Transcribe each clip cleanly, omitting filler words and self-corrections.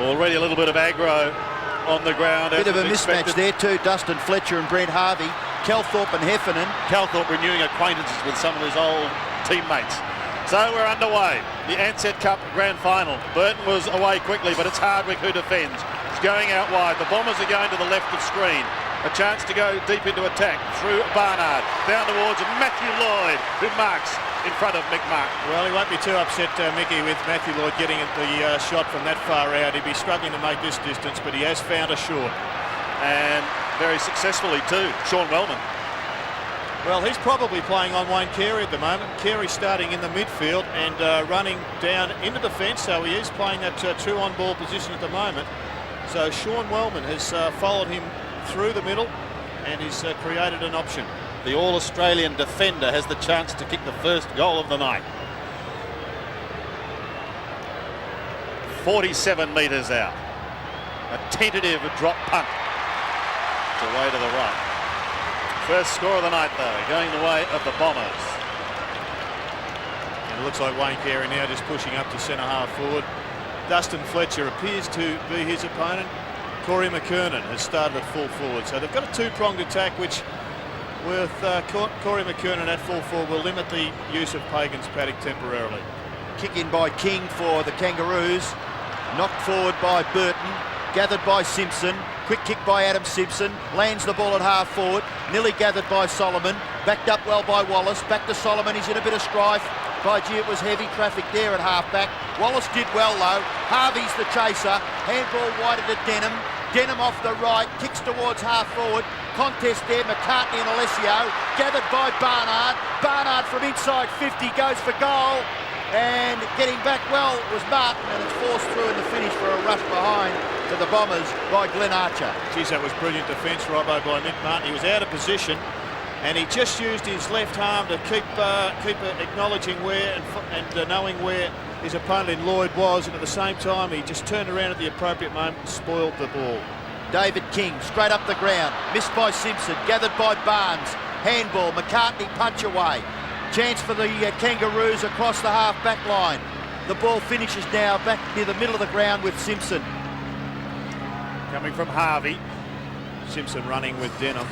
Already a little bit of aggro on the ground. Bit of a mismatch there too, Dustin Fletcher and Brent Harvey. Calthorpe and Heffernan. Calthorpe renewing acquaintances with some of his old teammates. So we're underway. The Ansett Cup Grand Final. Burton was away quickly, but it's Hardwick who defends. It's going out wide. The Bombers are going to the left of screen. A chance to go deep into attack through Barnard. Down towards Matthew Lloyd, who marks in front of Mick Mark. Well, he won't be too upset, Mickey, with Matthew Lloyd getting the shot from that far out. He'd be struggling to make this distance, but he has found a short. And very successfully too, Sean Wellman. Well, he's probably playing on Wayne Carey at the moment. Carey starting in the midfield and running down into defence, so he is playing that true on-ball position at the moment. So Sean Wellman has followed him through the middle and he's created an option. The All-Australian defender has the chance to kick the first goal of the night. 47 metres out. A tentative drop punt. It's away to the right. First score of the night, though, going the way of the Bombers. And it looks like Wayne Carey now just pushing up to centre half forward. Dustin Fletcher appears to be his opponent. Corey McKernan has started at full forward. So they've got a two-pronged attack, which with Corey McKernan at full forward will limit the use of Pagan's paddock temporarily. Kick in by King for the Kangaroos. Knocked forward by Burton. Gathered by Simpson. Quick kick by Adam Simpson. Lands the ball at half forward. Nearly gathered by Solomon. Backed up well by Wallace. Back to Solomon. He's in a bit of strife. By gee, it was heavy traffic there at half back. Wallace did well though. Harvey's the chaser. Handball wide to Denham. Denham off the right. Kicks towards half forward. Contest there. McCartney and Alessio. Gathered by Barnard. Barnard from inside 50 goes for goal. And getting back well was Martin, and it's forced through in the finish for a rush behind to the Bombers by Glenn Archer. Geez, that was brilliant defence, Robbo, by Mick Martin. He was out of position and he just used his left arm to keep acknowledging where and knowing where his opponent in Lloyd was, and at the same time he just turned around at the appropriate moment and spoiled the ball. David King straight up the ground, missed by Simpson, gathered by Barnes. Handball, McCartney punch away. Chance for the Kangaroos across the half-back line. The ball finishes now back near the middle of the ground with Simpson. Coming from Harvey. Simpson running with Denham.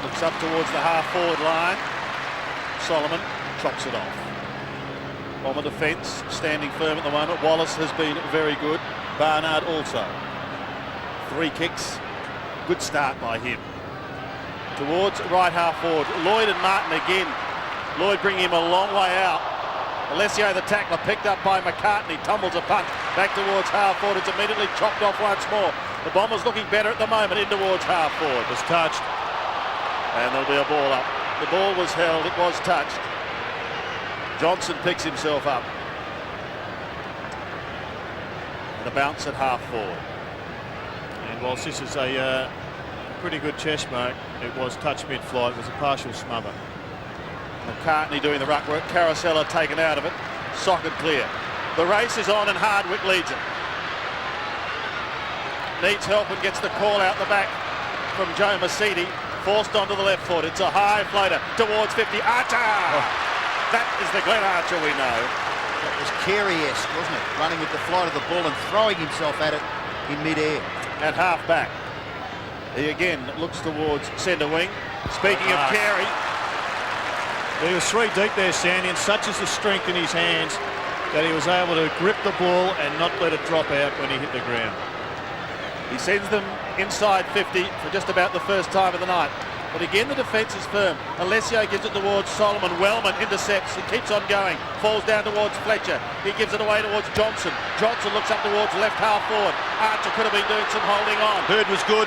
Looks up towards the half-forward line. Solomon chops it off. Bomber defence standing firm at the moment. Wallace has been very good. Barnard also. 3 kicks. Good start by him. Towards right half-forward. Lloyd and Martin again. Lloyd bringing him a long way out. Alessio, the tackler, picked up by McCartney, tumbles a punt back towards half forward. It's immediately chopped off once more. The Bombers looking better at the moment in towards half forward. Was touched. And there'll be a ball up. The ball was held, it was touched. Johnson picks himself up. And a bounce at half forward. And whilst this is a pretty good chest mark, it was touched mid-flight. It was a partial smother. McCartney doing the ruck work. Carosella taken out of it. Socket clear. The race is on and Hardwick leads it. Needs help and gets the call out the back from Joe Mercedes. Forced onto the left foot. It's a high floater towards 50. Archer! Oh. That is the Glenn Archer we know. That was Carey-esque, wasn't it? Running with the flight of the ball and throwing himself at it in mid-air. At half back. He again looks towards centre wing. Speaking of Carey. He was 3 deep there, Sandy, and such is the strength in his hands that he was able to grip the ball and not let it drop out when he hit the ground. He sends them inside 50 for just about the first time of the night. But again, the defence is firm. Alessio gives it towards Solomon. Wellman intercepts. He keeps on going. Falls down towards Fletcher. He gives it away towards Johnson. Johnson looks up towards left half forward. Archer could have been doing some holding on. Bird was good.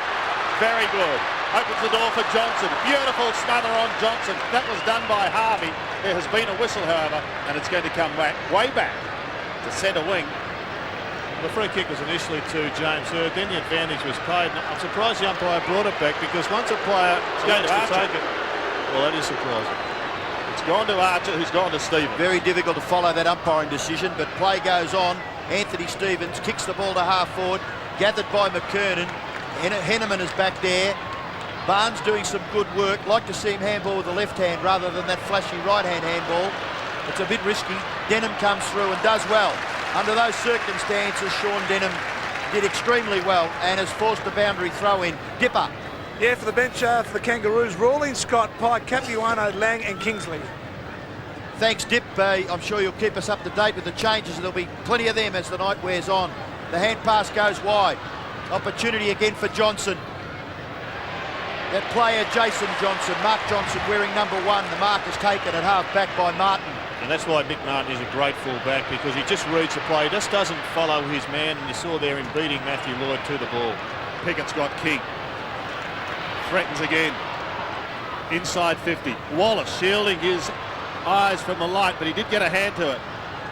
Very good. Opens the door for Johnson. Beautiful smother on Johnson. That was done by Harvey. There has been a whistle, however, and it's going to come way back to centre wing. The free kick was initially to James Hird, then the advantage was paid. I'm surprised the umpire brought it back, because once a player goes to take it, well, that is surprising. It's gone to Archer, who's gone to Stevens. Very difficult to follow that umpiring decision, but play goes on. Anthony Stevens kicks the ball to half forward, gathered by McKernan. Henneman is back there. Barnes doing some good work. Like to see him handball with the left hand rather than that flashy right hand handball. It's a bit risky. Denham comes through and does well. Under those circumstances, Sean Denham did extremely well and has forced the boundary throw in. Dipper. Yeah, for the bench for the Kangaroos, Rawlings, Scott, Pike, Capuano, Lang and Kingsley. Thanks, Dip. I'm sure you'll keep us up to date with the changes, and there'll be plenty of them as the night wears on. The hand pass goes wide. Opportunity again for Johnson. That player, Jason Johnson, Mark Johnson, wearing number 1. The mark is taken at half back by Martin. And that's why Mick Martin is a great full-back, because he just reads the play, just doesn't follow his man, and you saw there him beating Matthew Lloyd to the ball. Pickett's got King. Threatens again. Inside 50. Wallace shielding his eyes from the light, but he did get a hand to it.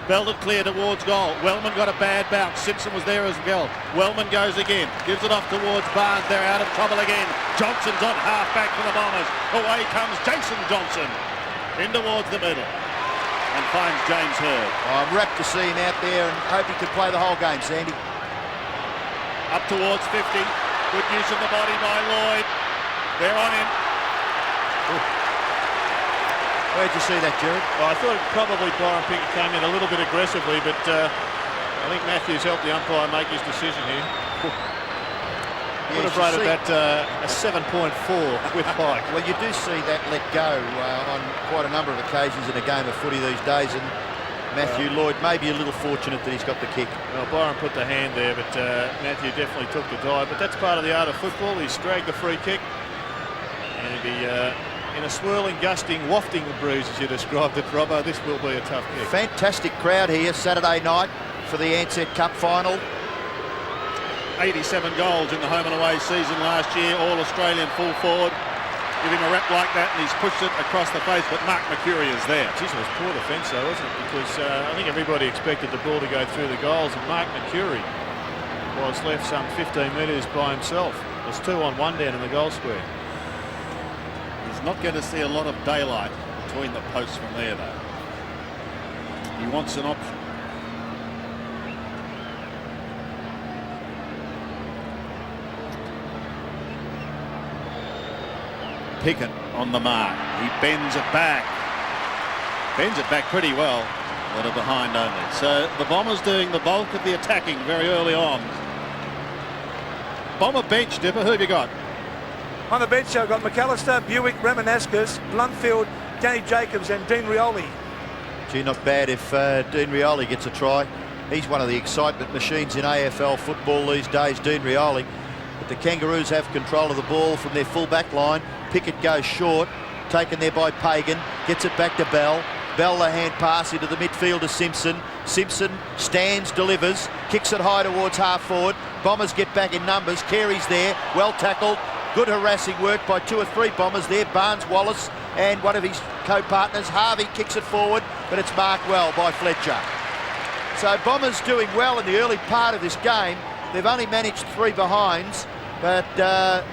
Belted clear towards goal. Wellman got a bad bounce. Simpson was there as well. Wellman goes again. Gives it off towards Barnes. They're out of trouble again. Johnson's on half back for the Bombers. Away comes Jason Johnson. In towards the middle. And finds James Hurd. I'm rapt to see him out there and hope he could play the whole game, Sandy. Up towards 50. Good use of the body by Lloyd. They're on him. Where'd you see that, Jared? Well, I thought probably Byron Pickett came in a little bit aggressively, but I think Matthews helped the umpire make his decision here. Would have rated that a 7.4 with Pike. Well, you do see that let go on quite a number of occasions in a game of footy these days, and Matthew Lloyd may be a little fortunate that he's got the kick. Well, Byron put the hand there, but Matthew definitely took the dive. But that's part of the art of football. He's dragged the free kick, and he'll be in a swirling, gusting, wafting breeze, as you described it, Robbo. This will be a tough kick. Fantastic crowd here Saturday night for the Ansett Cup final. 87 goals in the home and away season last year, all-Australian full forward. Give him a rap like that and he's pushed it across the face, but Mark Mercury is there. Geez, it was poor defence though, wasn't it? Because I think everybody expected the ball to go through the goals, and Mark Mercury was left some 15 metres by himself. There's 2-on-1 down in the goal square. He's not going to see a lot of daylight between the posts from there though. He wants an option. Pickett on the mark. He bends it back. Bends it back pretty well. But are behind only. So the Bombers doing the bulk of the attacking very early on. Bomber bench, Dipper. Who have you got? On the bench, I've got McAllister, Buick, Remenascus, Bluntfield, Danny Jacobs and Dean Rioli. Gee, not bad if Dean Rioli gets a try. He's one of the excitement machines in AFL football these days, Dean Rioli. But the Kangaroos have control of the ball from their full-back line. Pickett goes short, taken there by Pagan, gets it back to Bell. Bell the hand pass into the midfield to Simpson. Simpson stands, delivers, kicks it high towards half forward. Bombers get back in numbers. Carey's there, well tackled. Good harassing work by 2 or 3 Bombers there. Barnes, Wallace and one of his co-partners. Harvey kicks it forward, but it's marked well by Fletcher. So Bombers doing well in the early part of this game. They've only managed 3 behinds, but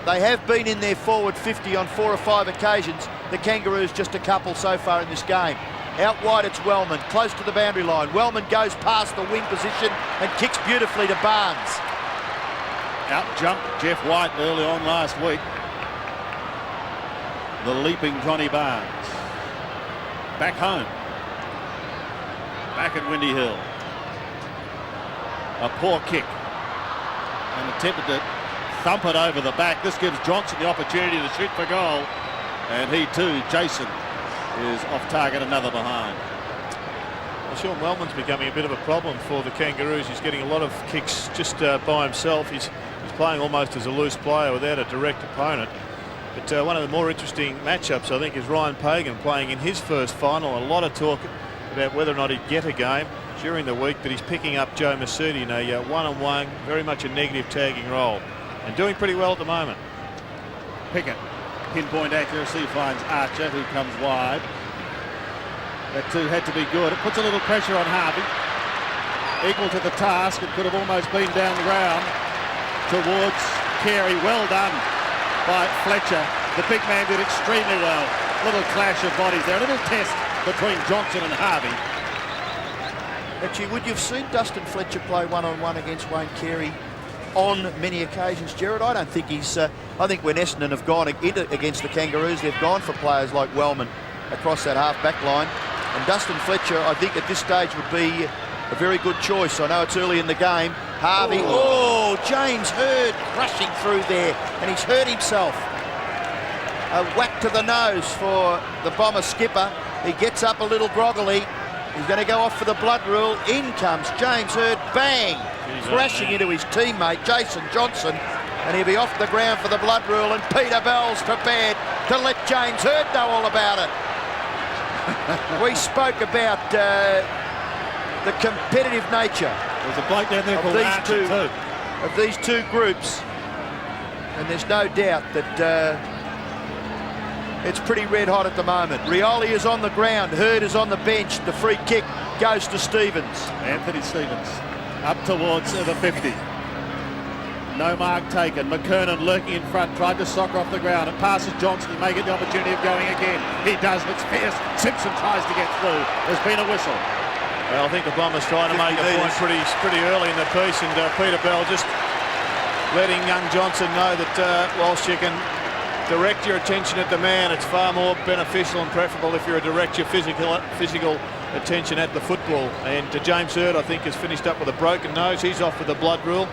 they have been in their forward 50 on 4 or 5 occasions. The Kangaroos just a couple so far in this game. Out wide it's Wellman, close to the boundary line. Wellman goes past the wing position and kicks beautifully to Barnes. Out jumped Jeff White early on last week. The leaping Johnny Barnes. Back home. Back at Windy Hill. A poor kick. And attempted to thump it over the back. This gives Johnson the opportunity to shoot for goal. And he too, Jason, is off target, another behind. Well, Sean Wellman's becoming a bit of a problem for the Kangaroos. He's getting a lot of kicks just by himself. He's playing almost as a loose player without a direct opponent. But one of the more interesting matchups, I think, is Ryan Pagan playing in his first final. A lot of talk about whether or not he'd get a game during the week, but he's picking up Joe Mercedes in a one-on-one, very much a negative tagging role, and doing pretty well at the moment. Pickett, pinpoint accuracy, finds Archer, who comes wide. That too had to be good. It puts a little pressure on Harvey. Equal to the task. It could have almost been down the ground towards Carey. Well done by Fletcher. The big man did extremely well. Little clash of bodies there. A little test between Johnson and Harvey. Actually, would you have seen Dustin Fletcher play one-on-one against Wayne Carey on many occasions, Jared? I don't think he's... I think when Essendon have gone against the Kangaroos, they've gone for players like Wellman across that half-back line. And Dustin Fletcher, I think at this stage would be a very good choice. I know it's early in the game. Harvey. Oh, James Hird crashing through there, and he's hurt himself. A whack to the nose for the Bomber skipper. He gets up a little groggily. He's going to go off for the blood rule. In comes James Hird, bang, crashing into his teammate Jason Johnson, and he'll be off the ground for the blood rule, and Peter Bell's prepared to let James Hird know all about it. We spoke about the competitive nature There's a bloke down there called Ansett too. Of these two groups, and there's no doubt that it's pretty red hot at the moment. Rioli is on the ground, Hird is on the bench. The free kick goes to Stevens. Anthony Stevens up towards the 50. No mark taken. McKernan lurking in front, tried to soccer off the ground. It passes Johnson, he may get the opportunity of going again. He does, it's fierce. Simpson tries to get through. There's been a whistle. Well, I think the Bombers trying to make a point pretty early in the piece, and Peter Bell just letting young Johnson know that whilst you can direct your attention at the man, it's far more beneficial and preferable if you direct your physical attention at the football. And James Hird, I think, has finished up with a broken nose. He's off with the blood rule,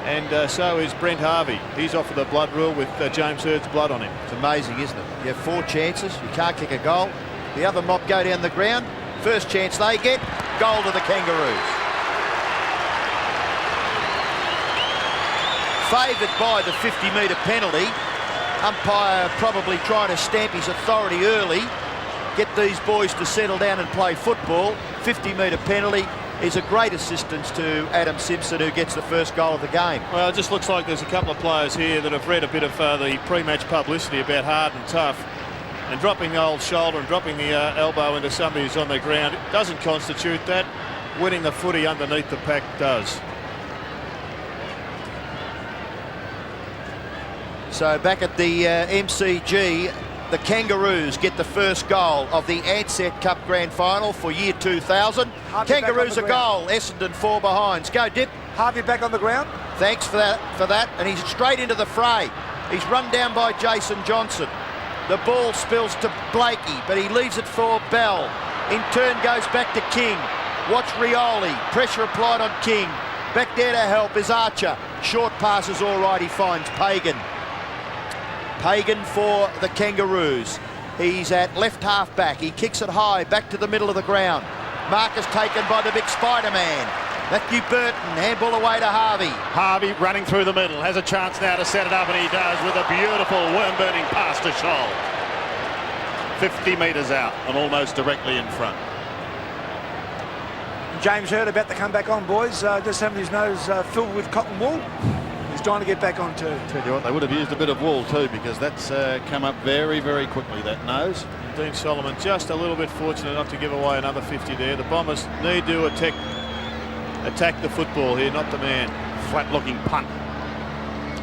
and so is Brent Harvey. He's off with the blood rule with James Hird's blood on him. It's amazing, isn't it? You have 4 chances, you can't kick a goal. The other mob go down the ground. First chance they get, goal to the Kangaroos. Favoured by the 50-metre penalty. Umpire probably trying to stamp his authority early, get these boys to settle down and play football. 50-metre penalty is a great assistance to Adam Simpson, who gets the first goal of the game. Well, it just looks like there's a couple of players here that have read a bit of the pre-match publicity about hard and tough, and dropping the old shoulder and dropping the elbow into somebody who's on the ground, it doesn't constitute that. Winning the footy underneath the pack does. So back at the MCG, the Kangaroos get the first goal of the Ansett Cup Grand Final for year 2000. Harvey Kangaroos a goal, Essendon 4 behinds. Go Dip. Harvey back on the ground. Thanks for that, and he's straight into the fray. He's run down by Jason Johnson. The ball spills to Blakey, but he leaves it for Bell. In turn goes back to King. Watch Rioli, pressure applied on King. Back there to help is Archer. Short pass is all right, he finds Pagan. Pagan for the Kangaroos. He's at left half back. He kicks it high, back to the middle of the ground. Mark is taken by the big Spider-Man. Matthew Burton, handball away to Harvey. Harvey running through the middle, has a chance now to set it up, and he does with a beautiful worm-burning pass to Scholl. 50 metres out and almost directly in front. James Hird about to come back on, boys. Just having his nose filled with cotton wool. He's trying to get back on too. Tell you what, they would have used a bit of wool too, because that's come up very, very quickly, that nose. Dean Solomon just a little bit fortunate not to give away another 50 there. The Bombers need to attack the football here, not the man. Flat-looking punt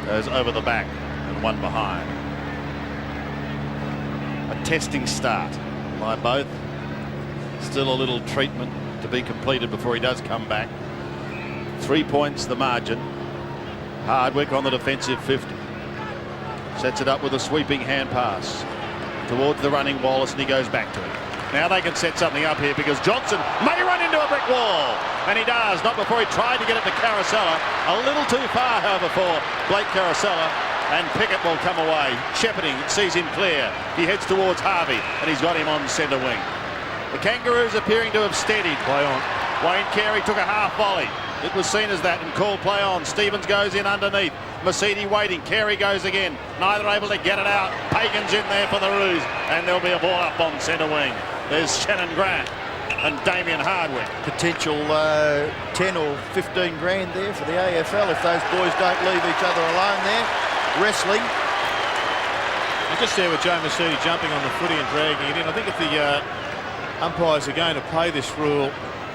goes over the back and one behind. A testing start by both. Still a little treatment to be completed before he does come back. 3 points the margin. Hardwick on the defensive 50. Sets it up with a sweeping hand pass towards the running Wallace, and he goes back to it. Now they can set something up here, because Johnson may run into a brick wall, and he does. Not before he tried to get it to Carosella. A little too far, however, for Blake Carosella, and Pickett will come away. Shepherding sees him clear. He heads towards Harvey, and he's got him on centre wing. The Kangaroos appearing to have steadied. Play on. Wayne Carey took a half volley. It was seen as that and called play on. Stevens goes in underneath. Mercedes waiting. Carey goes again. Neither able to get it out. Pagan's in there for the Roos, and there'll be a ball up on centre wing. There's Shannon Grant and Damien Hardwick. Potential 10 or 15 grand there for the AFL if those boys don't leave each other alone there. Wrestling. I just there with Joe Mercedes jumping on the footy and dragging it in. I think if the umpires are going to play this rule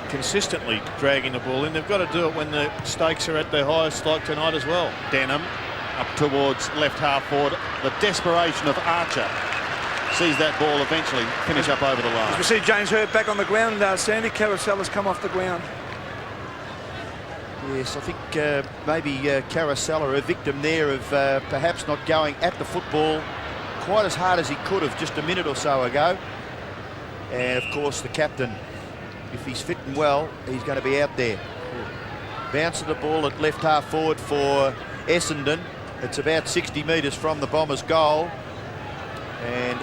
consistently, dragging the ball in, they've got to do it when the stakes are at their highest, like tonight as well. Denham up towards left half forward. The desperation of Archer sees that ball eventually finish up over the line. As we see James Hird back on the ground, Sandy Carosella's come off the ground. Yes, I think maybe Carosella, a victim there of perhaps not going at the football quite as hard as he could have just a minute or so ago. And of course the captain, if he's fit and well, he's going to be out there. Bounce of the ball at left half forward for Essendon. It's about 60 metres from the Bombers' goal. And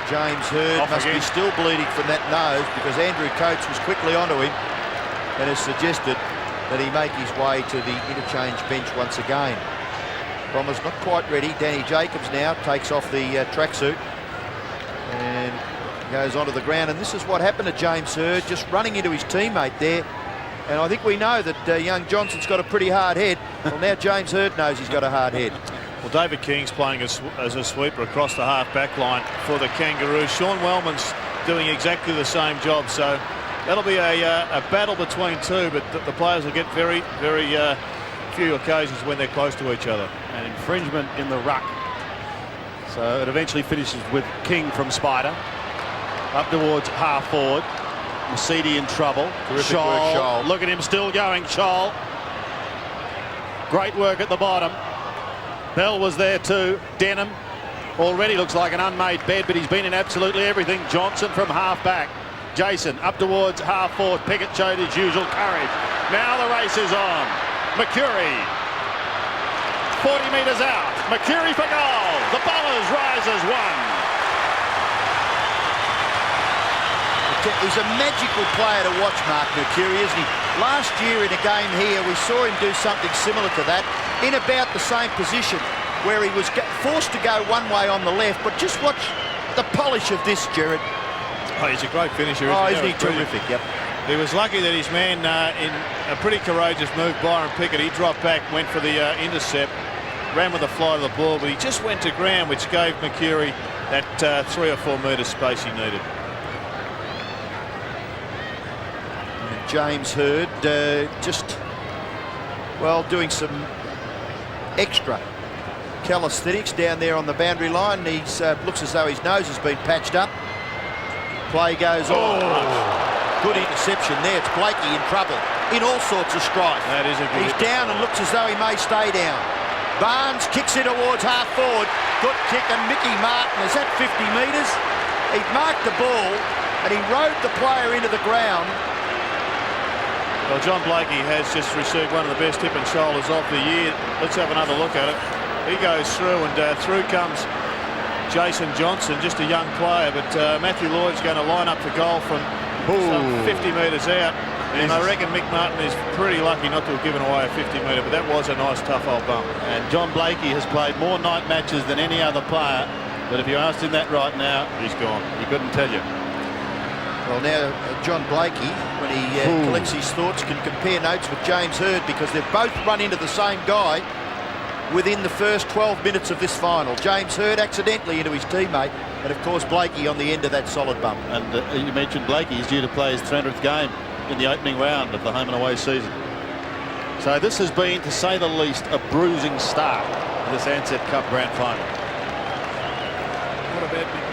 James Hird must be still bleeding from that nose, because Andrew Coates was quickly onto him and has suggested that he make his way to the interchange bench once again. Bombers not quite ready. Danny Jacobs now takes off the tracksuit and goes onto the ground. And this is what happened to James Hird, just running into his teammate there. And I think we know that young Johnson's got a pretty hard head. Well, now James Hird knows he's got a hard head. Well, David King's playing as a sweeper across the half-back line for the Kangaroos. Sean Wellman's doing exactly the same job. So that'll be a battle between two, but the players will get very, very few occasions when they're close to each other. An infringement in the ruck. So it eventually finishes with King from Spider. Up towards half forward. Mercedes in trouble. Terrific work, Scholl. Look at him still going, Scholl. Great work at the bottom. Bell was there too. Denham already looks like an unmade bed, but he's been in absolutely everything. Johnson from half back. Jason up towards half forward. Pickett showed his usual courage. Now the race is on. Mercury. 40 metres out. Mercury for goal. The Bombers rise as one. He's a magical player to watch, Mark Mercury, isn't he? Last year in a game here, we saw him do something similar to that in about the same position, where he was forced to go one way on the left. But just watch the polish of this, Gerard. Oh, he's a great finisher, isn't he? Terrific, yep. He was lucky that his man, in a pretty courageous move, Byron Pickett, he dropped back, went for the intercept, ran with the fly of the ball, but he just went to ground, which gave Mercury that 3 or 4 metre space he needed. James Hird just, well, doing some extra calisthenics down there on the boundary line. He looks as though his nose has been patched up. Play goes on. Good interception there. It's Blakey in trouble, in all sorts of strife. That is a good He's down and looks as though he may stay down. Barnes kicks in towards half forward. Good kick, and Mickey Martin is at 50 metres. He marked the ball and he rode the player into the ground. Well, John Blakey has just received one of the best hip and shoulders of the year. Let's have another look at it. He goes through, and through comes Jason Johnson, just a young player, but Matthew Lloyd's going to line up for goal from some 50 metres out. And I reckon Mick Martin is pretty lucky not to have given away a 50 metre, but that was a nice, tough old bump. And John Blakey has played more night matches than any other player, but if you asked him that right now, he's gone. He couldn't tell you. Well, now John Blakey, when he collects his thoughts, can compare notes with James Hird, because they've both run into the same guy within the first 12 minutes of this final. James Hird accidentally into his teammate, and of course Blakey on the end of that solid bump. And you mentioned Blakey is due to play his 300th game in the opening round of the home and away season. So this has been, to say the least, a bruising start to this Ansett Cup Grand Final. What about Mick Martin?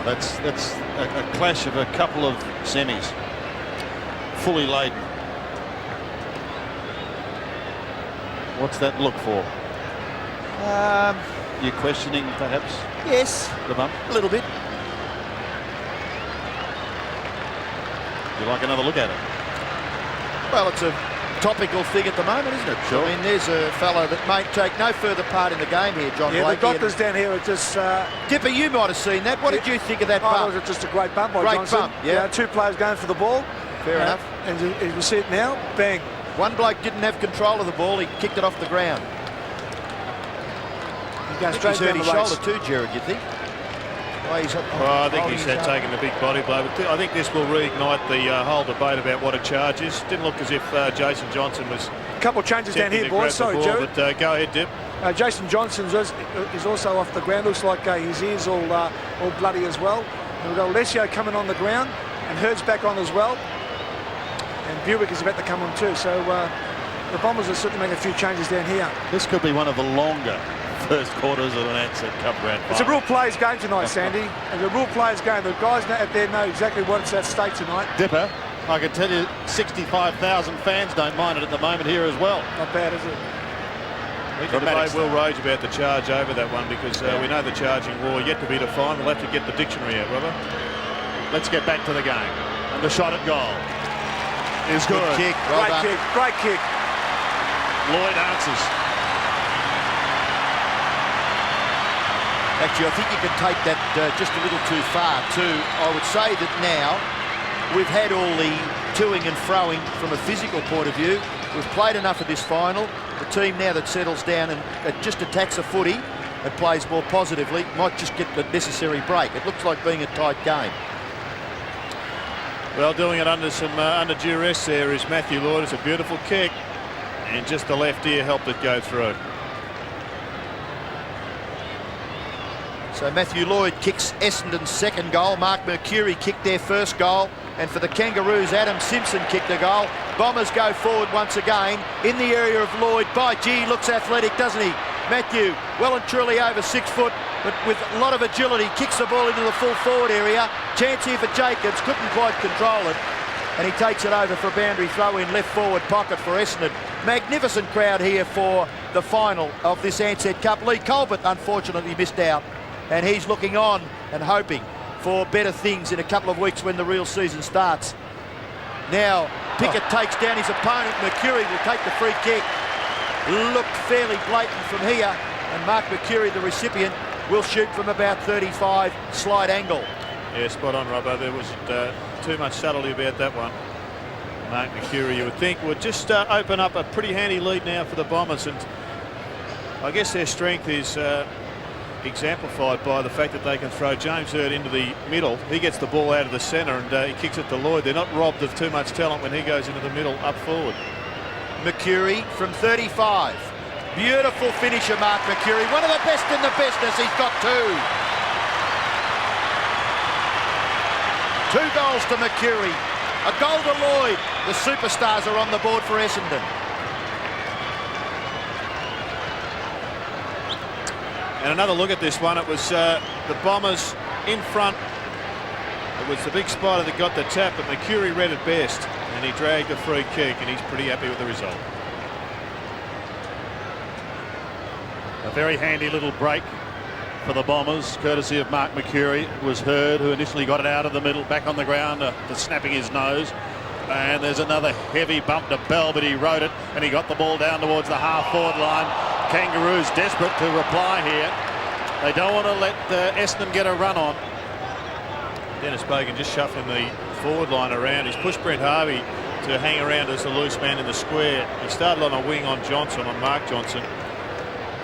That's a clash of a couple of semis, fully laden. What's that look for? You're questioning, perhaps? Yes, the bump? a little bit. You like another look at it? Well, it's a topical thing at the moment, isn't it? Sure. I mean, there's a fellow that may take no further part in the game here, John Blakey. The doctors down here are just... Dipper, you might have seen that. What did you think of that bump? It was just a great bump by Great Johnson. bump, yeah. Two players going for the ball. Fair enough. And as we see it now, bang. One bloke didn't have control of the ball. He kicked it off the ground. He's going straight He's hurt down his the race. shoulder too, Gerard, you think? Well, I think he's taken a big body blow, but I think this will reignite the whole debate about what a charge is. Didn't look as if Jason Johnson was... A couple of changes down here, boys. Sorry, Gerard. But go ahead, Dip. Jason Johnson is also off the ground. Looks like his ears all bloody as well. And we've got Alessio coming on the ground, and Hurd's back on as well. And Buick is about to come on too. So the Bombers are certainly making a few changes down here. This could be one of the longer first quarters of an Ansett Cup Grand Final. It's a real players game tonight, Sandy. It's a real players game. The guys out there know exactly what's at stake tonight. Dipper, I can tell you 65,000 fans don't mind it at the moment here as well. Not bad, is it? I think the debate will rage about the charge over that one, because we know the charging war yet to be defined. We'll have to get the dictionary out, Robert. Let's get back to the game. And the shot at goal. is good. Kick. Well Great done. kick, great kick. Lloyd answers. Actually, I think you can take that just a little too far too. I would say that now we've had all the toing and froing from a physical point of view. We've played enough of this final. The team now that settles down and just attacks a footy and plays more positively might just get the necessary break. It looks like being a tight game. Well, doing it under some under duress there is Matthew Lloyd. It's a beautiful kick, and just the left ear helped it go through. So Matthew Lloyd kicks Essendon's second goal. Mark Mercuri kicked their first goal. And for the Kangaroos, Adam Simpson kicked a goal. Bombers go forward once again in the area of Lloyd. By gee, looks athletic, doesn't he? Matthew, well and truly over 6 foot, but with a lot of agility, kicks the ball into the full forward area. Chance here for Jacobs, couldn't quite control it. And he takes it over for a boundary throw in left forward pocket for Essendon. Magnificent crowd here for the final of this Ansett Cup. Lee Colbert unfortunately missed out, and he's looking on and hoping for better things in a couple of weeks when the real season starts. Now Pickett takes down his opponent. Mercuri will take the free kick. Looked fairly blatant from here, and Mark Mercuri, the recipient, will shoot from about 35, slight angle. Yeah, spot on, Robbo. There wasn't too much subtlety about that one. Mark Mercuri, you would think, would just open up a pretty handy lead now for the Bombers, and I guess their strength is exemplified by the fact that they can throw James Hird into the middle. He gets the ball out of the centre, and he kicks it to Lloyd. They're not robbed of too much talent when he goes into the middle up forward. Mercuri from 35. Beautiful finisher, Mark Mercuri. One of the best in the business. He's got 2. 2 goals to Mercuri. A goal to Lloyd. The superstars are on the board for Essendon. And another look at this one. It was the Bombers in front. It was the big spider that got the tap, but Mercuri read it best, and he dragged a free kick, and he's pretty happy with the result. A very handy little break for the Bombers, courtesy of Mark Mercuri. It was Hird who initially got it out of the middle, back on the ground, to snapping his nose. And there's another heavy bump to Bell, but he rode it, and he got the ball down towards the half-forward line. Kangaroos desperate to reply here. They don't want to let Essendon get a run on. Dennis Bogan just shuffling the forward line around. He's pushed Brent Harvey to hang around as the loose man in the square. He started on a wing on Johnson, on Mark Johnson.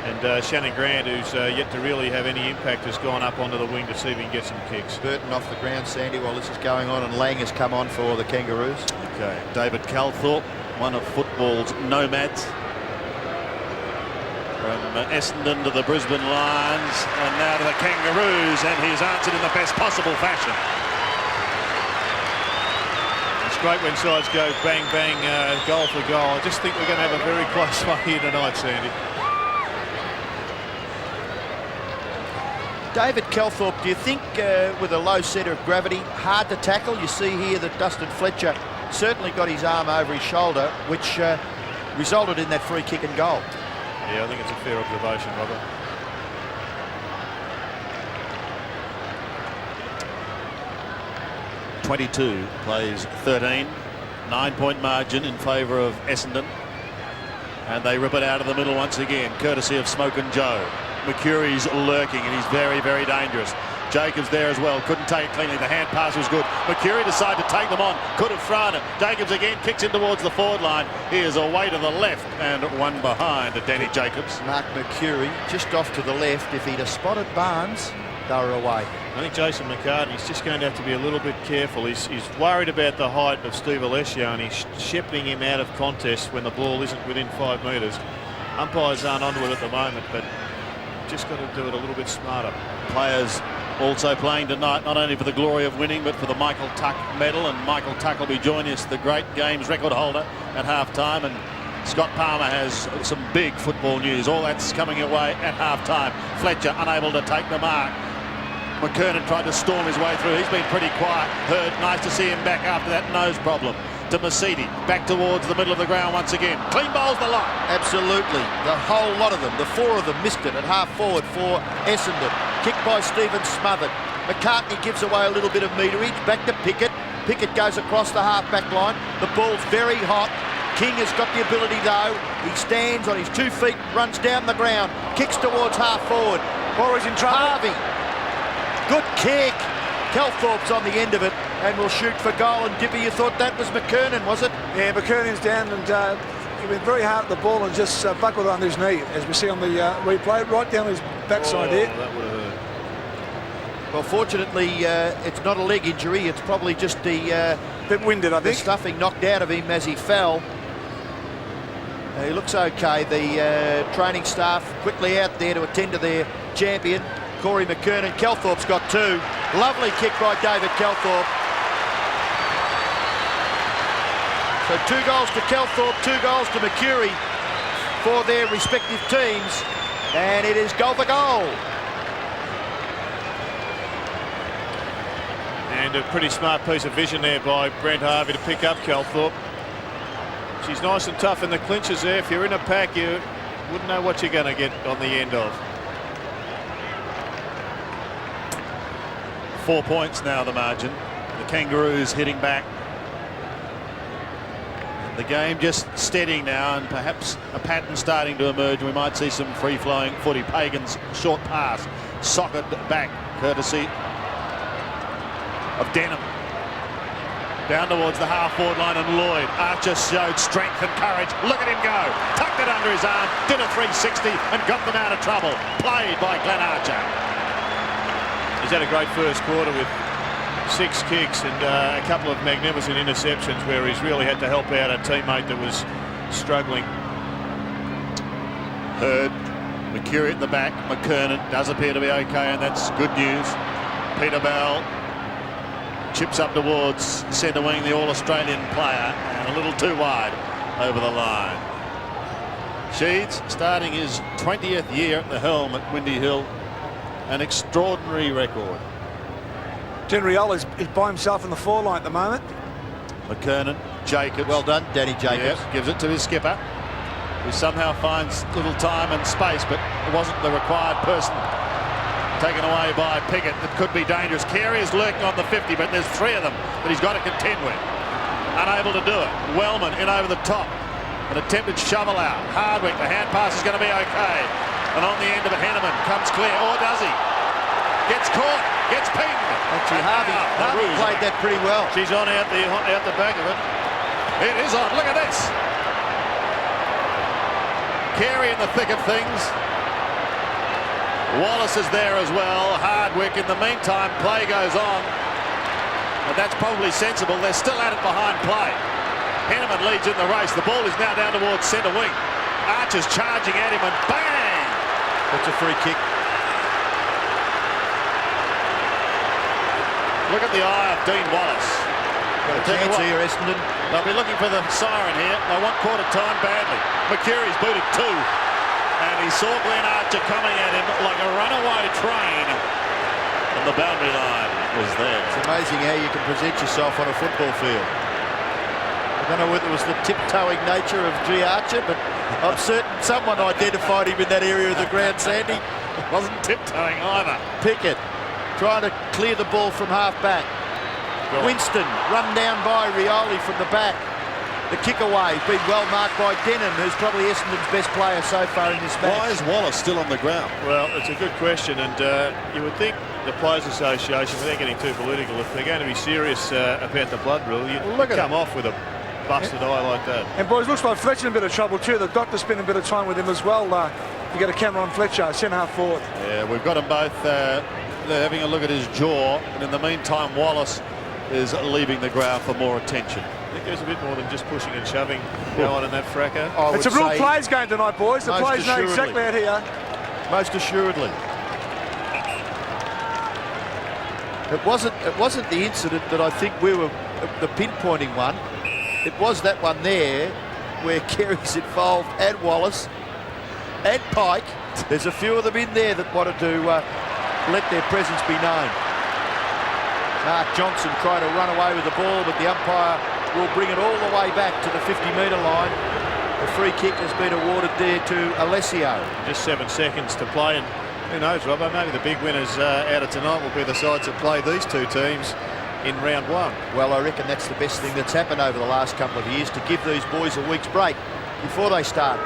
And Shannon Grant, who's yet to really have any impact, has gone up onto the wing to see if he can get some kicks. Burton off the ground, Sandy, while this is going on, and Lang has come on for the Kangaroos. Okay, David Calthorpe, one of football's nomads. From Essendon to the Brisbane Lions, and now to the Kangaroos, and he's answered in the best possible fashion. It's great when sides go bang, bang, goal for goal. I just think we're going to have a very close one here tonight, Sandy. David Calthorpe, do you think with a low centre of gravity, hard to tackle? You see here that Dustin Fletcher certainly got his arm over his shoulder, which resulted in that free kick and goal. Yeah, I think it's a fair observation, Robert. .22 plays 13, 9-point margin in favour of Essendon, and they rip it out of the middle once again, courtesy of Smokin' Joe. Mercuri's lurking, and he's very, very dangerous. Jacobs there as well, couldn't take it cleanly. The hand pass was good. Mercuri decided to take them on, could have thrown it. Jacobs again kicks in towards the forward line. He is away to the left and one behind to Danny Jacobs. Mark Mercuri just off to the left. If he'd have spotted Barnes, they were away. I think Jason McCartney's just going to have to be a little bit careful. He's worried about the height of Steve Alessio, and he's shepherding him out of contest when the ball isn't within 5 metres. Umpires aren't onto it at the moment, but just got to do it a little bit smarter. Players also playing tonight, not only for the glory of winning, but for the Michael Tuck medal, and Michael Tuck will be joining us, the great games record holder, at half-time, and Scott Palmer has some big football news. All that's coming away at half-time. Fletcher unable to take the mark. McKernan tried to storm his way through. He's been pretty quiet. Hird, nice to see him back after that nose problem. To Mercedes, back towards the middle of the ground once again. Clean bowls the line. Absolutely. The whole lot of them, the 4 of them, missed it at half-forward for Essendon. Kicked by Stephen, smothered. McCartney gives away a little bit of meterage. Back to Pickett. Pickett goes across the half-back line. The ball's very hot. King has got the ability though. He stands on his 2 feet, runs down the ground, kicks towards half-forward. Warriors in trouble. Harvey. Good kick. Kelthorpe's on the end of it and will shoot for goal. And Dippy, you thought that was McKernan, was it? Yeah, McKernan's down and he went very hard at the ball and just buckled on his knee, as we see on the replay, right down his backside there. That would have hurt. Well, fortunately, it's not a leg injury. It's probably just the bit winded, I the think. stuffing knocked out of him as he fell. He looks okay. The training staff quickly out there to attend to their champion, Corey McKernan. Kelthorpe's got 2. Lovely kick by David Kelthorpe. So 2 goals to Kelthorpe, 2 goals to Mercury for their respective teams. And it is goal for goal. And a pretty smart piece of vision there by Brent Harvey to pick up Kelthorpe. She's nice and tough in the clinches there. If you're in a pack, you wouldn't know what you're going to get on the end of. 4 points now the margin. The Kangaroos hitting back. The game just steadying now, and perhaps a pattern starting to emerge. We might see some free-flowing footy. Pagan's short pass socket back, courtesy of Denham. Down towards the half-forward line, and Lloyd. Archer showed strength and courage. Look at him go. Tucked it under his arm, did a 360 and got them out of trouble. Played by Glenn Archer. He's had a great first quarter with 6 kicks and a couple of magnificent interceptions where he's really had to help out a teammate that was struggling. Hurd, Mercury at the back. McKernan does appear to be okay, and that's good news. Peter Bell chips up towards centre wing, the All-Australian player, and a little too wide over the line. Sheeds starting his 20th year at the helm at Windy Hill. An extraordinary record. Genriol is by himself in the 4 line at the moment. McKernan, Jacobs. Well done, Danny Jacobs. Yeah, gives it to his skipper, who somehow finds little time and space, but it wasn't the required person. Taken away by Pickett. It could be dangerous. Carey is lurking on the 50, but there's 3 of them that he's got to contend with. Unable to do it. Wellman in over the top. An attempted shovel out. Hardwick, the hand pass is going to be okay. And on the end of a Henneman comes clear. Or does he? Gets caught. Gets pinged. Actually, Harvey played that pretty well. She's on out the back of it. It is on. Look at this. Carey in the thick of things. Wallace is there as well. Hardwick. In the meantime, play goes on. And that's probably sensible. They're still at it behind play. Henneman leads in the race. The ball is now down towards centre wing. Archer's charging at him and bang! That's a free kick. Look at the eye of Dean Wallace. Got a chance here, Essendon. They'll be looking for the siren here. They want quarter time badly. McCurry's booted 2. And he saw Glenn Archer coming at him like a runaway train. And the boundary line was there. It's amazing how you can present yourself on a football field. I don't know whether it was the tiptoeing nature of G. Archer, but I'm certain someone identified him in that area of the ground, Sandy. It wasn't tiptoeing either. Pickett trying to clear the ball from half-back. Winston run down by Rioli from the back. The kick away been well marked by Denham, who's probably Essendon's best player so far in this match. Why is Wallace still on the ground? Well, it's a good question, and you would think the Players Association, without getting too political, if they're going to be serious about the blood rule, you'd come off with a busted eye like that. And boys, looks like Fletcher in a bit of trouble too. The doctor spent a bit of time with him as well. You get a camera on Fletcher, centre half forward. Yeah, we've got them both. They're having a look at his jaw, and in the meantime, Wallace is leaving the ground for more attention. I think there's a bit more than just pushing and shoving going in that fracas. It's a real players game tonight, boys. The players know exactly out here. Most assuredly. It wasn't the incident that I think we were the pinpointing one. It was that one there where Carey's involved, and Wallace and Pike. There's a few of them in there that wanted to let their presence be known. Mark Johnson tried to run away with the ball, but the umpire will bring it all the way back to the 50-metre line. The free kick has been awarded there to Alessio. Just 7 seconds to play, and who knows, Robbo, maybe the big winners out of tonight will be the sides that play these two teams in round one. Well, I reckon that's the best thing that's happened over the last couple of years, to give these boys a week's break before they start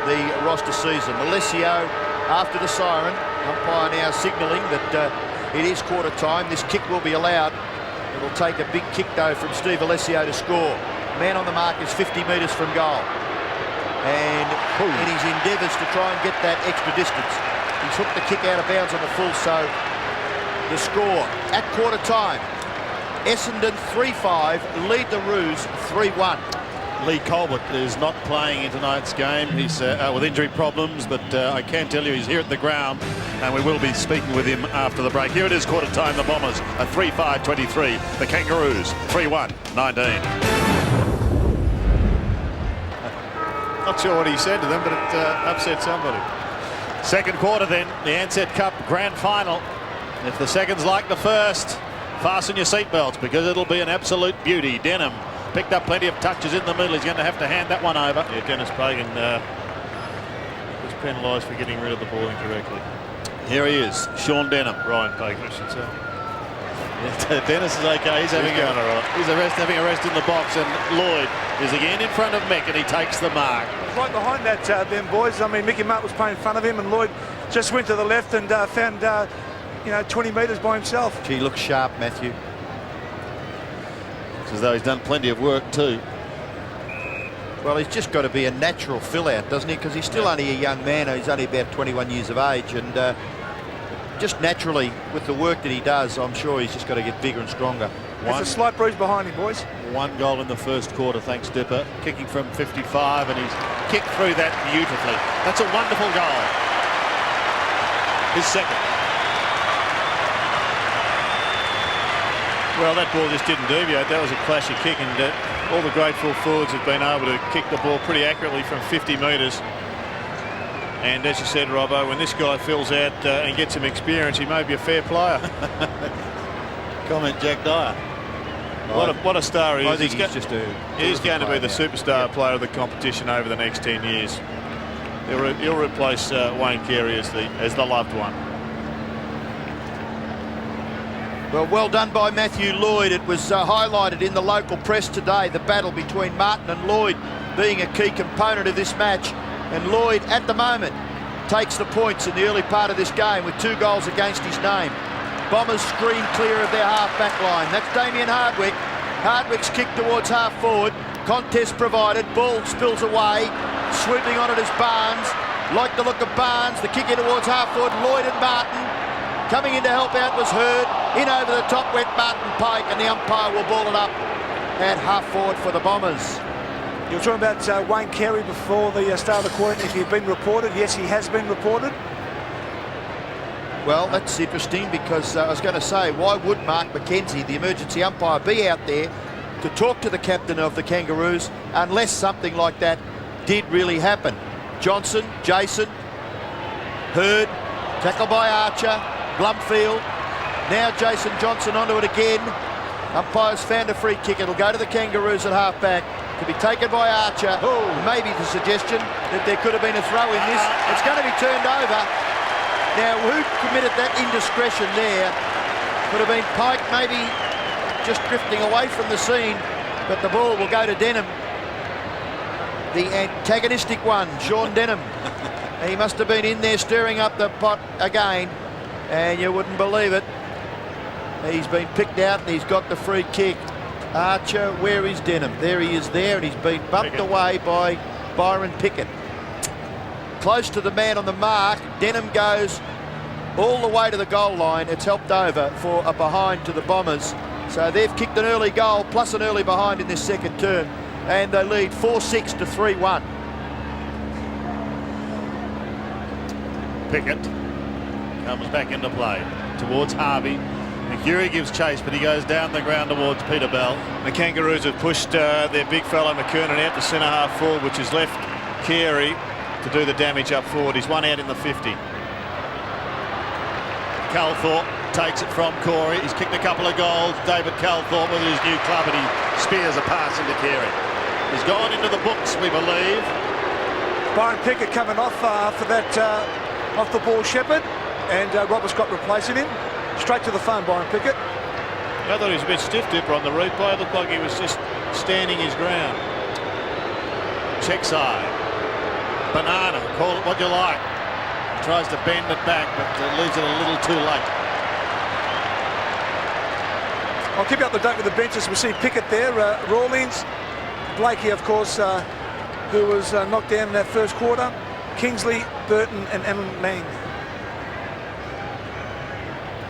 the roster season. Alessio, after the siren, umpire now signalling that it is quarter time. This kick will be allowed. It'll take a big kick, though, from Steve Alessio to score. Man on the mark is 50 metres from goal. And in his endeavours to try and get that extra distance, he's hooked the kick out of bounds on the full, so the score at quarter time, Essendon 3-5, lead the Roos 3-1. Lee Colbert is not playing in tonight's game. He's with injury problems, but I can tell you he's here at the ground, and we will be speaking with him after the break. Here it is, quarter time. The Bombers are 3-5-23. The Kangaroos 3-1-19. Not sure what he said to them, but it upset somebody. Second quarter then, the Ansett Cup Grand Final. If the second's like the first, fasten your seatbelts because it'll be an absolute beauty. Denham picked up plenty of touches in the middle. He's going to have to hand that one over. Yeah, Dennis Pagan was penalised for getting rid of the ball incorrectly. Here he is, Sean Denham. Ryan Pagan, I should say. Yeah, Dennis is okay. He's having a rest in the box, and Lloyd is again in front of Mick, and he takes the mark. Right behind that, them boys. I mean, Mickey Mark was playing in front of him, and Lloyd just went to the left and found, 20 metres by himself. He looks sharp, Matthew. It's as though he's done plenty of work too. Well, he's just got to be a natural fill-out, doesn't he? Because he's still only a young man. He's only about 21 years of age, and just naturally, with the work that he does, I'm sure he's just got to get bigger and stronger. There's a slight bruise behind him, boys. One goal in the first quarter, thanks Dipper. Kicking from 55, and he's kicked through that beautifully. That's a wonderful goal. His second. Well, that ball just didn't deviate. That was a classic kick, and all the great full forwards have been able to kick the ball pretty accurately from 50 metres. And as you said, Robbo, when this guy fills out and gets some experience, he may be a fair player. Comment Jack Dyer. What a star he is. He's going to be the superstar player of the competition over the next 10 years. He'll replace Wayne Carey as the loved one. Well done by Matthew Lloyd. It was highlighted in the local press today, the battle between Martin and Lloyd being a key component of this match. And Lloyd, at the moment, takes the points in the early part of this game with 2 goals against his name. Bombers screen clear of their half-back line. That's Damien Hardwick. Hardwick's kick towards half-forward. Contest provided. Ball spills away. Swooping on it is Barnes. Like the look of Barnes. The kick in towards half-forward. Lloyd and Martin. Coming in to help out was Hurd. In over the top went Martin Pike, and the umpire will ball it up at half-forward for the Bombers. You were talking about Wayne Carey before the start of the quarter. If he'd been reported, yes, he has been reported. Well, that's interesting because I was going to say, why would Mark McKenzie, the emergency umpire, be out there to talk to the captain of the Kangaroos unless something like that did really happen? Johnson, Jason, Hurd, tackle by Archer, Blumfield. Now Jason Johnson onto it again. Umpire's found a free kick. It'll go to the Kangaroos at half-back. To be taken by Archer. Maybe the suggestion that there could have been a throw in this. It's going to be turned over. Now, who committed that indiscretion there? Could have been Pike, maybe just drifting away from the scene, but the ball will go to Denham. The antagonistic one, Sean Denham. He must have been in there stirring up the pot again, and you wouldn't believe it. He's been picked out and he's got the free kick. Archer, where is Denham? There he is there, and he's been bumped away by Byron Pickett. Close to the man on the mark. Denham goes all the way to the goal line. It's helped over for a behind to the Bombers. So they've kicked an early goal plus an early behind in this second term, and they lead 4-6 to 3-1. Pickett comes back into play towards Harvey. McCurry gives chase, but he goes down the ground towards Peter Bell. The Kangaroos have pushed their big fellow McKernan out to centre half forward, which has left Carey to do the damage up forward. He's one out in the 50. Calthorpe takes it from Corey. He's kicked a couple of goals. David Calthorpe with his new club, and he spears a pass into Carey. He's gone into the books, we believe. Byron Pickett coming off for that off the ball Shepherd, and Robert Scott replacing him. Straight to the phone, Byron Pickett. I thought he was a bit stiff dipper on the replay. It looked like he was just standing his ground. Check side. Banana, call it what you like. Tries to bend it back, but leaves it a little too late. I'll keep you up to date with the benches. We see Pickett there, Rawlings, Blakey, of course, who was knocked down in that first quarter, Kingsley, Burton and Alan Lang.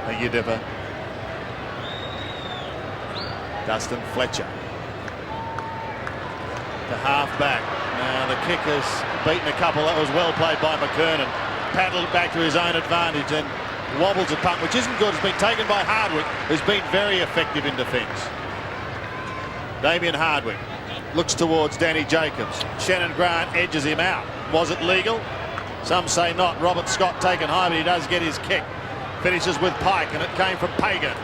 Thank you, Dipper. Dustin Fletcher. The half-back. Now the kick has beaten a couple. That was well played by McKernan. Paddled back to his own advantage and wobbles a punt, which isn't good. It's been taken by Hardwick, who's been very effective in defence. Damien Hardwick looks towards Danny Jacobs. Shannon Grant edges him out. Was it legal? Some say not. Robert Scott taken high, but he does get his kick. Finishes with Pike, and it came from Pagan.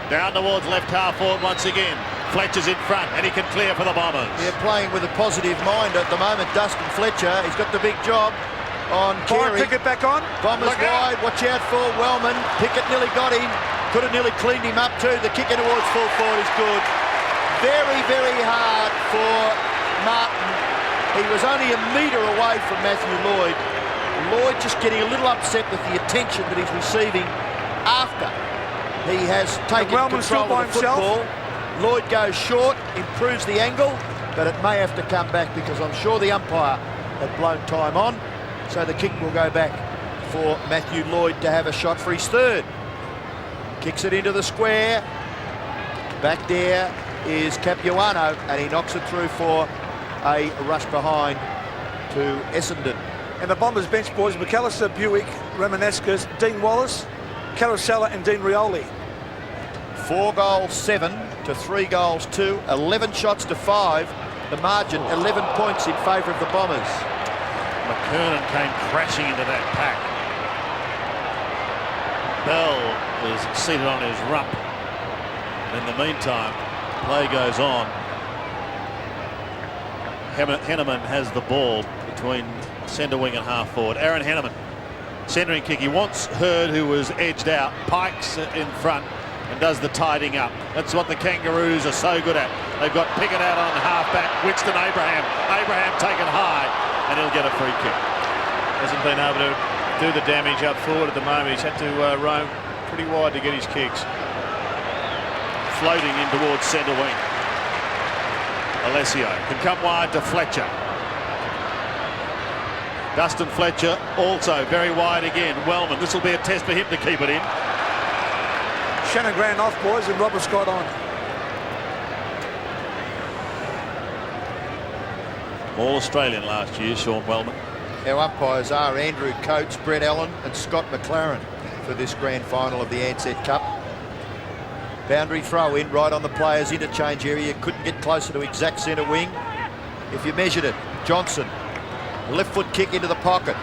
Down towards left half forward once again. Fletcher's in front, and he can clear for the Bombers. Yeah, playing with a positive mind at the moment, Dustin Fletcher. He's got the big job on Carey. Pickett back on. Bombers wide, watch out for Wellman. Pickett nearly got him. Could have nearly cleaned him up too. The kick in towards full forward is good. Very, very hard for Martin. He was only a metre away from Matthew Lloyd. Lloyd just getting a little upset with the attention that he's receiving after he has taken control of the football. Lloyd goes short, improves the angle, but it may have to come back because I'm sure the umpire had blown time on. So the kick will go back for Matthew Lloyd to have a shot for his third. Kicks it into the square. Back there is Capuano, and he knocks it through for a rush behind to Essendon. And the Bombers bench boys, McAllister, Buick, Romanescus, Dean Wallace, Carosella and Dean Rioli. 4 goals 7 to 3 goals 2, 11 shots to 5. The margin 11 points in favour of the Bombers. McKernan came crashing into that pack. Bell is seated on his rump. In the meantime, play goes on. Henneman has the ball between centre wing and half forward. Aaron Henneman, centering kick. He wants Hurd, who was edged out. Pikes in front and does the tidying up. That's what the Kangaroos are so good at. They've got Pickett out on the half-back. Winston Abraham. Abraham taken high, and he'll get a free kick. Hasn't been able to do the damage up forward at the moment. He's had to roam pretty wide to get his kicks. Floating in towards centre wing. Alessio can come wide to Fletcher. Dustin Fletcher also very wide again. Wellman, this will be a test for him to keep it in. Shannon Grant off, boys, and Robert Scott on. All Australian last year, Sean Wellman. Our umpires are Andrew Coates, Brett Allen and Scott McLaren for this grand final of the Ansett Cup. Boundary throw in right on the players' interchange area. Couldn't get closer to exact centre wing. If you measured it, Johnson, left foot kick into the pocket.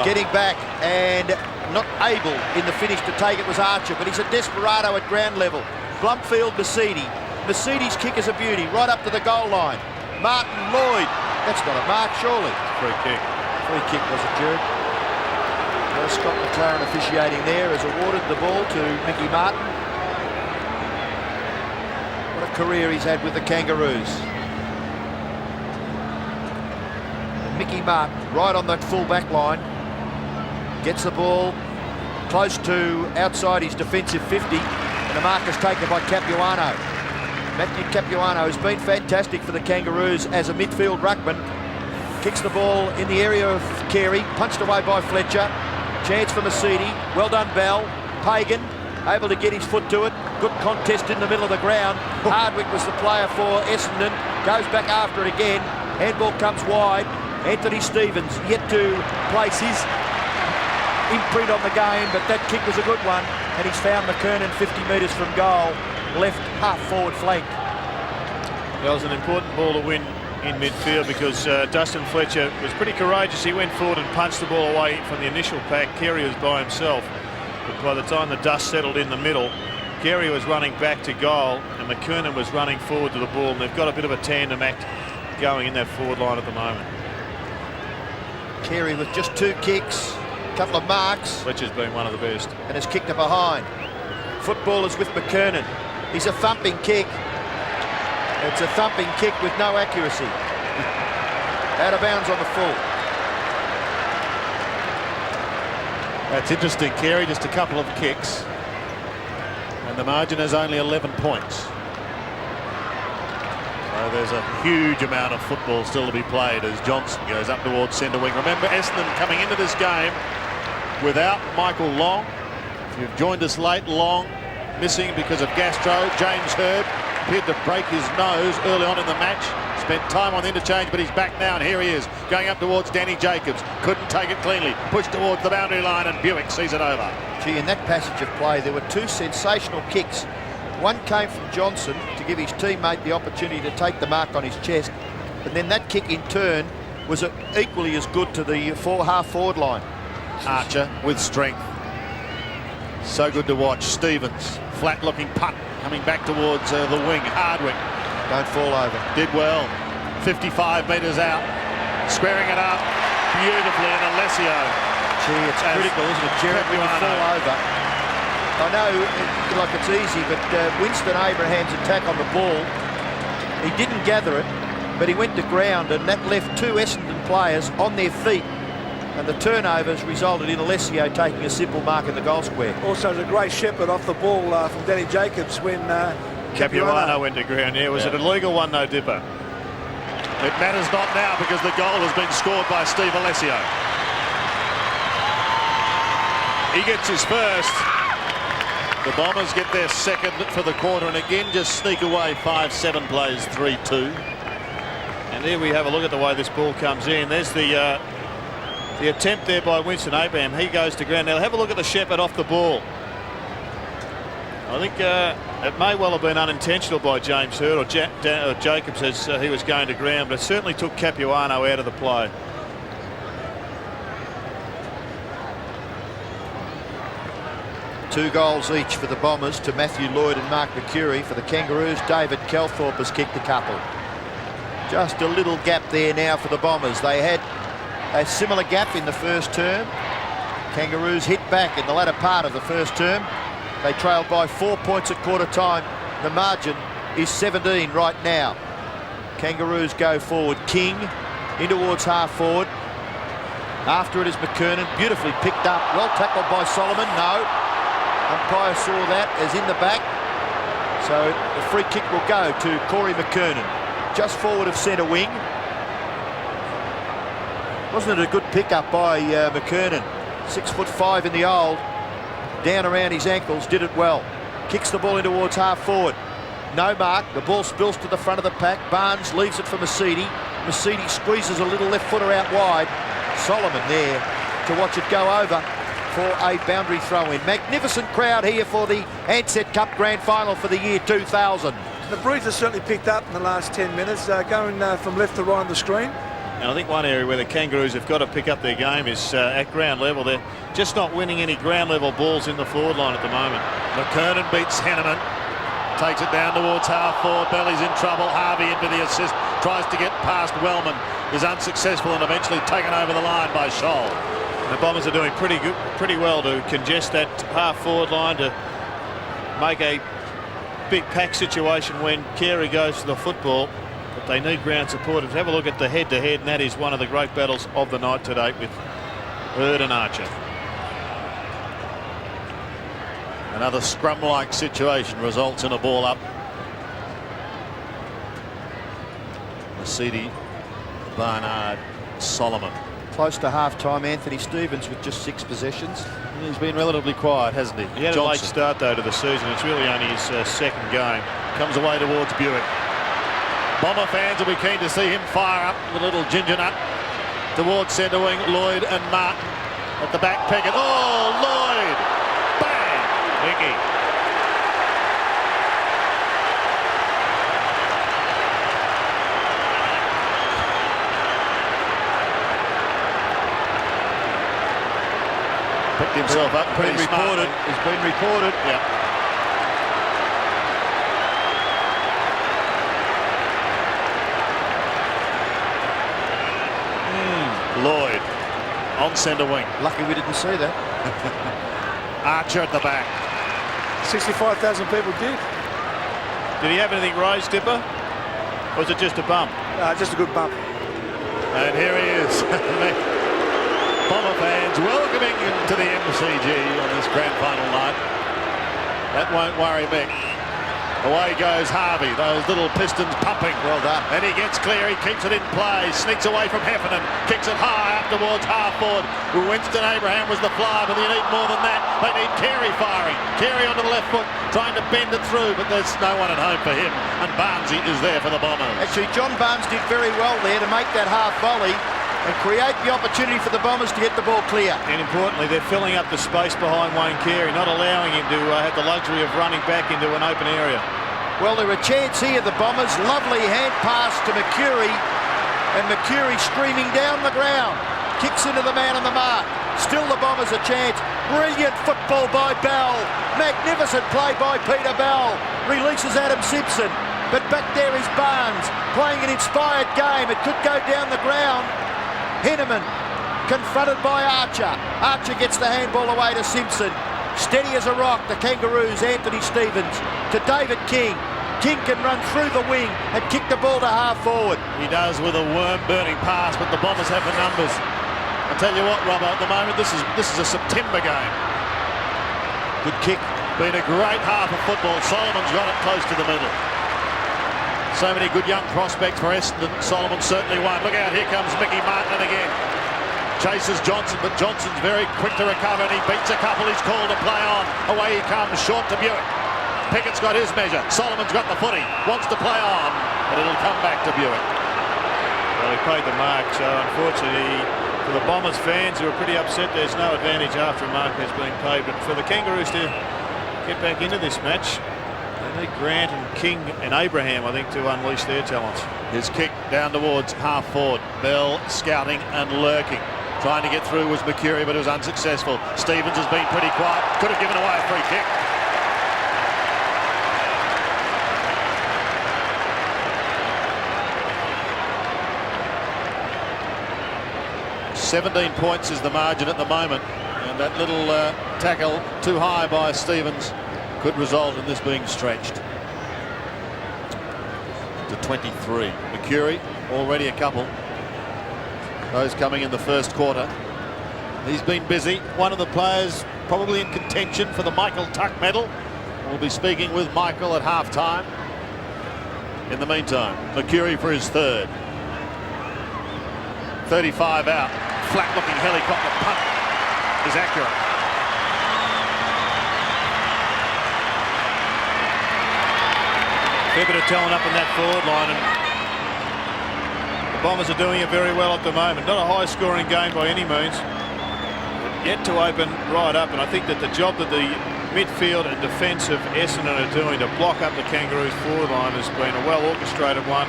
Getting back and not able in the finish to take it was Archer, but he's a desperado at ground level. Blumfield, Mercedes kick is a beauty, right up to the goal line. Martin Lloyd, that's not a mark, surely. Free kick. Free kick was it, Jared? Well, Scott McLaren officiating there has awarded the ball to Mickey Martin. What a career he's had with the Kangaroos. And Mickey Martin, right on the full back line, gets the ball close to outside his defensive 50, and the mark is taken by Capuano. Matthew Capuano has been fantastic for the Kangaroos as a midfield ruckman. Kicks the ball in the area of Carey, punched away by Fletcher. Chance for Mercedes. Well done, Bell. Pagan able to get his foot to it. Good contest in the middle of the ground. Hardwick was the player for Essendon. Goes back after it again. Handball comes wide. Anthony Stevens yet to place his imprint on the game, but that kick was a good one, and he's found McKernan 50 metres from goal, left half forward flank. That was an important ball to win in midfield because Dustin Fletcher was pretty courageous. He went forward and punched the ball away from the initial pack. Carey was by himself, but by the time the dust settled in the middle, Carey was running back to goal and McKernan was running forward to the ball, and they've got a bit of a tandem act going in that forward line at the moment. Carey with just 2 kicks, a couple of marks. Fletcher's been one of the best. And has kicked it behind. Football is with McKernan. is a thumping kick. It's a thumping kick with no accuracy. Out of bounds on the full. That's interesting, Carey. Just a couple of kicks. And the margin is only 11 points. So there's a huge amount of football still to be played as Johnson goes up towards centre wing. Remember, Essendon coming into this game without Michael Long. If you've joined us late, Long missing because of gastro. James Hird appeared to break his nose early on in the match. Spent time on the interchange, but he's back now, and here he is, going up towards Danny Jacobs. Couldn't take it cleanly. Pushed towards the boundary line, and Buick sees it over. Gee, in that passage of play, there were two sensational kicks. One came from Johnson to give his teammate the opportunity to take the mark on his chest, and then that kick in turn was equally as good to the half-forward line. Archer with strength. So good to watch. Stevens, flat-looking punt, coming back towards the wing. Hardwick. Don't fall over. Did well. 55 metres out. Squaring it up beautifully, and Alessio. Gee, it's critical, isn't it, Jared, when you fall over? I know, like it's easy, but Winston Abraham's attack on the ball, he didn't gather it, but he went to ground, and that left two Essendon players on their feet. And the turnovers resulted in Alessio taking a simple mark in the goal square. Also, it was a great shepherd off the ball from Danny Jacobs when Capuano went to ground. Yeah, was it a legal one, no dipper? It matters not now because the goal has been scored by Steve Alessio. He gets his first. The Bombers get their second for the quarter, and again just sneak away. 5-7 plays 3-2. And here we have a look at the way this ball comes in. There's the attempt there by Winston Abraham. He goes to ground. Now have a look at the shepherd off the ball. I think it may well have been unintentional by James Hird or Jacobs as he was going to ground, but it certainly took Capuano out of the play. Two goals each for the Bombers to Matthew Lloyd and Mark McCurry. For the Kangaroos, David Kelthorpe has kicked a couple. Just a little gap there now for the Bombers. They had a similar gap in the first term. Kangaroos hit back in the latter part of the first term. They trailed by 4 points at quarter time. The margin is 17 right now. Kangaroos go forward. King in towards half forward. After it is McKernan, beautifully picked up. Well tackled by Solomon. No. Umpire saw that as in the back. So the free kick will go to Corey McKernan, just forward of centre wing. Wasn't it a good pick-up by McKernan? 6'5" in the old. Down around his ankles, did it well. Kicks the ball in towards half forward. No mark, the ball spills to the front of the pack. Barnes leaves it for Mercedes. Mercedes squeezes a little left footer out wide. Solomon there to watch it go over for a boundary throw-in. Magnificent crowd here for the Ansett Cup Grand Final for the year 2000. The Breeze has certainly picked up in the last 10 minutes, going from left to right on the screen. And I think one area where the Kangaroos have got to pick up their game is at ground level. They're just not winning any ground level balls in the forward line at the moment. McKernan beats Henneman. Takes it down towards half forward. Belly's in trouble. Harvey into the assist. Tries to get past Wellman. Is unsuccessful and eventually taken over the line by Scholl. The Bombers are doing pretty well to congest that half forward line, to make a big pack situation when Carey goes to the football. But they need ground support. Have a look at the head-to-head, and that is one of the great battles of the night today with Hird and Archer. Another scrum-like situation results in a ball up. Mercedes, Barnard, Solomon. Close to half-time, Anthony Stevens with just 6 possessions. He's been relatively quiet, hasn't he? He had a late start, though, to the season. It's really only his second game. Comes away towards Buick. Bomber fans will be keen to see him fire up the little ginger nut towards centre wing. Lloyd and Martin at the back picket. Oh, Lloyd! Bang! Mickey. Picked himself up pretty smartly. He's been reported. Yeah. Lloyd on centre wing. Lucky we didn't see that. Archer at the back. 65,000 people did. Did he have anything raised, Dipper? Or was it just a bump? Just a good bump. And here he is. Bomber fans welcoming him to the MCG on this grand final night. That won't worry Mick. Away goes Harvey, those little pistons pumping. Well done. And he gets clear, he keeps it in play, sneaks away from Heffernan, kicks it high up towards half forward. Winston Abraham was the flyer, but you need more than that. They need Carey firing. Carey onto the left foot, trying to bend it through, but there's no one at home for him. And Barnesy is there for the Bombers. Actually, John Barnes did very well there to make that half volley and create the opportunity for the Bombers to get the ball clear. And importantly, they're filling up the space behind Wayne Carey, not allowing him to have the luxury of running back into an open area. Well, there are a chance here, the Bombers. Lovely hand pass to McCurry, and McCurry streaming down the ground. Kicks into the man on the mark. Still the Bombers a chance. Brilliant football by Bell. Magnificent play by Peter Bell. Releases Adam Simpson. But back there is Barnes, playing an inspired game. It could go down the ground. Henneman confronted by Archer. Archer gets the handball away to Simpson. Steady as a rock, the Kangaroos, Anthony Stevens to David King. King can run through the wing and kick the ball to half forward. He does with a worm-burning pass, but the Bombers have the numbers. I'll tell you what, Robbo, at the moment, this is a September game. Good kick. Been a great half of football. Solomon's got it close to the middle. So many good young prospects for Essendon. Solomon certainly one. Look out, here comes Mickey Martin again. Chases Johnson, but Johnson's very quick to recover, and he beats a couple he's called to play on. Away he comes, short to Buick. Pickett's got his measure. Solomon's got the footy, wants to play on, but it'll come back to Buick. Well, he paid the mark, so unfortunately for the Bombers fans who are pretty upset, there's no advantage after a mark has been paid. But for the Kangaroos to get back into this match, they need Grant and King and Abraham, I think, to unleash their talents. His kick down towards half forward. Bell scouting and lurking. Trying to get through was McCurry, but it was unsuccessful. Stevens has been pretty quiet. Could have given away a free kick. "17 points is the margin at the moment, and that little tackle too high by Stevens could result in this being stretched to 23. McCurry already a couple. Those coming in the first quarter. He's been busy. One of the players probably in contention for the Michael Tuck medal. We'll be speaking with Michael at half-time. In the meantime, McCurry for his third. 35 out. Flat-looking helicopter punt is accurate. Fair bit of talent up in that forward line, and the Bombers are doing it very well at the moment. Not a high-scoring game by any means, but yet to open right up. And I think that the job that the midfield and defence of Essendon are doing to block up the Kangaroos forward line has been a well-orchestrated one.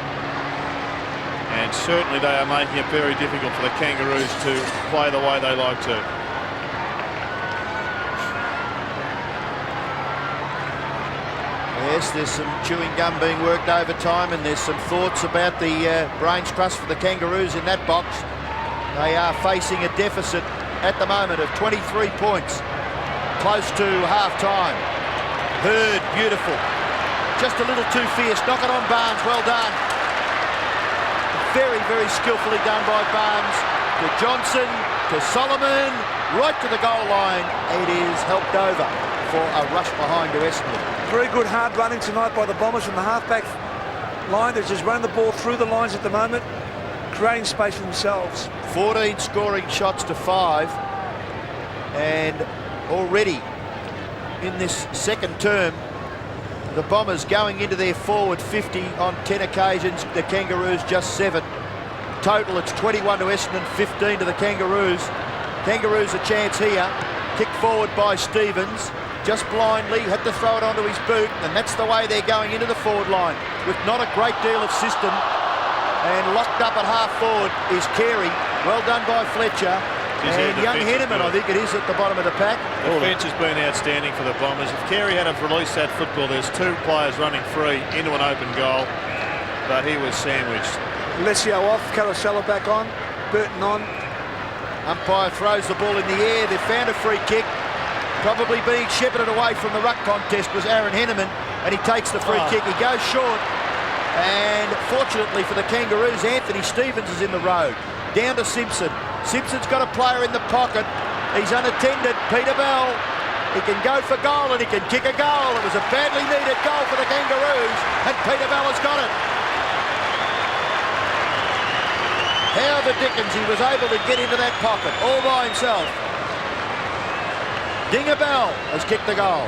And certainly they are making it very difficult for the Kangaroos to play the way they like to. Yes, there's some chewing gum being worked overtime, and there's some thoughts about the brains trust for the Kangaroos in that box. They are facing a deficit at the moment of 23 points, close to half-time. Hurd, beautiful. Just a little too fierce. Knock it on Barnes, well done. Very, very skillfully done by Barnes. To Johnson, to Solomon, right to the goal line. It is helped over for a rush behind to Essendon. Very good hard running tonight by the Bombers from the halfback line. They're just running the ball through the lines at the moment, creating space for themselves. 14 scoring shots to 5, and already in this second term, the Bombers going into their forward 50 on 10 occasions, the Kangaroos just 7. Total, it's 21 to Essendon, 15 to the Kangaroos. Kangaroos a chance here. Kick forward by Stevens. Just blindly, had to throw it onto his boot, and that's the way they're going into the forward line, with not a great deal of system. And locked up at half forward is Carey. Well done by Fletcher. And young Henneman, I think it is, at the bottom of the pack. The defence has been outstanding for the Bombers. If Carey had have released that football, there's two players running free into an open goal, but he was sandwiched. Alessio off, Carousella back on, Burton on. Umpire throws the ball in the air. They found a free kick. Probably being shepherded away from the ruck contest was Aaron Henneman. and he takes the free kick. He goes short, and fortunately for the Kangaroos, Anthony Stevens is in the road. Down to Simpson. Simpson's got a player in the pocket. He's unattended. Peter Bell. He can go for goal and he can kick a goal. It was a badly needed goal for the Kangaroos, and Peter Bell has got it. How the dickens he was able to get into that pocket all by himself. Dinger Bell has kicked the goal.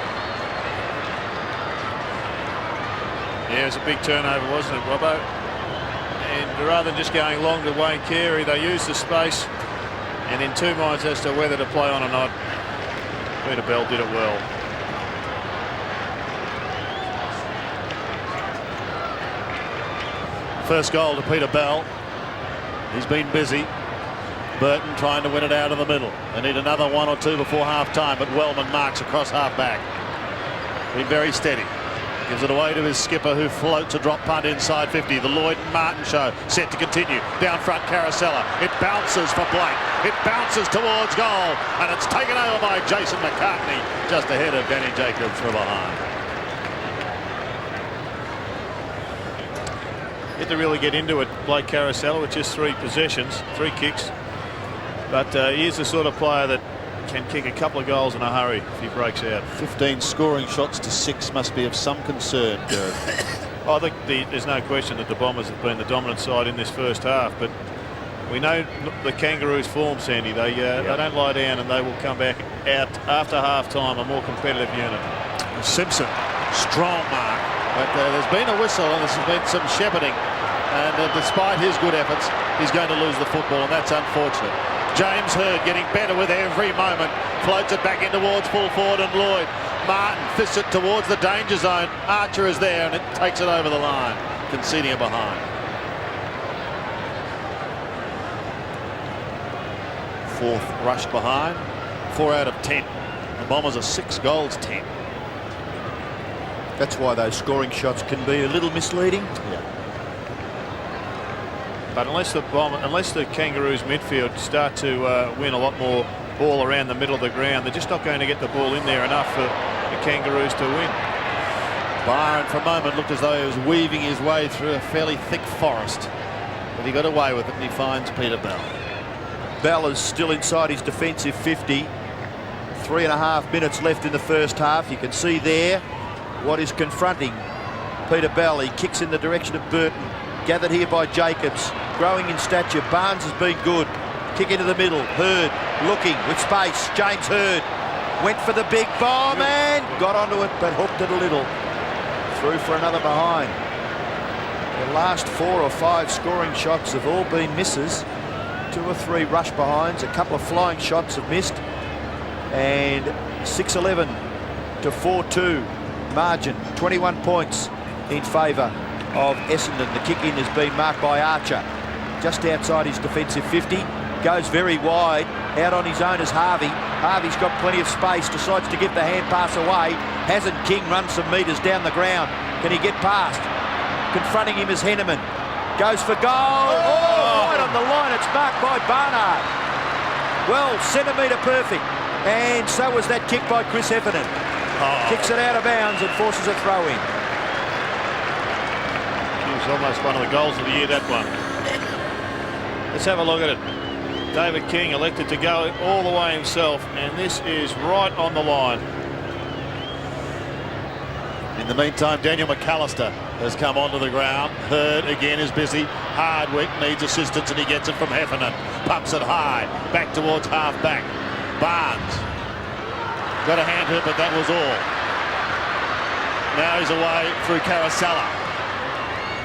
Yeah, it was a big turnover, wasn't it, Robbo? And rather than just going long to Wayne Carey, they used the space, and in two minds as to whether to play on or not. Peter Bell did it well. First goal to Peter Bell. He's been busy. Burton trying to win it out of the middle. They need another one or two before half-time, but Wellman marks across half-back. Been very steady. Gives it away to his skipper, who floats a drop punt inside 50. The Lloyd and Martin show set to continue. Down front, Caracella. It bounces for Blank. It bounces towards goal, and it's taken over by Jason McCartney, just ahead of Danny Jacobs from behind. You had to really get into it, Blake Caracella, with just 3 possessions, 3 kicks. But he's the sort of player that can kick a couple of goals in a hurry if he breaks out. 15 scoring shots to 6 must be of some concern, Derek. I think there's no question that the Bombers have been the dominant side in this first half, but we know the Kangaroos' form, Sandy. They don't lie down, and they will come back out after half-time a more competitive unit. Simpson, strong mark, but there's been a whistle and there's been some shepherding, and despite his good efforts, he's going to lose the football, and that's unfortunate. James Hird getting better with every moment, floats it back in towards full forward, and Lloyd. Martin fists it towards the danger zone. Archer is there, and it takes it over the line, conceding it behind. 4th rush behind, 4 out of 10. The Bombers are 6 goals 10. That's why those scoring shots can be a little misleading. Yeah. But unless the Kangaroos midfield start to win a lot more ball around the middle of the ground, they're just not going to get the ball in there enough for the Kangaroos to win. Byron for a moment looked as though he was weaving his way through a fairly thick forest, but he got away with it, and he finds Peter Bell. Bell is still inside his defensive 50. 3.5 minutes left in the first half. You can see there what is confronting Peter Bell. He kicks in the direction of Burton, gathered here by Jacobs, growing in stature. Barnes has been good. Kick into the middle. Hird looking with space. James Hird went for the big bomb and got onto it, but hooked it a little. Through for another behind. The last 4 or 5 scoring shots have all been misses. 2 or 3 rush behinds. A couple of flying shots have missed. And 6-11 to 4-2 margin. 21 points in favour of Essendon. The kick in has been marked by Archer, just outside his defensive 50. Goes very wide. Out on his own is Harvey. Harvey's got plenty of space. Decides to give the hand pass away. Hasn't King run some metres down the ground? Can he get past? Confronting him is Henneman. Goes for goal. Oh, right on the line. It's marked by Barnard. Well, centimetre perfect. And so was that kick by Chris Heffernan. Kicks it out of bounds and forces a throw in. It was almost one of the goals of the year, that one. Let's have a look at it. David King elected to go all the way himself, and this is right on the line. In the meantime, Daniel McAllister has come onto the ground. Hird again is busy. Hardwick needs assistance, and he gets it from Heffernan. Pumps it high, back towards half-back. Barnes got a hand hit, but that was all. Now he's away through Caracella.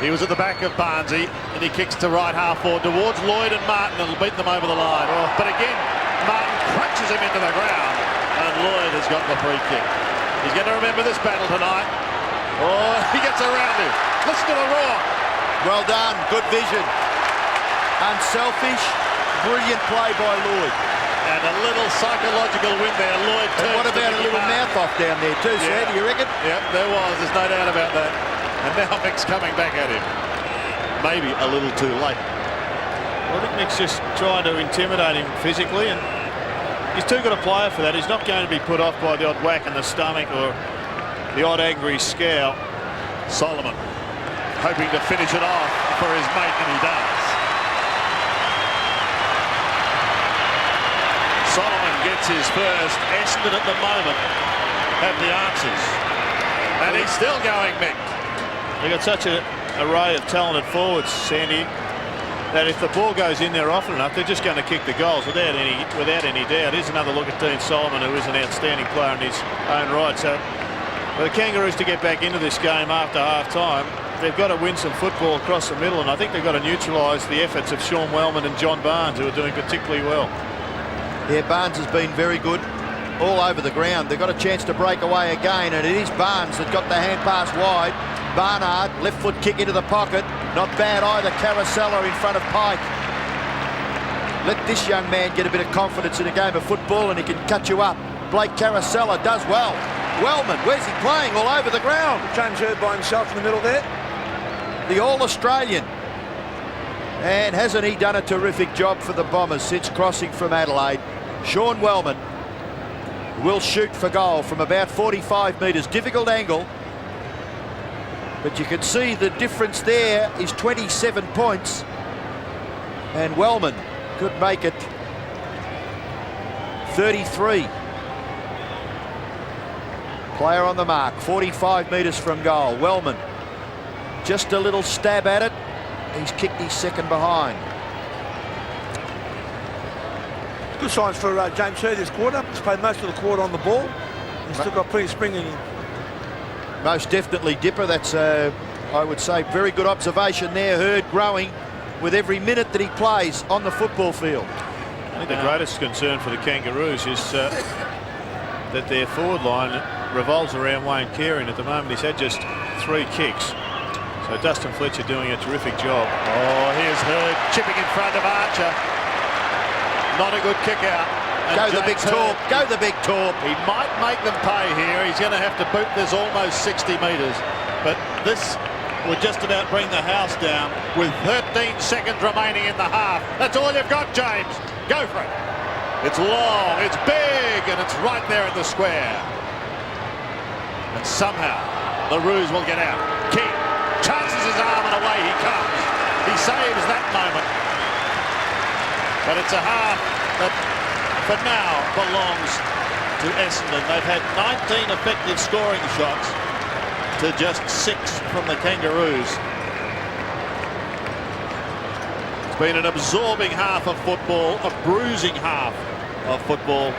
He was at the back of Barnesy, and he kicks to right half forward towards Lloyd and Martin, and will beat them over the line. But again, Martin crunches him into the ground, and Lloyd has got the free kick. He's going to remember this battle tonight. Oh, he gets around him. Listen to the roar. Well done, good vision. Unselfish, brilliant play by Lloyd. And a little psychological win there. Lloyd turns. And what about a little mouth off down there too, Sam? Do you reckon? Yeah, there was. There's no doubt about that. And now Mick's coming back at him. Maybe a little too late. Well, I think Mick's just trying to intimidate him physically, and he's too good a player for that. He's not going to be put off by the odd whack in the stomach or the odd angry scowl. Solomon hoping to finish it off for his mate, and he does. Solomon gets his first. Essendon at the moment have the answers. And he's still going, Mick. They've got such an array of talented forwards, Sandy, that if the ball goes in there often enough, they're just going to kick the goals without any doubt. Here's another look at Dean Solomon, who is an outstanding player in his own right. So for the Kangaroos to get back into this game after half-time, they've got to win some football across the middle, and I think they've got to neutralise the efforts of Sean Wellman and John Barnes, who are doing particularly well. Yeah, Barnes has been very good all over the ground. They've got a chance to break away again, and it is Barnes that got the hand pass wide. Barnard, left foot kick into the pocket. Not bad either. Caracella in front of Pike. Let this young man get a bit of confidence in a game of football and he can cut you up. Blake Caracella does well. Wellman, where's he playing? All over the ground. James Hird by himself in the middle there. The All-Australian. And hasn't he done a terrific job for the Bombers since crossing from Adelaide? Sean Wellman will shoot for goal from about 45 metres. Difficult angle. But you can see the difference there is 27 points. And Wellman could make it 33. Player on the mark, 45 metres from goal. Wellman, just a little stab at it. He's kicked his second behind. Good signs for James Hird this quarter. He's played most of the quarter on the ball. He's still got plenty of spring in him. Most definitely, Dipper. That's, I would say, very good observation there. Hird growing with every minute that he plays on the football field. I think the greatest concern for the Kangaroos is that their forward line revolves around Wayne Carey. At the moment, he's had just 3 kicks. So Dustin Fletcher doing a terrific job. Oh, here's Hird chipping in front of Archer. Not a good kick out. Go the big torp. Go the big torp. He might make them pay here. He's going to have to boot this almost 60 metres. But this would just about bring the house down with 13 seconds remaining in the half. That's all you've got, James. Go for it. It's long, it's big, and it's right there in the square. And somehow the Roos will get out. King chances his arm and away he comes. He saves that moment. But it's a half that for now belongs to Essendon. They've had 19 effective scoring shots to just 6 from the Kangaroos. It's been an absorbing half of football, a bruising half of football,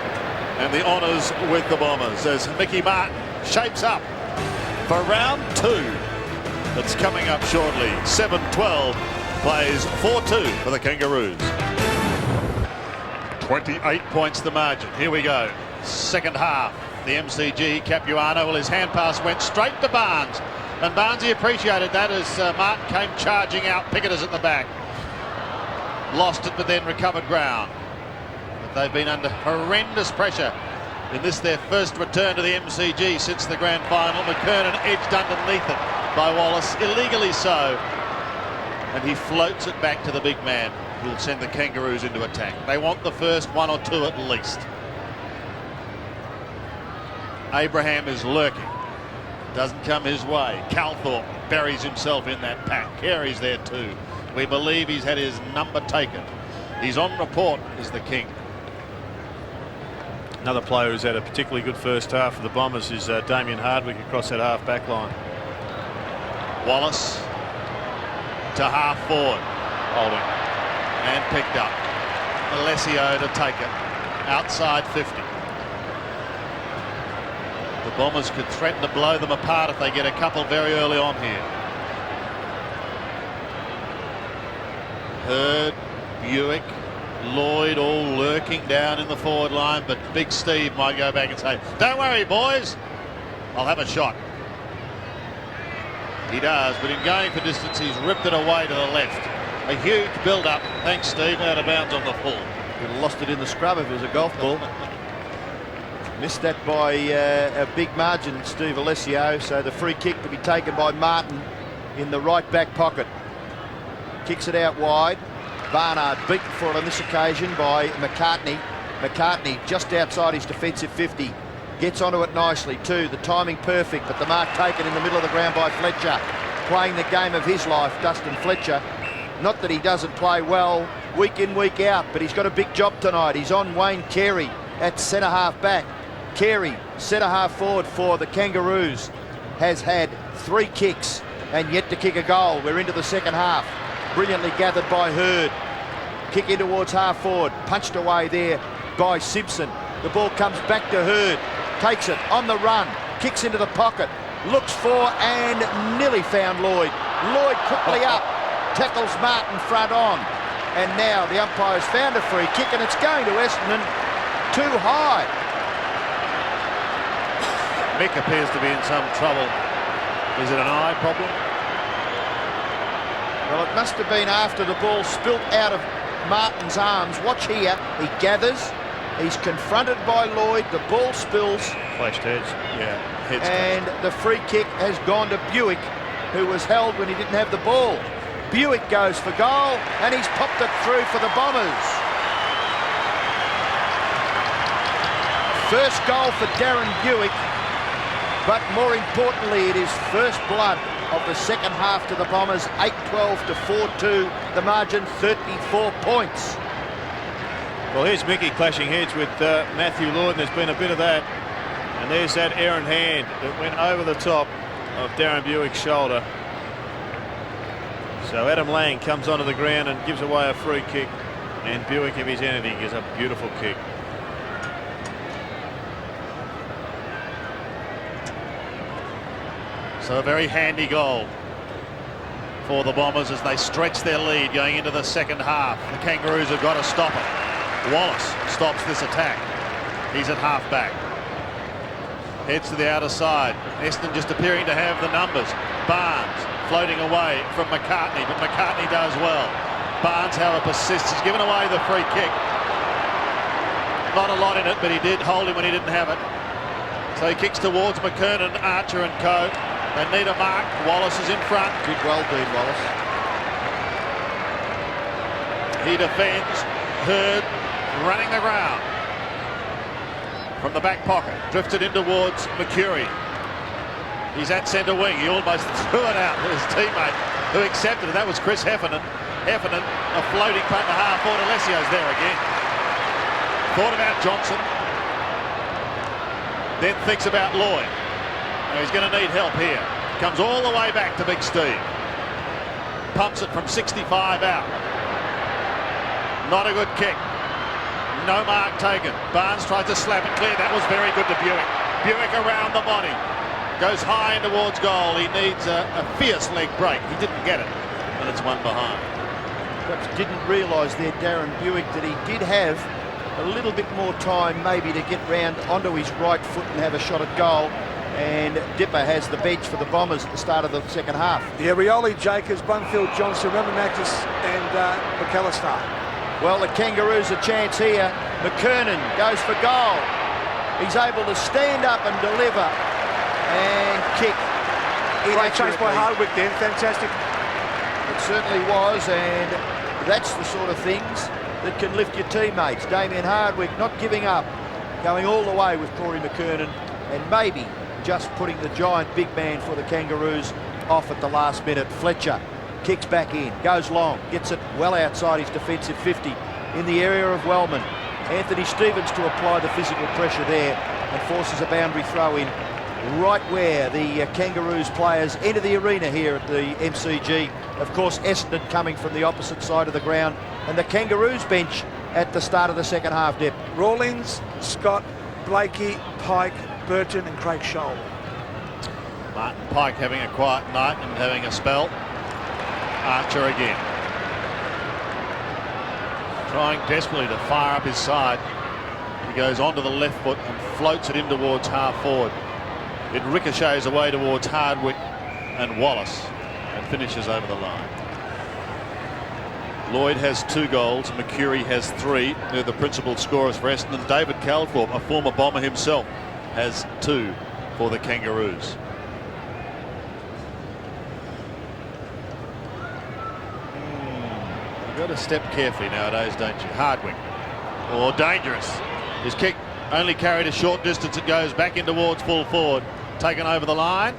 and the honours with the Bombers as Mickey Martin shapes up for round 2 that's coming up shortly. 7-12 plays 4-2 for the Kangaroos. 28 points the margin. Here we go. Second half. The MCG, Capuano, well, his hand pass went straight to Barnes. And Barnesy appreciated that as Martin came charging out. Picketters at the back. Lost it, but then recovered ground. But they've been under horrendous pressure in this, their first return to the MCG since the grand final. McKernan edged underneath it by Wallace, illegally so. And he floats it back to the big man, who'll send the Kangaroos into attack. They want the first 1 or 2 at least. Abraham is lurking. Doesn't come his way. Calthorpe buries himself in that pack. Carey's there too. We believe he's had his number taken. He's on report as the king. Another player who's had a particularly good first half for the Bombers is Damien Hardwick across that half-back line. Wallace to half forward. Holding. And picked up. Alessio to take it. Outside 50. The Bombers could threaten to blow them apart if they get a couple very early on here. Hird, Buick, Lloyd all lurking down in the forward line, but Big Steve might go back and say, "Don't worry, boys, I'll have a shot." He does, but in going for distance, he's ripped it away to the left. A huge build-up. Thanks, Steve. Out of bounds on the full. Could have lost it in the scrub if it was a golf ball. Missed that by a big margin, Steve Alessio. So the free kick to be taken by Martin in the right back pocket. Kicks it out wide. Barnard beaten for it on this occasion by McCartney. McCartney just outside his defensive 50. Gets onto it nicely too. The timing perfect, but the mark taken in the middle of the ground by Fletcher. Playing the game of his life, Dustin Fletcher. Not that he doesn't play well week in, week out, but he's got a big job tonight. He's on Wayne Carey at centre-half back. Carey, centre-half forward for the Kangaroos, has had 3 kicks and yet to kick a goal. We're into the second half. Brilliantly gathered by Hurd. Kick in towards half forward. Punched away there by Simpson. The ball comes back to Hurd. Takes it on the run. Kicks into the pocket. Looks for and nearly found Lloyd. Lloyd quickly up. Tackles Martin front on. And now the umpire's found a free kick and it's going to Essendon. Too high. Mick appears to be in some trouble. Is it an eye problem? Well, it must have been after the ball spilt out of Martin's arms. Watch here. He gathers. He's confronted by Lloyd. The ball spills. Flashed heads. Yeah, heads. And the free kick has gone to Buick, who was held when he didn't have the ball. Buick goes for goal, and he's popped it through for the Bombers. First goal for Darren Buick, but more importantly, it is first blood of the second half to the Bombers. 8-12 to 4-2, the margin 34 points. Well, here's Mickey clashing heads with Matthew Lloyd, and there's been a bit of that. And there's that errant hand that went over the top of Darren Buick's shoulder. So Adam Lang comes onto the ground and gives away a free kick, and Buick, if he's anything, is a beautiful kick. So a very handy goal for the Bombers as they stretch their lead going into the second half. The Kangaroos have got to stop it. Wallace stops this attack. He's at half back. Heads to the outer side. Essendon just appearing to have the numbers. Barnes floating away from McCartney, but McCartney does well. Barnes, however, persists. He's given away the free kick. Not a lot in it, but he did hold him when he didn't have it. So he kicks towards McKernan, Archer and co. They need a mark. Wallace is in front. Did well, Dean Wallace. He defends. Hurd running the ground. From the back pocket. Drifted in towards Mercury. He's at centre wing. He almost threw it out to his teammate who accepted it. That was Chris Heffernan. Heffernan, a floating punt to half forward. Alessio's there again. Thought about Johnson. Then thinks about Lloyd. Now he's going to need help here. Comes all the way back to Big Steve. Pumps it from 65 out. Not a good kick. No mark taken. Barnes tried to slap it clear. That was very good to Buick. Buick around the body. Goes high towards goal. He needs a fierce leg break. He didn't get it, and it's one behind. Perhaps didn't realise there, Darren Buick, that he did have a little bit more time maybe to get round onto his right foot and have a shot at goal. And Dipper has the bench for the Bombers at the start of the second half. Yeah, Rioli, Jacobs, Bunfield, Johnson, Ramamakis and McAllister. Well, the Kangaroos a chance here. McKernan goes for goal. He's able to stand up and deliver and kick. Great chase by Hardwick then, fantastic. It certainly was, and that's the sort of things that can lift your teammates. Damien Hardwick not giving up, going all the way with Corey McKernan, and maybe just putting the giant big man for the Kangaroos off at the last minute. Fletcher kicks back in, goes long, gets it well outside his defensive 50 in the area of Wellman. Anthony Stevens to apply the physical pressure there and forces a boundary throw in right where the Kangaroos players enter the arena here at the MCG. Of course, Essendon coming from the opposite side of the ground, and the Kangaroos bench at the start of the second half, Dip. Rawlings, Scott, Blakey, Pike, Burton and Craig Scholl. Martin Pike having a quiet night and having a spell. Archer again. Trying desperately to fire up his side. He goes onto the left foot and floats it in towards half forward. It ricochets away towards Hardwick and Wallace and finishes over the line. Lloyd has 2 goals, Mercury has 3. They're the principal scorers for Essendon. David Calthorpe, a former Bomber himself, has 2 for the Kangaroos. You've got to step carefully nowadays, don't you? Hardwick. Oh, dangerous. His kick Only carried a short distance. It goes back in towards full forward. Taken over the line.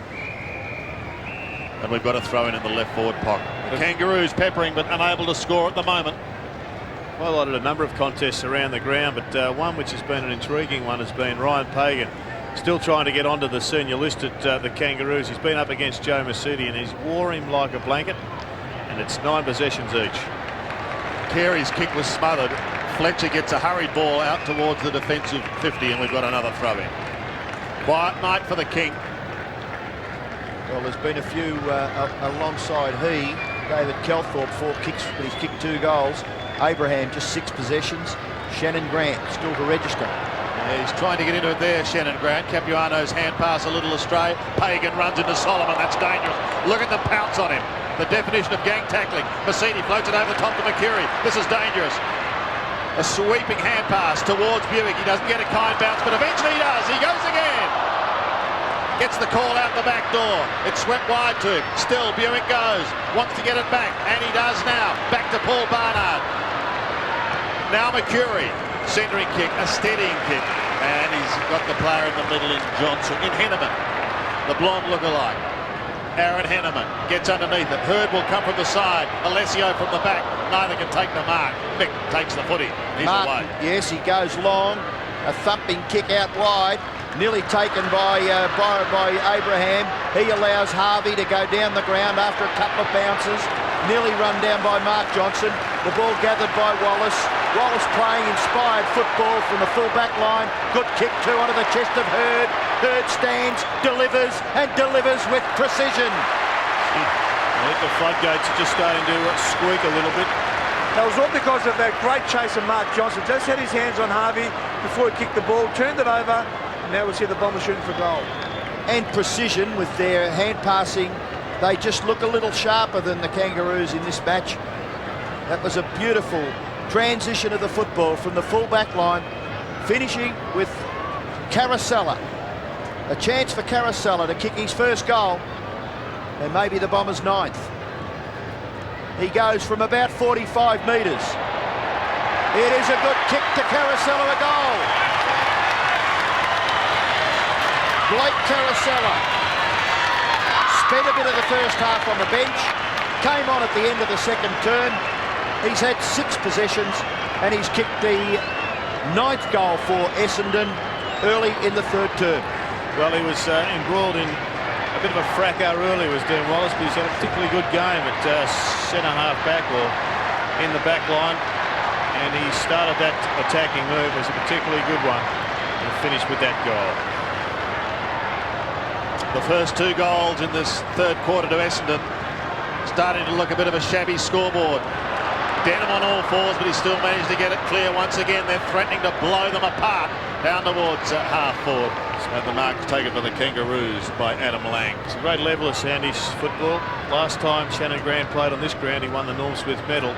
And we've got a throw in the left forward pocket. The Kangaroos peppering but unable to score at the moment. Highlighted a number of contests around the ground, but one which has been an intriguing one has been Ryan Pagan. Still trying to get onto the senior list at the Kangaroos. He's been up against Joe Mercedes and he's wore him like a blanket, and it's 9 possessions each. Carey's kick was smothered. Fletcher gets a hurried ball out towards the defensive 50 and we've got another throw in. Quiet night for the King. Well, there's been a few alongside David Kelthorpe, 4 kicks, but he's kicked 2 goals. Abraham just 6 possessions. Shannon Grant still to register. Yeah, he's trying to get into it there, Shannon Grant. Capuano's hand pass a little astray. Pagan runs into Solomon. That's dangerous. Look at them pounce on him. The definition of gang tackling. Mercedes floats it over the top to Mercury. This is dangerous. A sweeping hand pass towards Buick. He doesn't get a kind bounce, but eventually he does. He goes again. Gets the call out the back door. It's swept wide to him. Still, Buick goes. Wants to get it back, and he does now. Back to Paul Barnard. Now Mercury. Centering kick, a steadying kick. And he's got the player in the middle in Johnson. In Henneman, the blonde lookalike. Aaron Henneman gets underneath it. Hurd will come from the side. Alessio from the back. Neither can take the mark. Mick takes the footy. He's away. Yes, he goes long. A thumping kick out wide. Nearly taken by Abraham. He allows Harvey to go down the ground after a couple of bounces. Nearly run down by Mark Johnson. The ball gathered by Wallace. Wallace playing inspired football from the full-back line. Good kick too onto the chest of Hurd. Hurd stands, delivers, and delivers with precision. I think the floodgates are just starting to squeak a little bit. That was all because of that great chase of Mark Johnson. Just had his hands on Harvey before he kicked the ball, turned it over, and now we see the Bombers shooting for goal. And precision with their hand passing. They just look a little sharper than the Kangaroos in this match. That was a beautiful transition of the football from the full-back line, finishing with Caracella. A chance for Caracella to kick his first goal, and maybe the Bombers' 9th. He goes from about 45 metres. It is a good kick to Caracella, a goal. Blake Caracella spent a bit of the first half on the bench, came on at the end of the second term. He's had 6 possessions and he's kicked the 9th goal for Essendon early in the 3rd term. Well, he was embroiled in a bit of a fracas early, was Dean Wallace, but he's had a particularly good game at centre-half back or in the back line, and he started that attacking move as a particularly good one and finished with that goal. The first 2 goals in this 3rd quarter to Essendon. Starting to look a bit of a shabby scoreboard. Denham on all fours, but he still managed to get it clear once again. They're threatening to blow them apart down towards half forward. And the mark taken for the Kangaroos by Adam Lang. It's a great level of Sandy's football. Last time Shannon Grant played on this ground, he won the Norm Smith medal.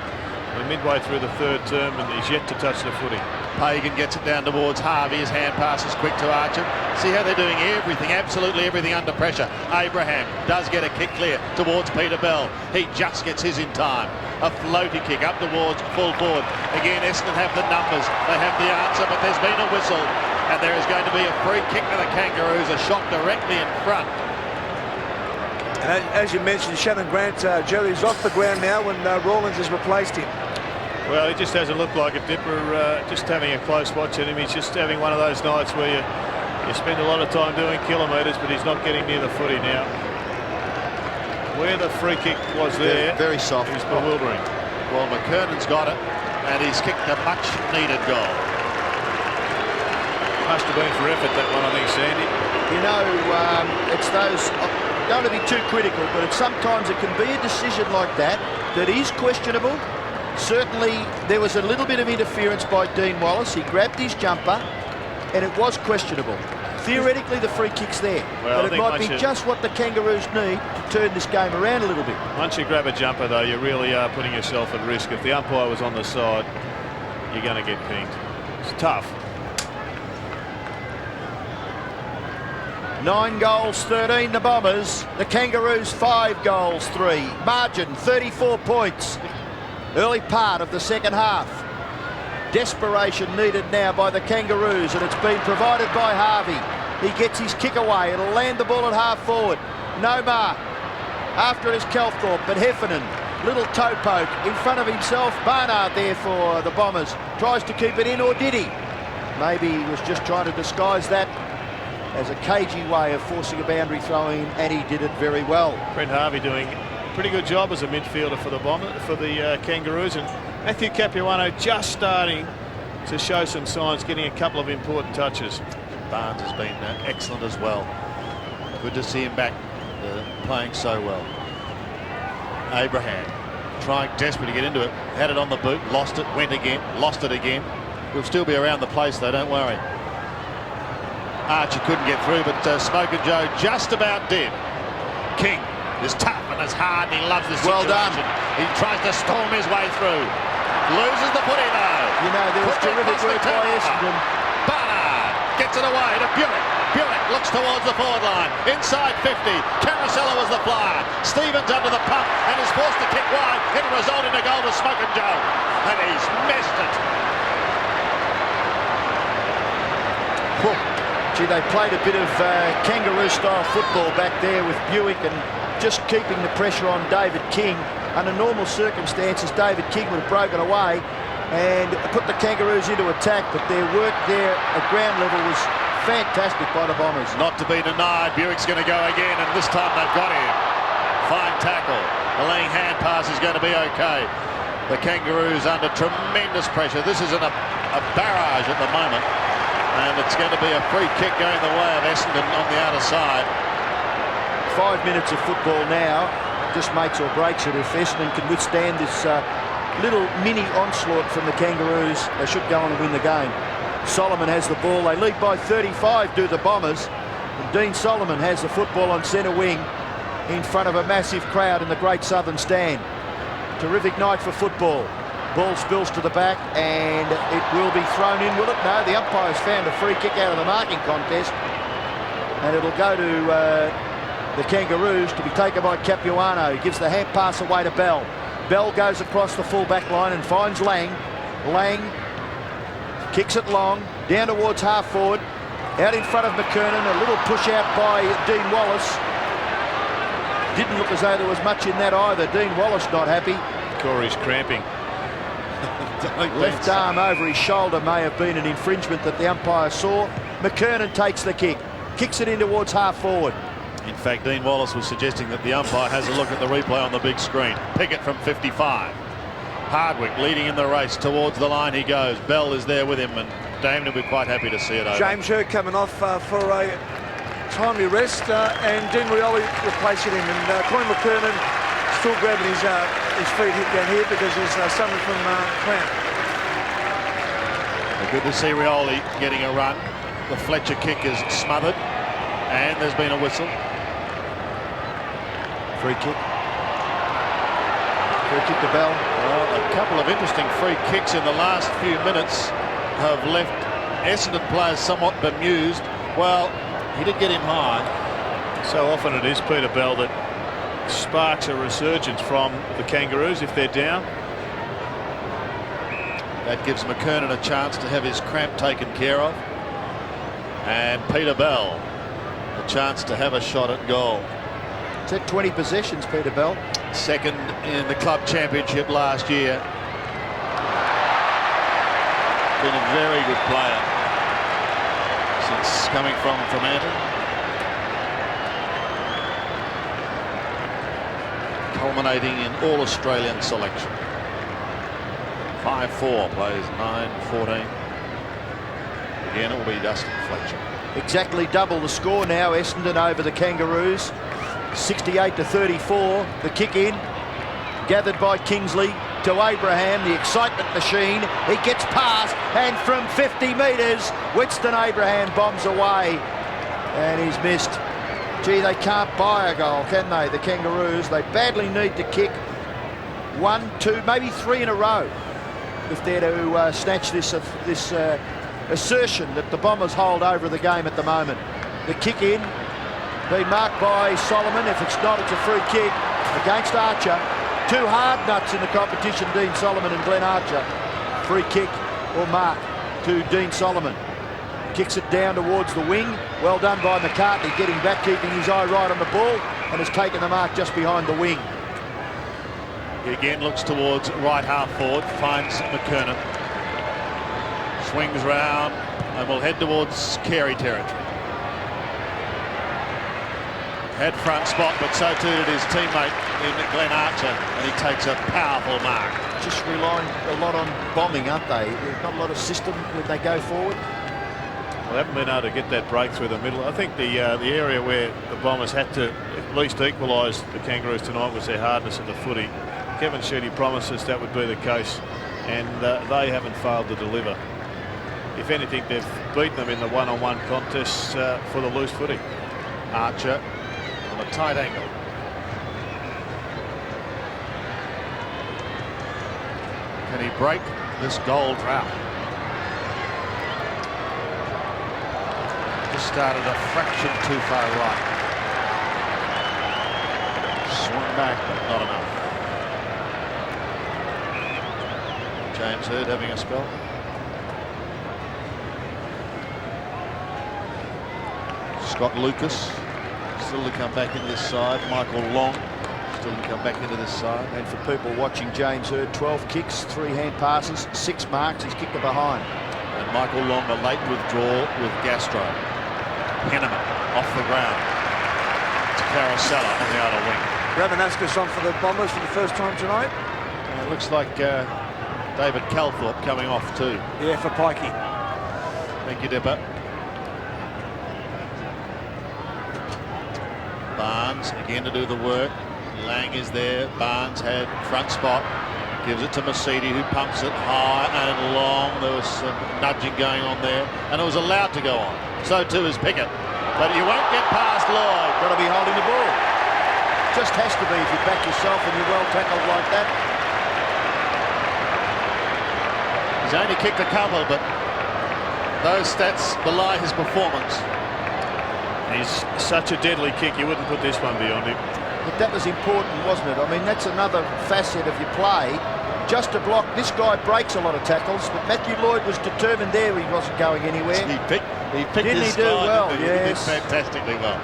We're midway through the 3rd term and he's yet to touch the footy. Pagan gets it down towards Harvey. His hand pass is quick to Archer. See how they're doing everything, absolutely everything under pressure. Abraham does get a kick clear towards Peter Bell. He just gets his in time. A floaty kick up towards full forward. Again, Essendon have the numbers. They have the answer, but there's been a whistle. And there is going to be a free kick to the Kangaroos, a shot directly in front. And as you mentioned, Shannon Grant, Jerry's off the ground now when Rawlins has replaced him. Well, he just doesn't look like a dipper. Just having a close watch at him, he's just having one of those nights where you spend a lot of time doing kilometres, but he's not getting near the footy now. Where the free kick was there, very soft. It's bewildering. Well, McKernan's got it, and he's kicked a much-needed goal. Must have been for effort, that one, I think, Sandy. You know, it's those, don't want to be too critical, but sometimes it can be a decision like that is questionable. Certainly, there was a little bit of interference by Dean Wallace. He grabbed his jumper, and it was questionable. Theoretically, the free kick's there, well, but it might be just what the Kangaroos need to turn this game around a little bit. Once you grab a jumper, though, you really are putting yourself at risk. If the umpire was on the side, you're going to get pinged. It's tough. 9 goals, 13 the Bombers. The Kangaroos 5 goals, 3. Margin 34 points. Early part of the second half. Desperation needed now by the Kangaroos, and it's been provided by Harvey. He gets his kick away. It'll land the ball at half forward. No mark. After it is Kelthorpe, but Heffernan, little toe poke in front of himself. Barnard there for the Bombers. Tries to keep it in, or did he? Maybe he was just trying to disguise that as a cagey way of forcing a boundary throw in, and he did it very well. Brent Harvey doing a pretty good job as a midfielder for the Kangaroos, and Matthew Capuano just starting to show some signs, getting a couple of important touches. Barnes has been excellent as well. Good to see him back playing so well. Abraham trying desperately to get into it. Had it on the boot, lost it, went again, lost it again. He'll still be around the place though, don't worry. Archer couldn't get through, but Smoking Joe just about did. King is tough and is hard, and he loves this Well situation. done. He tries to storm his way through. Loses the footy though. You know, there was terrific work by Essendon. Barnard gets it away to Buick. Buick looks towards the forward line. Inside 50. Carousella was the flyer. Stevens under the pump and is forced to kick wide. It'll result in a goal to Smoking Joe. And he's missed it. Gee, they played a bit of Kangaroo-style football back there with Buick and just keeping the pressure on David King. Under normal circumstances, David King would have broken away and put the Kangaroos into attack, but their work there at ground level was fantastic by the Bombers. Not to be denied, Buick's going to go again, and this time they've got him. Fine tackle. The laying hand pass is going to be okay. The Kangaroos under tremendous pressure. This isn't a barrage at the moment, and it's going to be a free kick going the way of Essendon on the outer side. 5 minutes of football now just makes or breaks it. If Essendon can withstand this little mini onslaught from the Kangaroos, they should go on and win the game. Solomon has the ball. They lead by 35, do the Bombers. And Dean Solomon has the football on centre wing in front of a massive crowd in the Great Southern Stand. Terrific night for football. Ball spills to the back and it will be thrown in, will it? No, the umpire's found a free kick out of the marking contest, and it'll go to the Kangaroos to be taken by Capuano. He gives the hand pass away to Bell. Bell goes across the full back line and finds Lang. Lang kicks it long, down towards half forward, out in front of McKernan. A little push out by Dean Wallace. Didn't look as though there was much in that either. Dean Wallace not happy. Corey's cramping. Left arm over his shoulder may have been an infringement that the umpire saw. McKernan takes the kick, kicks it in towards half forward. In fact, Dean Wallace was suggesting that the umpire has a look at the replay on the big screen. Pickett from 55. Hardwick leading in the race towards the line he goes. Bell is there with him, and Damon will be quite happy to see it over. James Hurd coming off for a timely rest, and Dean Rioli replacing him, and Corey McKernan still grabbing his feet hit down here because he's suffering from cramp. Good to see Rioli getting a run. The Fletcher kick is smothered, and there's been a whistle. Free kick. Free kick to Bell. Well, a couple of interesting free kicks in the last few minutes have left Essendon players somewhat bemused. Well, he did get him high. So often it is Peter Bell that sparks a resurgence from the Kangaroos if they're down. That gives McKernan a chance to have his cramp taken care of. And Peter Bell a chance to have a shot at goal. It's at 20 possessions, Peter Bell. Second in the club championship last year. Been a very good player since coming from Fremantle. Culminating in All-Australian selection. 5'4", plays 9'14". Again, it will be Dustin Fletcher. Exactly double the score now. Essendon over the Kangaroos. 68-34. The kick in. Gathered by Kingsley to Abraham, the excitement machine. He gets past, and from 50 metres, Winston Abraham bombs away. And he's missed. Gee, they can't buy a goal, can they, the Kangaroos? They badly need to kick 1, 2, maybe 3 in a row if they're to snatch this assertion that the Bombers hold over the game at the moment. The kick in, being marked by Solomon. If it's not, it's a free kick against Archer. Two hard nuts in the competition, Dean Solomon and Glenn Archer. Free kick or mark to Dean Solomon. Kicks it down towards the wing. Well done by McCartney, getting back, keeping his eye right on the ball, and has taken the mark just behind the wing. He again looks towards right half forward, finds McKernan. Swings round and will head towards Carey territory. Had front spot, but so too did his teammate in Glenn Archer, and he takes a powerful mark. Just relying a lot on bombing, aren't they? There's not a lot of system when they go forward. Well, they haven't been able to get that break through the middle. I think the area where the Bombers had to at least equalise the Kangaroos tonight was their hardness at the footy. Kevin Sheedy promised us that would be the case, and they haven't failed to deliver. If anything, they've beaten them in the one-on-one contests for the loose footy. Archer on a tight angle. Can he break this goal drought? Just started a fraction too far right. Swung back, but not enough. James Hird having a spell. Scott Lucas still to come back into this side. Michael Long still to come back into this side. And for people watching, James Hird, 12 kicks, 3 hand passes, 6 marks. He's kicked it behind. And Michael Long, a late withdrawal with Gastro. Henneman off the ground to Carosella on the outer wing. Ramanaskas on for the Bombers for the first time tonight. It looks like David Calthorpe coming off too. Yeah, for Pikey. Thank you, Dipper. Barnes again to do the work. Lang is there. Barnes had front spot. Gives it to Mercedes, who pumps it high and long. There was some nudging going on there, and it was allowed to go on. So too is Pickett. But you won't get past Lloyd. Got to be holding the ball. Just has to be if you back yourself and you're well tackled like that. He's only kicked a couple, but those stats belie his performance. He's such a deadly kick, you wouldn't put this one beyond him. But that was important, wasn't it? I mean, that's another facet of your play. Just to block, this guy breaks a lot of tackles, but Matthew Lloyd was determined there. He wasn't going anywhere. He picked Didn't his he do stride, well? didn't he? Yes. He did fantastically well.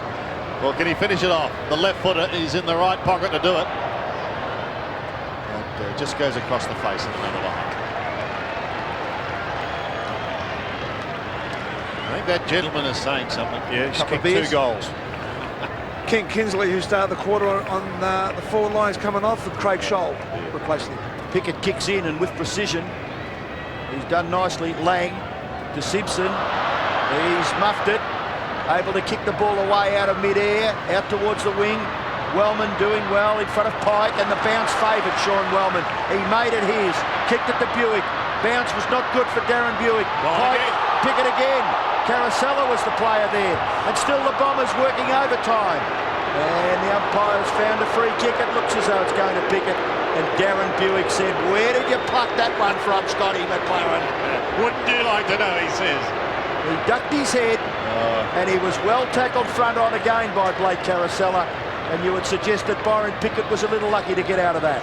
Well, can he finish it off? The left footer is in the right pocket to do it. And just goes across the face and another one. I think that gentleman is saying something. Yeah, he's Couple of kicked 2 beers. goals. King Kinsley, who started the quarter on the forward lines coming off, with Craig Scholl replacing him. Pickett kicks in, and with precision, he's done nicely. Lang to Simpson. He's muffed it. Able to kick the ball away out of mid-air, out towards the wing. Wellman doing well in front of Pike, and the bounce favoured Sean Wellman. He made it his. Kicked it to Buick. Bounce was not good for Darren Buick. Pike, Pickett again. Carosella was the player there. And still the Bombers working overtime. And the umpire's found a free kick. It looks as though it's going to Pickett. And Darren Buick said, "Where did you pluck that one from, Scotty McLaren?" Wouldn't you like to know, he says. He ducked his head, and he was well tackled front on again by Blake Carosella. And you would suggest that Byron Pickett was a little lucky to get out of that.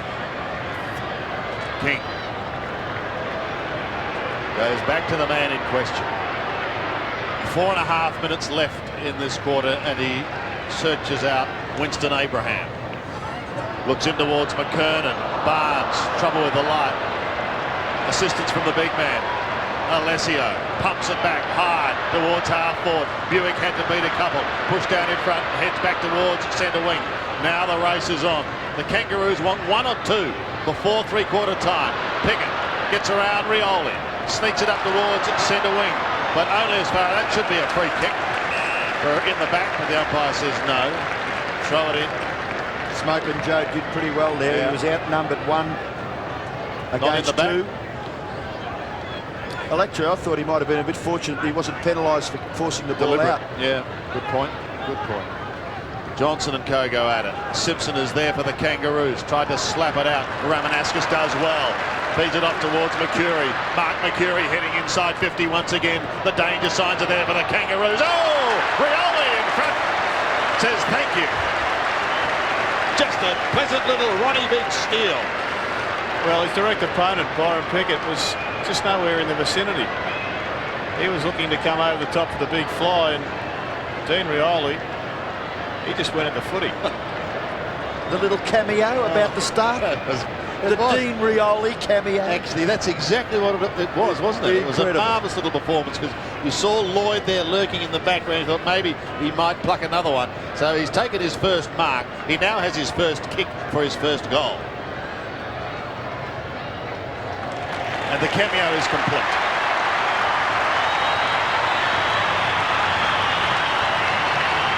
King goes back to the man in question. 4.5 minutes left in this quarter, and he searches out Winston Abraham. Looks in towards McKernan. Barnes, trouble with the light. Assistance from the big man. Alessio pumps it back high towards half forward. Buick had to beat a couple. Pushed down in front, heads back towards centre wing. Now the race is on. The Kangaroos want 1 or 2 before three-quarter time. Pickett gets around Rioli. Sneaks it up towards centre wing, but only as far. That should be a free kick for in the back, but the umpire says no. Throw it in. Smokin' Joe did pretty well there. Yeah. He was outnumbered 1 against 2. Well, actually, I thought he might have been a bit fortunate he wasn't penalised for forcing the ball out. Yeah, good point. Good point. Johnson and co go at it. Simpson is there for the Kangaroos. Tried to slap it out. Ramanaskas does well. Feeds it off towards Mercury. Mark Mercury heading inside 50 once again. The danger signs are there for the Kangaroos. Oh! Rioli in front. Says thank you. Just a pleasant little Ronnie Big steal. Well, his direct opponent, Byron Pickett, was just nowhere in the vicinity. He was looking to come over the top of the big fly, and Dean Rioli, he just went at the footy. The little cameo about the start. The Dean Rioli cameo. Actually, that's exactly what it was, wasn't it? It was a marvellous little performance, because you saw Lloyd there lurking in the background. You thought maybe he might pluck another one. So he's taken his first mark. He now has his first kick for his first goal. And the cameo is complete.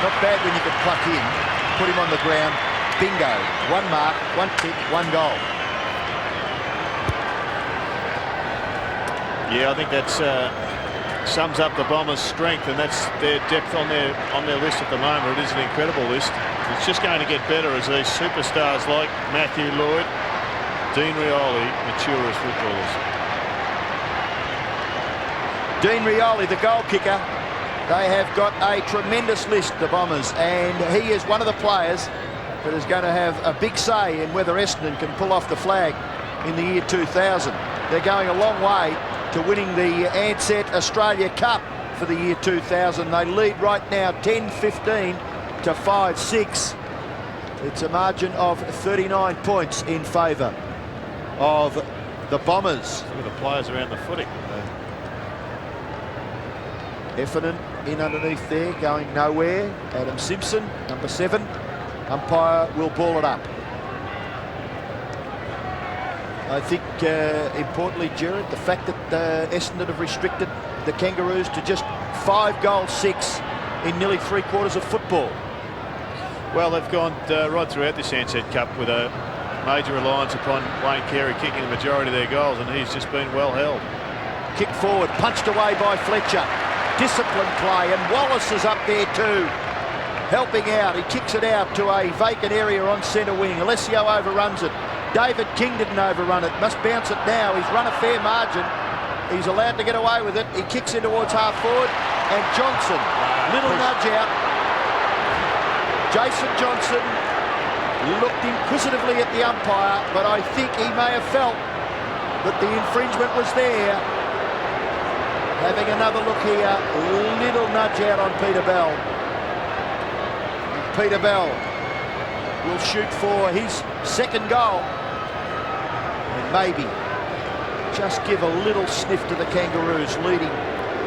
Not bad when you can pluck in, put him on the ground, bingo. One mark, one kick, one goal. Yeah, I think that's sums up the Bombers' strength, and that's their depth on their list at the moment. It is an incredible list. It's just going to get better as these superstars like Matthew Lloyd, Dean Rioli mature as footballers. Dean Rioli, the goal kicker. They have got a tremendous list, the Bombers, and he is one of the players that is going to have a big say in whether Essendon can pull off the flag in the year 2000. They're going a long way to winning the Ansett Australia Cup for the year 2000. They lead right now 10-15 to 5-6. It's a margin of 39 points in favour of the Bombers. Look at the players around the footy. Essendon in underneath there, going nowhere. Adam Simpson, number 7. Umpire will ball it up. I think, importantly, Gerard, the fact that Essendon have restricted the Kangaroos to just 5 goals 6 in nearly 3/4 of football. Well, they've gone right throughout this Ansett Cup with a major reliance upon Wayne Carey kicking the majority of their goals, and he's just been well held. Kick forward, punched away by Fletcher. Disciplined play, and Wallace is up there too, helping out. He kicks it out to a vacant area on centre wing. Alessio overruns it. David King didn't overrun it. Must bounce it now. He's run a fair margin. He's allowed to get away with it. He kicks in towards half forward, and Johnson, little nudge out. Jason Johnson looked inquisitively at the umpire, but I think he may have felt that the infringement was there. Having another look here, little nudge out on Peter Bell. Peter Bell will shoot for his second goal, and maybe just give a little sniff to the Kangaroos leading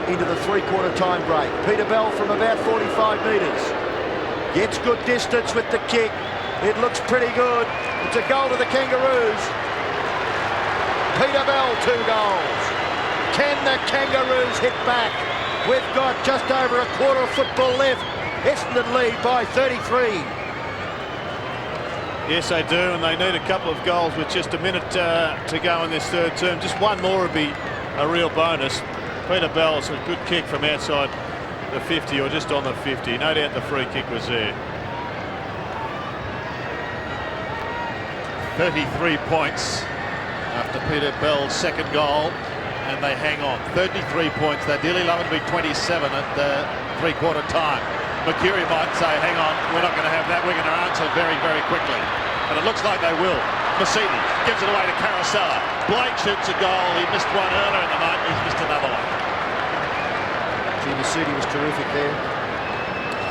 into the 3/4 time break. Peter Bell from about 45 metres. Gets good distance with the kick. It looks pretty good. It's a goal to the Kangaroos. Peter Bell, 2 goals. Can the Kangaroos hit back? We've got just over a quarter of football left. Essendon lead by 33. Yes, they do, and they need a couple of goals with just a minute to go in this third term. Just one more would be a real bonus. Peter Bell, it's a good kick from outside the 50 or just on the 50. No doubt the free kick was there. 33 points after Peter Bell's second goal, and they hang on. 33 points. They'd dearly love it to be 27 at the 3/4 time. Mercury might say, hang on, we're not going to have that. We're going to answer very, very quickly. And it looks like they will. Mercedes gives it away to Carousella. Blake shoots a goal. He missed one earlier in the night. He's missed another one. Gee, Mercedes was terrific there.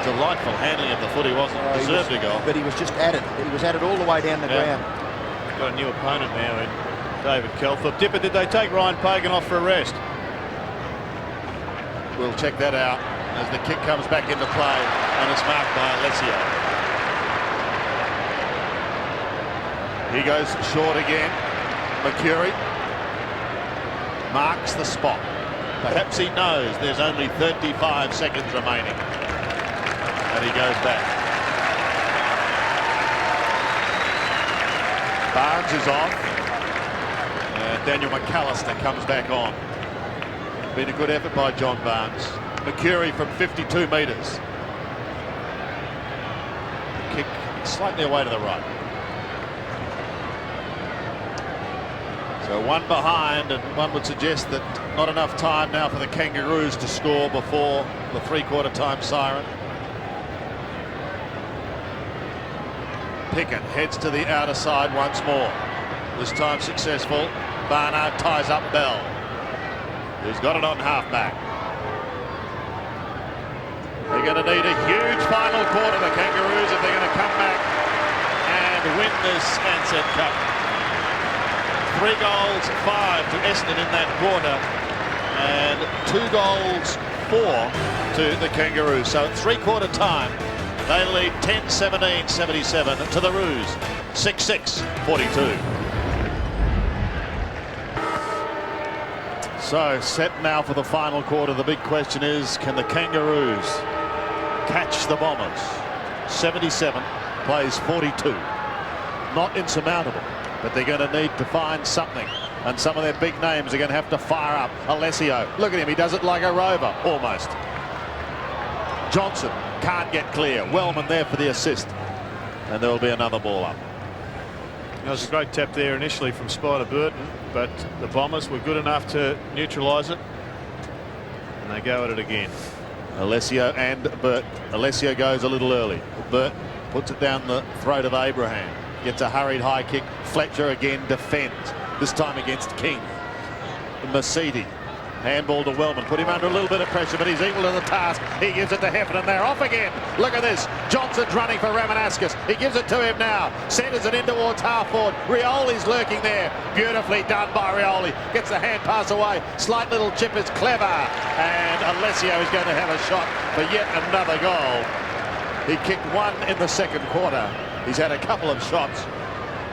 Delightful handling of the footy, wasn't it? Deserved a goal. But he was just at it. He was at it all the way down the ground. Got a new opponent now in David Kelthorpe. Dipper, did they take Ryan Pagan off for a rest? We'll check that out as the kick comes back into play, and it's marked by Alessio. He goes short again. Mercury marks the spot. Perhaps he knows there's only 35 seconds remaining. And he goes back. Barnes is off. Daniel McAllister comes back on. Been a good effort by John Barnes. Mercury from 52 metres. Kick slightly away to the right. So one behind, and one would suggest that not enough time now for the Kangaroos to score before the 3/4 time siren. Pickett heads to the outer side once more. This time successful. Barnard ties up Bell. who's got it on half-back. They're going to need a huge final quarter, the Kangaroos, if they're going to come back and win this Ansett Cup. 3 goals, 5 to Essendon in that quarter, and 2 goals, 4 to the Kangaroos. So at three-quarter time, they lead 10-17-77 to the Roos, 6-6-42. So set now for the final quarter. The big question is, can the Kangaroos catch the Bombers? 77 plays 42. Not insurmountable, but they're going to need to find something. And some of their big names are going to have to fire up. Alessio, look at him, he does it like a rover, almost. Johnson can't get clear. Wellman there for the assist. And there will be another ball up. There was a great tap there initially from Spider Burton, but the Bombers were good enough to neutralise it. And they go at it again. Alessio and Burt. Alessio goes a little early. Burt puts it down the throat of Abraham. Gets a hurried high kick. Fletcher again defends. This time against King. Mercedes. Handball to Wellman. Put him under a little bit of pressure, but he's equal to the task. He gives it to Heffernan. They're off again. Look at this. Johnson's running for Ramanauskas. He gives it to him now. Centres it in towards half forward. Rioli's lurking there. Beautifully done by Rioli. Gets the hand pass away. Slight little chip is clever. And Alessio is going to have a shot for yet another goal. He kicked one in the second quarter. He's had a couple of shots.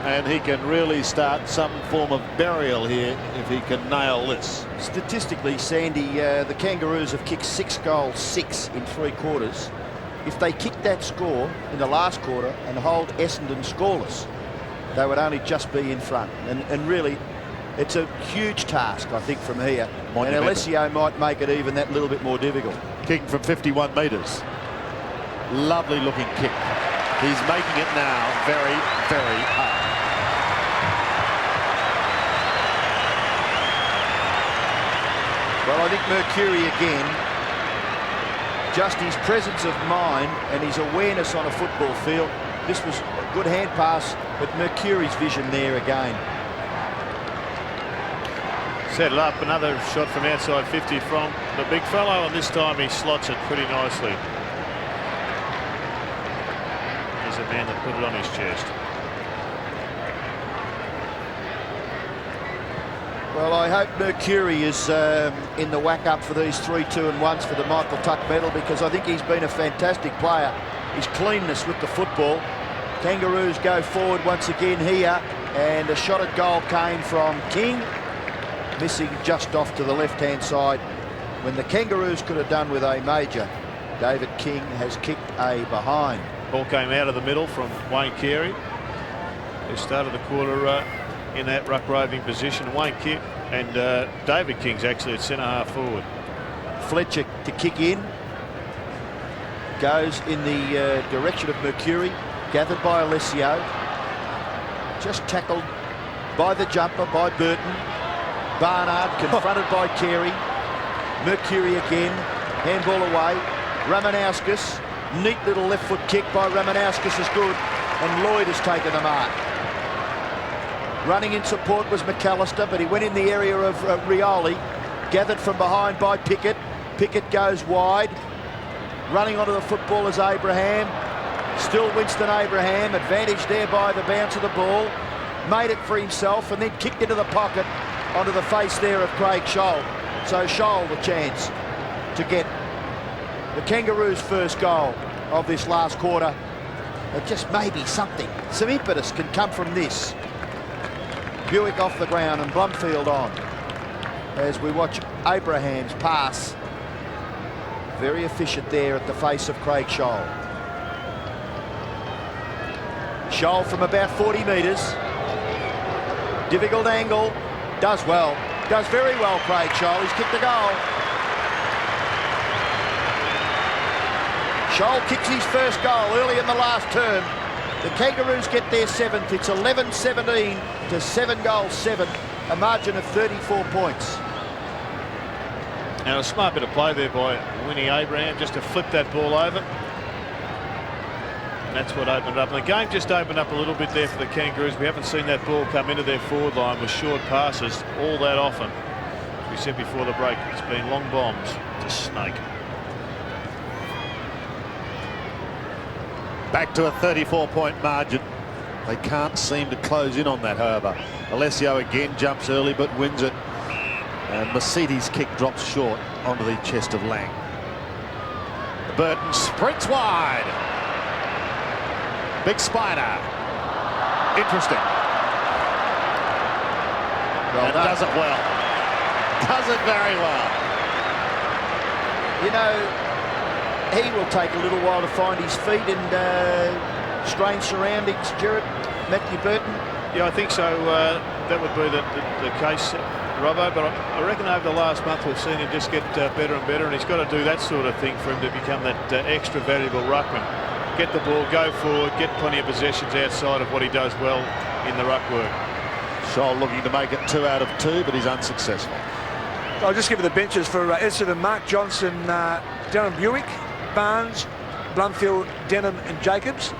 And he can really start some form of burial here if he can nail this. Statistically, Sandy, the Kangaroos have kicked 6 goals, 6 in 3 quarters. If they kick that score in the last quarter and hold Essendon scoreless, they would only just be in front. And really, it's a huge task, I think, from here. And Alessio might make it even that little bit more difficult. Kicking from 51 metres. Lovely looking kick. He's making it now very, very hard. Well, I think Mercury again, just his presence of mind and his awareness on a football field. This was a good hand pass, but Mercury's vision there again. Set it up, another shot from outside 50 from the big fellow, and this time he slots it pretty nicely. There's a man that put it on his chest. Well, I hope Mercury is in the whack-up for these 3 2-1s for the Michael Tuck medal, because I think he's been a fantastic player. His cleanness with the football. Kangaroos go forward once again here, and a shot at goal came from King, missing just off to the left-hand side. When the Kangaroos could have done with a major, David King has kicked a behind. Ball came out of the middle from Wayne Carey, who started the quarter in that ruck roving position. Wayne Kick and David King's actually at centre half forward. Fletcher to kick in, goes in the direction of Mercury, gathered by Alessio, just tackled by the jumper by Burton. Barnard confronted by Carey. Mercury again, handball away. Ramanauskas, neat little left foot kick by Ramanauskas is good, and Lloyd has taken the mark. Running in support was McAllister, but he went in the area of Rioli. Gathered from behind by Pickett. Pickett goes wide. Running onto the football is Abraham. Still Winston Abraham. Advantage there by the bounce of the ball. Made it for himself and then kicked into the pocket onto the face there of Craig Scholl. So Scholl the chance to get the Kangaroos' first goal of this last quarter. But just maybe something, some impetus can come from this. Buick off the ground and Blumfield on as we watch Abraham's pass. Very efficient there at the face of Craig Scholl. Scholl from about 40 metres. Difficult angle. Does well. Does very well, Craig Scholl. He's kicked a goal. Scholl kicks his first goal early in the last term. The Kangaroos get their 7th. It's 11-17 to 7 goals, 7. A margin of 34 points. And a smart bit of play there by Winnie Abraham just to flip that ball over. And that's what opened it up. And the game just opened up a little bit there for the Kangaroos. We haven't seen that ball come into their forward line with short passes all that often. we said before the break, it's been long bombs to Snake. Back to a 34-point margin. They can't seem to close in on that, however. Alessio again jumps early but wins it. And Mercedes' kick drops short onto the chest of Lang. Burton sprints wide. Big spider. Interesting. Well and done. does it well. Does it very well. You know, he will take a little while to find his feet and strange surroundings, Gerard. Matthew Burton. Yeah, I think so. That would be the case, Robbo, but I reckon over the last month we've seen him just get better and better, and he's got to do that sort of thing for him to become that extra valuable ruckman. Get the ball, go forward, get plenty of possessions outside of what he does well in the ruck work. Scholl looking to make it 2 out of 2, but he's unsuccessful. I'll just give you the benches for Essendon: Mark Johnson, Darren Buick, Barnes, Blumfield, Denham and Jacobs.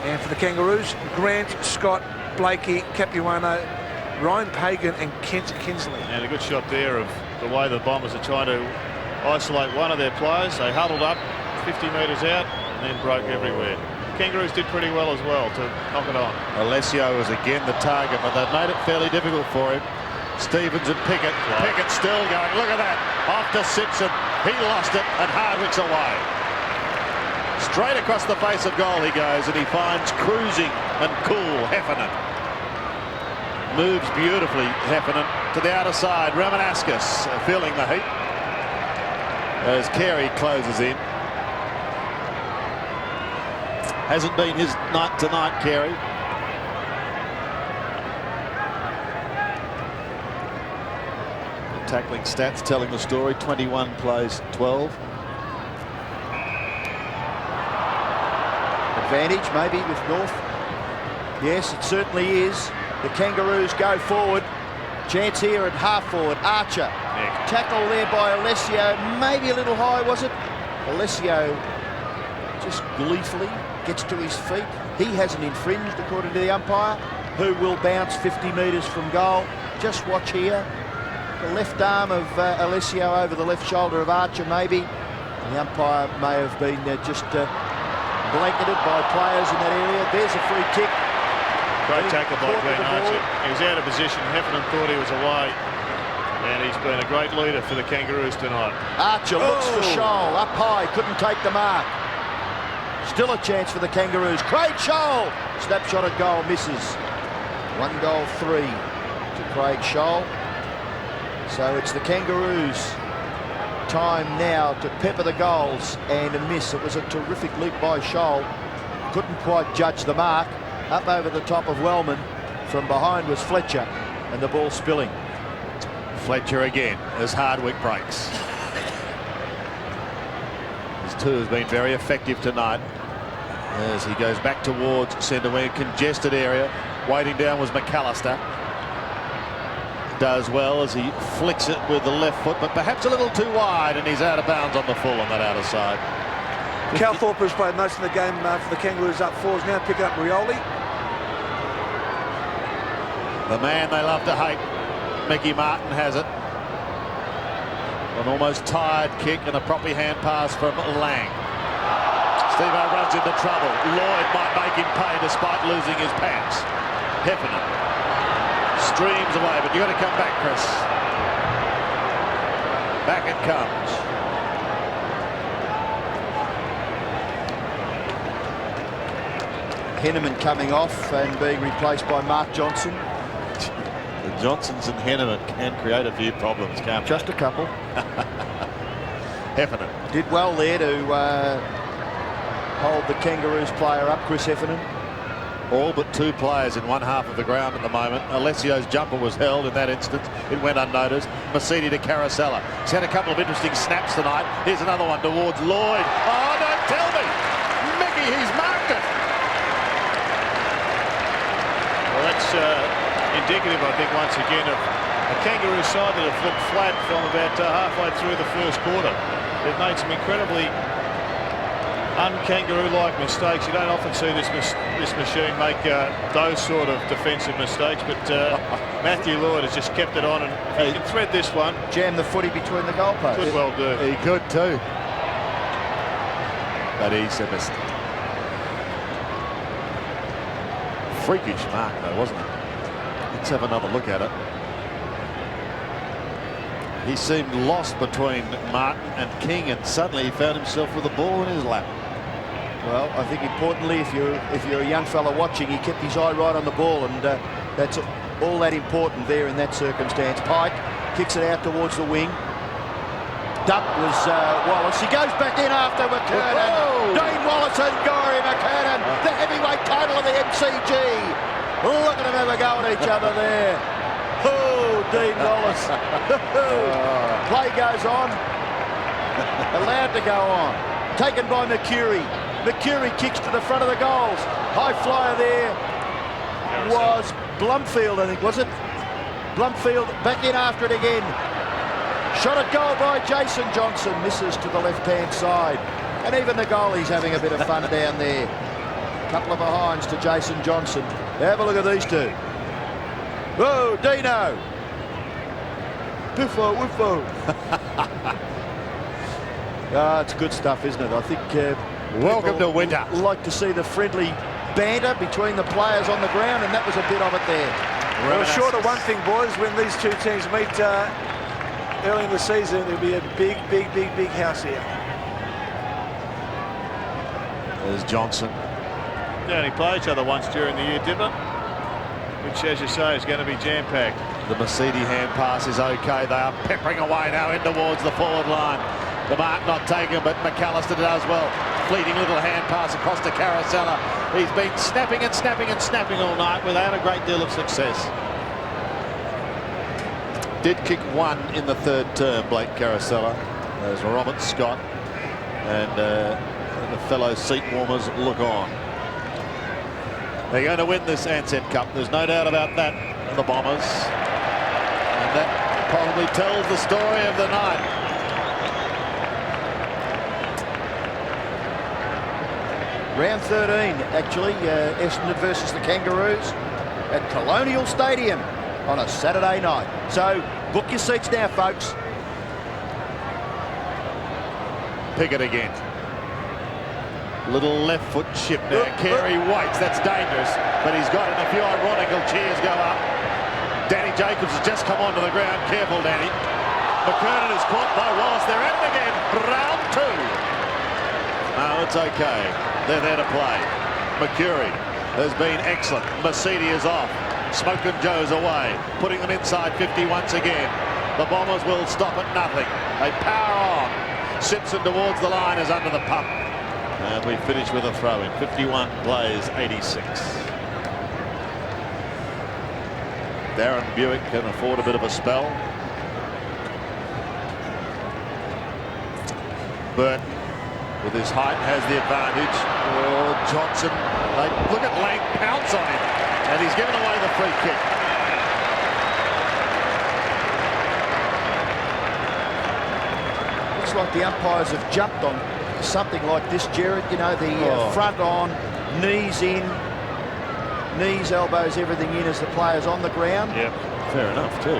And for the Kangaroos, Grant, Scott, Blakey, Capuano, Ryan Pagan and Kent Kinsley. And a good shot there of the way the Bombers are trying to isolate one of their players. They huddled up 50 metres out and then broke everywhere. Kangaroos did pretty well as well to knock it on. Alessio was again the target, but they've made it fairly difficult for him. Stevens and Pickett. Right. Pickett still going. Look at that. Off to Simpson. He lost it and Hardwick's away. Straight across the face of goal he goes, and he finds cruising and cool Heffernan. Moves beautifully, Heffernan, to the outer side. Ramanaskas feeling the heat as Carey closes in. Hasn't been his night tonight, Carey. The tackling stats telling the story. 21 plays 12. Advantage maybe with North. Yes, it certainly is. The Kangaroos go forward. Chance here at half forward. Archer. Yeah. Tackle there by Alessio. Maybe a little high, was it? Alessio just gleefully gets to his feet. He hasn't infringed according to the umpire, who will bounce 50 metres from goal. Just watch here. The left arm of Alessio over the left shoulder of Archer maybe. The umpire may have been just blanketed by players in that area. There's a free kick. Great tackle by Glenn Ansett. He was out of position. Heffernan thought he was away. And he's been a great leader for the Kangaroos tonight. Archer looks for Scholl. Up high. Couldn't take the mark. Still a chance for the Kangaroos. Craig Scholl. Snapshot at goal. Misses. 1-3 to Craig Scholl. So it's the Kangaroos' time now to pepper the goals, and a miss. It was a terrific leap by Scholl. Couldn't quite judge the mark. Up over the top of Wellman. From behind was Fletcher, and the ball spilling. Fletcher again as Hardwick breaks. His 2 has been very effective tonight as he goes back towards centre wing. Congested area. Waiting down was McAllister. Does well as he flicks it with the left foot, but perhaps a little too wide, and he's out of bounds on the full on that outer side. Cal Thorpe has played most of the game for the Kangaroos up fours, now picking up Rioli. The man they love to hate, Mickey Martin, has it. An almost tired kick and a proppy hand pass from Lang. Steve-O runs into trouble. Lloyd might make him pay despite losing his pants. Heffernan streams away, but you've got to come back, Chris. Back it comes. Henneman coming off and being replaced by Mark Johnson. The Johnsons and Henneman can create a few problems, can't they? Just a couple. Heffernan. Did well there to hold the Kangaroos player up, Chris Heffernan. All but 2 players in one half of the ground at the moment. Alessio's jumper was held in that instance. It went unnoticed. Mercedes to Carosella. He's had a couple of interesting snaps tonight. Here's another one towards Lloyd. Oh, don't tell me! Mickey, he's marked it! Well, that's indicative, I think, once again, of a Kangaroo side that have looked flat from about halfway through the first quarter. They've made some incredibly un-Kangaroo-like mistakes. You don't often see this machine make those sort of defensive mistakes, but Matthew Lloyd has just kept it on, and if he can thread this one, Jam the footy between the goalposts. could well do. He could too. But he's a missed. Freakish mark though, wasn't it? Let's have another look at it. He seemed lost between Martin and King, and suddenly he found himself with the ball in his lap. Well, I think importantly, if you're a young fella watching, he kept his eye right on the ball, and that's all that important there in that circumstance. Pike kicks it out towards the wing. Duck was Wallace. He goes back in after McKernan. Whoa! Dean Wallace and Gory McKernan, the heavyweight title of the MCG. Look at them have a go at each other there. Oh, Dean Wallace. Play goes on. Allowed to go on. Taken by Mercury. Mercury kicks to the front of the goals. High flyer there was Blumfield, I think, was it? Blumfield back in after it again. Shot at goal by Jason Johnson. Misses to the left-hand side. And even the goalie's having a bit of fun down there. Couple of behinds to Jason Johnson. Have a look at these two. Whoa, Dino. Biffo, whiffo. It's good stuff, isn't it? I think Welcome to winter. Like to see the friendly banter between the players on the ground, and that was a bit of it there. Well, short of one thing, boys, when these two teams meet early in the season, there'll be a big house here. There's Johnson. They only play each other once during the year, Dipper, which, as you say, is going to be jam-packed. The Mercedes hand pass is okay. They are peppering away now in towards the forward line. The mark not taken, but McAllister does well. Fleeting little hand pass across to Caracella. He's been snapping and snapping and snapping all night without a great deal of success. Did kick one in the third term, Blake Caracella, as Robert Scott and the fellow seat warmers look on. They're going to win this Ansett Cup. There's no doubt about that, the Bombers. And that probably tells the story of the night. Round 13, actually, Essendon versus the Kangaroos at Colonial Stadium on a Saturday night. So book your seats now, folks. Pickett again. Little left foot chip now. Carey waits. That's dangerous, but he's got it. A few ironical cheers go up. Danny Jacobs has just come onto the ground. Careful, Danny. McKernan is caught by Wallace. They're at it again. Round two. No, it's okay. They're there to play. Mercury has been excellent. Mercedes is off. Smoke and Joe's away, putting them inside 50 once again. The Bombers will stop at nothing. They power on. Simpson towards the line is under the pump. And we finish with a throw-in. 51 plays 86. Darren Buick can afford a bit of a spell. Burton, with his height, has the advantage. Oh, Johnson, look at Lang pounce on him, and he's given away the free kick. Looks like the umpires have jumped on something like this, Jared. You know, the front on, knees in, knees, elbows, everything in as the player's on the ground. Yep, fair enough too.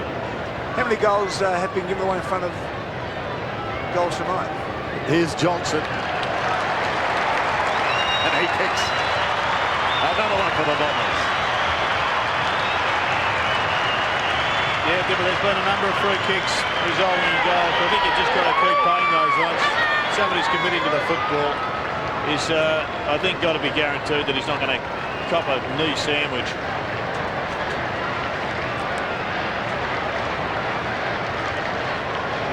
How many goals have been given away in front of goals tonight? Here's Johnson. And he kicks. Another one for the Bombers. Yeah, there's been a number of free kicks resulting in goals. I think you've just got to keep paying those ones. Somebody's committing to the football is, I think, got to be guaranteed that he's not going to cop a knee sandwich.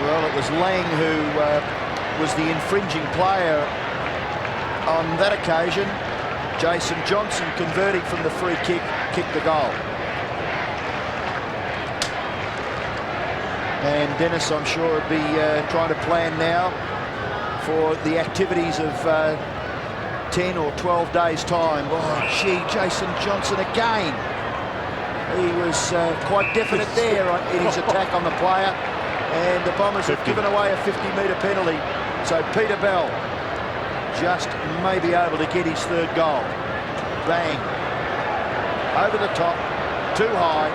Well, it was Lang who was the infringing player on that occasion. Jason Johnson, converting from the free kick, kicked the goal. And Dennis, I'm sure, would be trying to plan now for the activities of 10 or 12 days' time. Oh, gee, Jason Johnson again. He was quite definite there in his attack on the player. And the Bombers have given away a 50-metre penalty. So Peter Bell just may be able to get his third goal. Bang. Over the top, too high.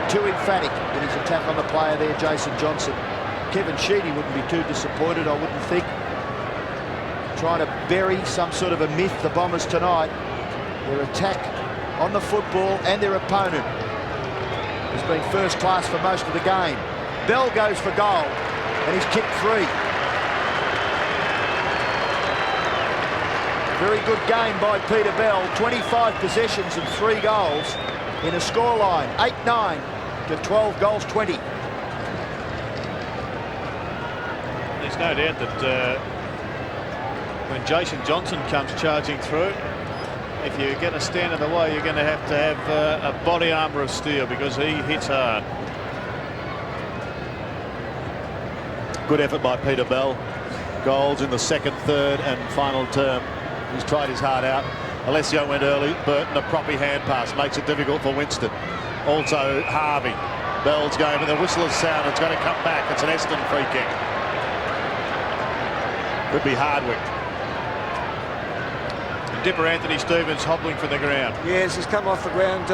too emphatic in his attack on the player there, Jason Johnson. Kevin Sheedy wouldn't be too disappointed, I wouldn't think. Trying to bury some sort of a myth, the Bombers tonight. Their attack on the football and their opponent has been first class for most of the game. Bell goes for goal, and he's kicked 3. Very good game by Peter Bell. 25 possessions and 3 goals in a scoreline 8-9 to 12 goals 20. There's no doubt that when Jason Johnson comes charging through, if you're going to stand in the way, you're going to have a body armour of steel, because he hits hard. Good effort by Peter Bell. Goals in the second, third and final term. He's tried his heart out. Alessio went early. Burton, a proppy hand pass, makes it difficult for Winston. Also Harvey. Bell's going, but the whistle has sounded. It's going to come back. It's an Essendon free kick. Could be Hardwick. Dipper Anthony Stevens hobbling for the ground. Yes, he's come off the ground.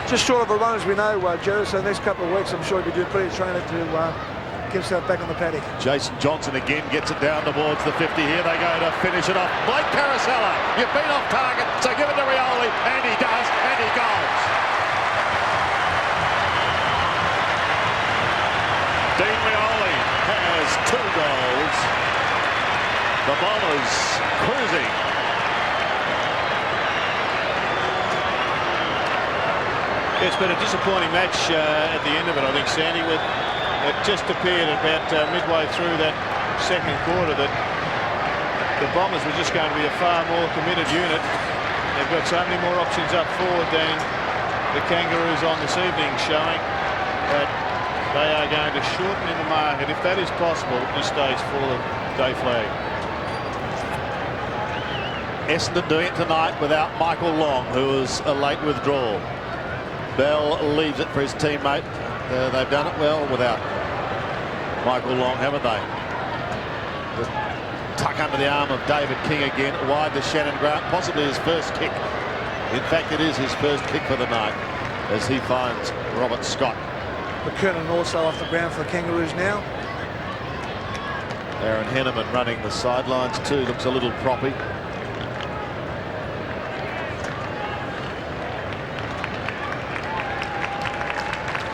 Just short of a run, as we know, Jerry. So the next couple of weeks, I'm sure he'll be doing plenty of training to get himself back on the paddock. Jason Johnson again gets it down towards the 50. Here they go to finish it off. Blake Caracella, you've been off target, so give it to Rioli, and he does, and he goes. Dean Rioli has 2 goals. The Bombers cruising. It's been a disappointing match at the end of it, I think, Sandy. It just appeared about midway through that second quarter that the Bombers were just going to be a far more committed unit. They've got so many more options up forward than the Kangaroos on this evening showing, that they are going to shorten in the market, if that is possible, at this stage for the day flag. Essendon doing it tonight without Michael Long, who was a late withdrawal. Bell leaves it for his teammate. They've done it well without Michael Long, haven't they? The tuck under the arm of David King again, wide to Shannon Grant, possibly his first kick. In fact, it is his first kick for the night, as he finds Robert Scott. McKernan also off the ground for the Kangaroos now. Aaron Henneman running the sidelines too, looks a little proppy.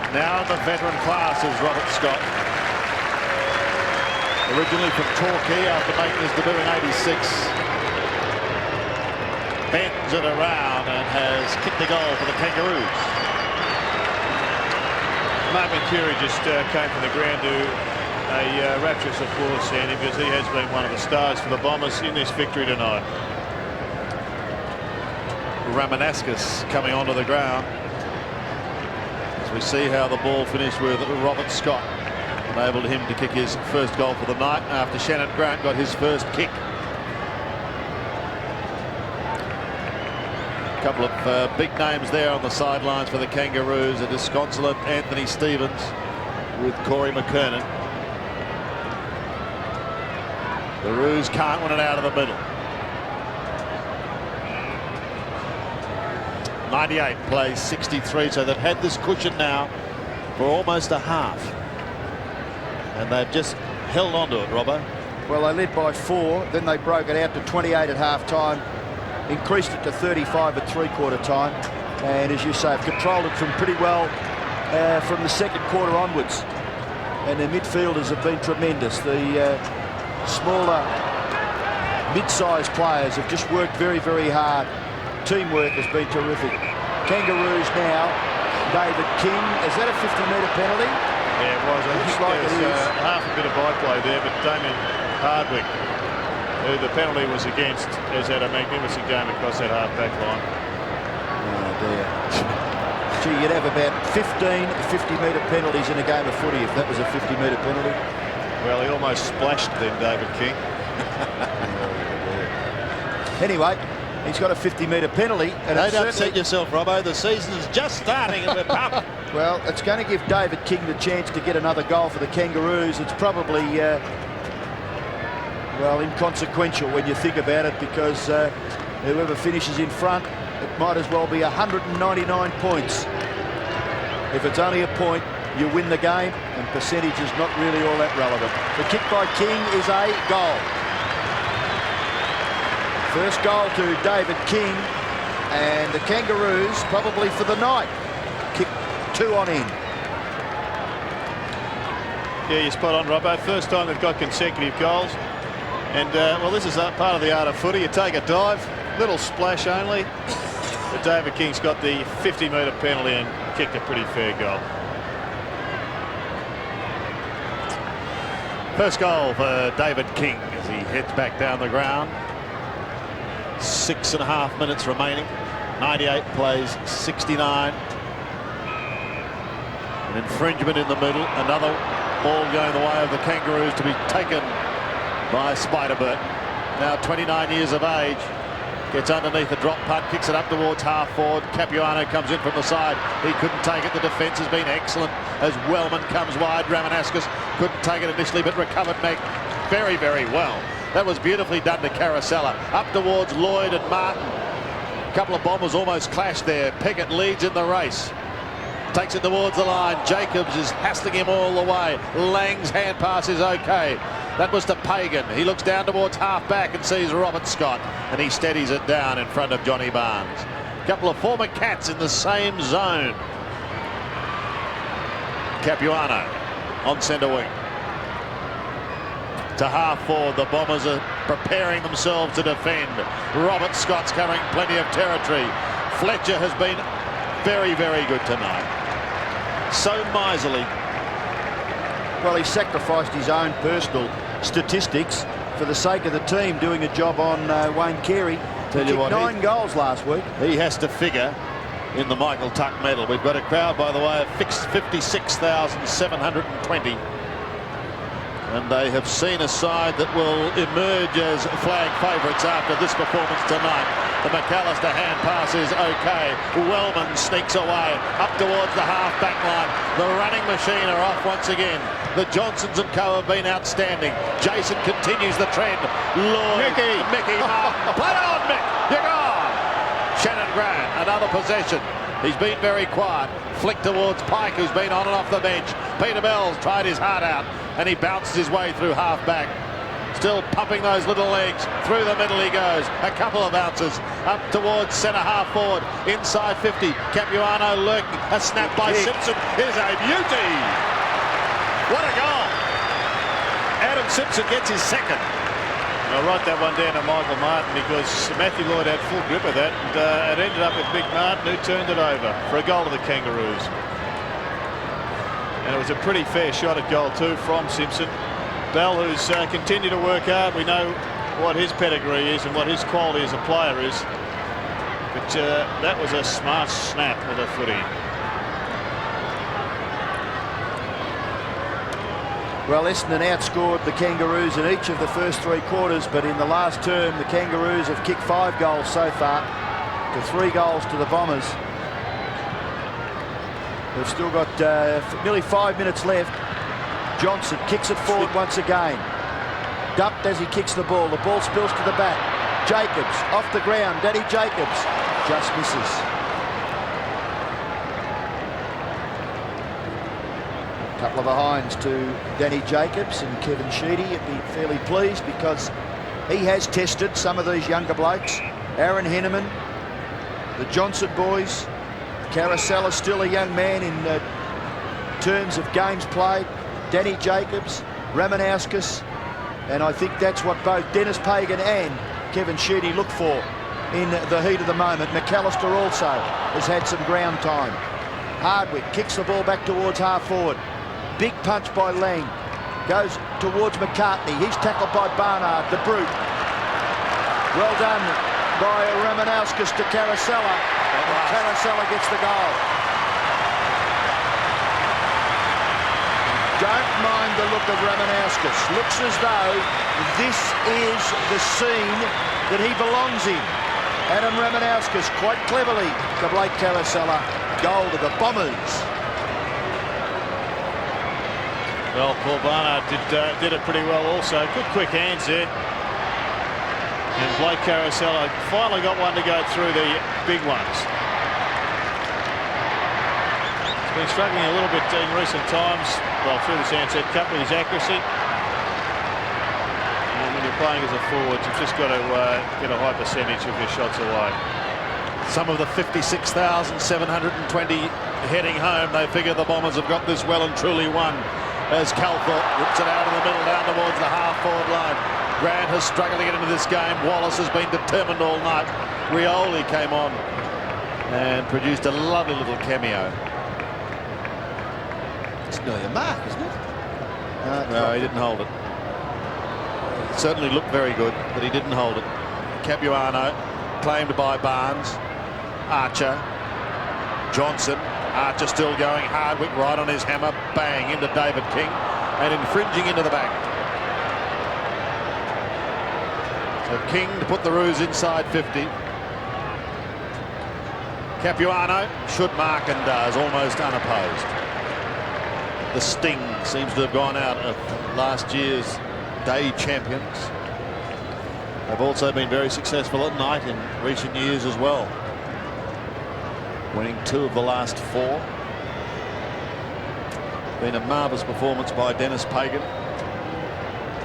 Now in the veteran class is Robert Scott. Originally from Torquay after making his debut in '86. Bends it around and has kicked the goal for the Kangaroos. Mark McCurry just came from the ground to a rapturous applause, Sandy, because he has been one of the stars for the Bombers in this victory tonight. Ramanaskas coming onto the ground. We see how the ball finished with Robert Scott, enabled him to kick his first goal for the night after Shannon Grant got his first kick. A couple of big names there on the sidelines for the Kangaroos, a disconsolate Anthony Stevens with Corey McKernan. The Roos can't win it out of the middle. 98 plays 63, so they've had this cushion now for almost a half, and they've just held on to it, Robbo. Well, they led by 4, then they broke it out to 28 at half-time, increased it to 35 at three-quarter time, and as you say, have controlled it from pretty well from the second quarter onwards. And their midfielders have been tremendous. The smaller, mid-sized players have just worked very, very hard. Teamwork has been terrific. Kangaroos now, David King. Is that a 50-metre penalty? Yeah, it was. I Looks think like there's half a bit of byplay there, but Damien Hardwick, who the penalty was against, has had a magnificent game across that half-back line. Oh, dear. Gee, you'd have about 15 50-metre penalties in a game of footy if that was a 50-metre penalty. Well, he almost splashed then, David King. Anyway, he's got a 50-metre penalty. And don't upset yourself, Robbo. The season is just starting and we're pumped. Well, it's going to give David King the chance to get another goal for the Kangaroos. It's probably, well, inconsequential when you think about it, because whoever finishes in front, it might as well be 199 points. If it's only a point, you win the game, and percentage is not really all that relevant. The kick by King is a goal. First goal to David King, and the Kangaroos, probably for the night, kick 2 on in. Yeah, you're spot on, Robbo. First time they've got consecutive goals. And, well, this is part of the art of footy. You take a dive, little splash only. But David King's got the 50-metre penalty and kicked a pretty fair goal. First goal for David King as he heads back down the ground. 6.5 minutes remaining. 98 plays 69. An infringement in the middle. Another ball going the way of the Kangaroos to be taken by Spiderbert. Now 29 years of age. Gets underneath the drop punt, kicks it up towards half forward. Capuano comes in from the side. He couldn't take it. The defence has been excellent as Wellman comes wide. Ramanauskas couldn't take it initially, but recovered very, very well. That was beautifully done to Caracella. Up towards Lloyd and Martin. A couple of bombers almost clashed there. Pickett leads in the race. Takes it towards the line. Jacobs is hassling him all the way. Lang's hand pass is okay. That was to Pagan. He looks down towards half-back and sees Robert Scott, and he steadies it down in front of Johnny Barnes. A couple of former Cats in the same zone. Capuano on centre wing. To half forward, the Bombers are preparing themselves to defend. Robert Scott's covering plenty of territory. Fletcher has been very, very good tonight. So miserly. Well, he sacrificed his own personal statistics for the sake of the team, doing a job on Wayne Carey. He kicked 9 goals last week. He has to figure in the Michael Tuck medal. We've got a crowd, by the way, of 56,720. And they have seen a side that will emerge as flag favourites after this performance tonight. The McAllister hand pass is okay. Wellman sneaks away up towards the half-back line. The running machine are off once again. The Johnsons and co have been outstanding. Jason continues the trend. Lloyd, Mickey Martin. Play on, Mick. You're gone. Shannon Grant, another possession. He's been very quiet. Flick towards Pike, who's been on and off the bench. Peter Bell's tried his heart out, and he bounced his way through half-back. Still pumping those little legs. Through the middle he goes. A couple of bounces. Up towards centre half forward. Inside 50. Capuano lurking. A snap by Simpson. Is a beauty. What a goal. Adam Simpson gets his second. I'll write that one down to Michael Martin because Matthew Lloyd had full grip of that, and it ended up with Big Martin, who turned it over for a goal to the Kangaroos. And it was a pretty fair shot at goal too from Simpson. Bell, who's continued to work hard. We know what his pedigree is and what his quality as a player is. But that was a smart snap with a footy. Well, Essendon outscored the Kangaroos in each of the first 3 quarters, but in the last term, the Kangaroos have kicked 5 goals so far to 3 goals to the Bombers. They've still got nearly 5 minutes left. Johnson kicks it forward once again. Dumped as he kicks the ball. The ball spills to the back. Jacobs off the ground. Danny Jacobs just misses. A couple of behinds to Danny Jacobs, and Kevin Sheedy have been fairly pleased because he has tested some of these younger blokes. Aaron Henneman, the Johnson boys. Caracella still a young man in terms of games played. Danny Jacobs, Ramanauskas, and I think that's what both Dennis Pagan and Kevin Sheedy look for in the heat of the moment. McAllister also has had some ground time. Hardwick kicks the ball back towards half forward. Big punch by Lang. Goes towards McCartney. He's tackled by Barnard, the brute. Well done by Ramanauskas to Caracella. Caracella gets the goal. Don't mind the look of Ramanauskas. Looks as though this is the scene that he belongs in. Adam Ramanauskas quite cleverly to Blake Caracella. Goal to the Bombers. Well, Paul Barnard did it pretty well also. Good quick hands there. And Blake Caracella finally got one to go through the big ones. It's been struggling a little bit in recent times, well, through this Ansett Cup with his accuracy. And when you're playing as a forward, you've just got to get a high percentage of your shots away. Some of the 56,720 heading home, they figure the Bombers have got this well and truly won. As Calthorpe rips it out of the middle down towards the half-forward line. Grant has struggled to get into this game. Wallace has been determined all night. Rioli came on and produced a lovely little cameo. It's nearly a mark, isn't it? No, he didn't hold it. It certainly looked very good, but he didn't hold it. Capuano claimed by Barnes. Archer. Johnson. Archer still going. Hardwick right on his hammer. Bang into David King and infringing into the back. So King to put the Roos inside 50. Capuano should mark and does, almost unopposed. The sting seems to have gone out of last year's day champions. They've also been very successful at night in recent years as well, winning 2 of the last 4. Been a marvellous performance by Dennis Pagan,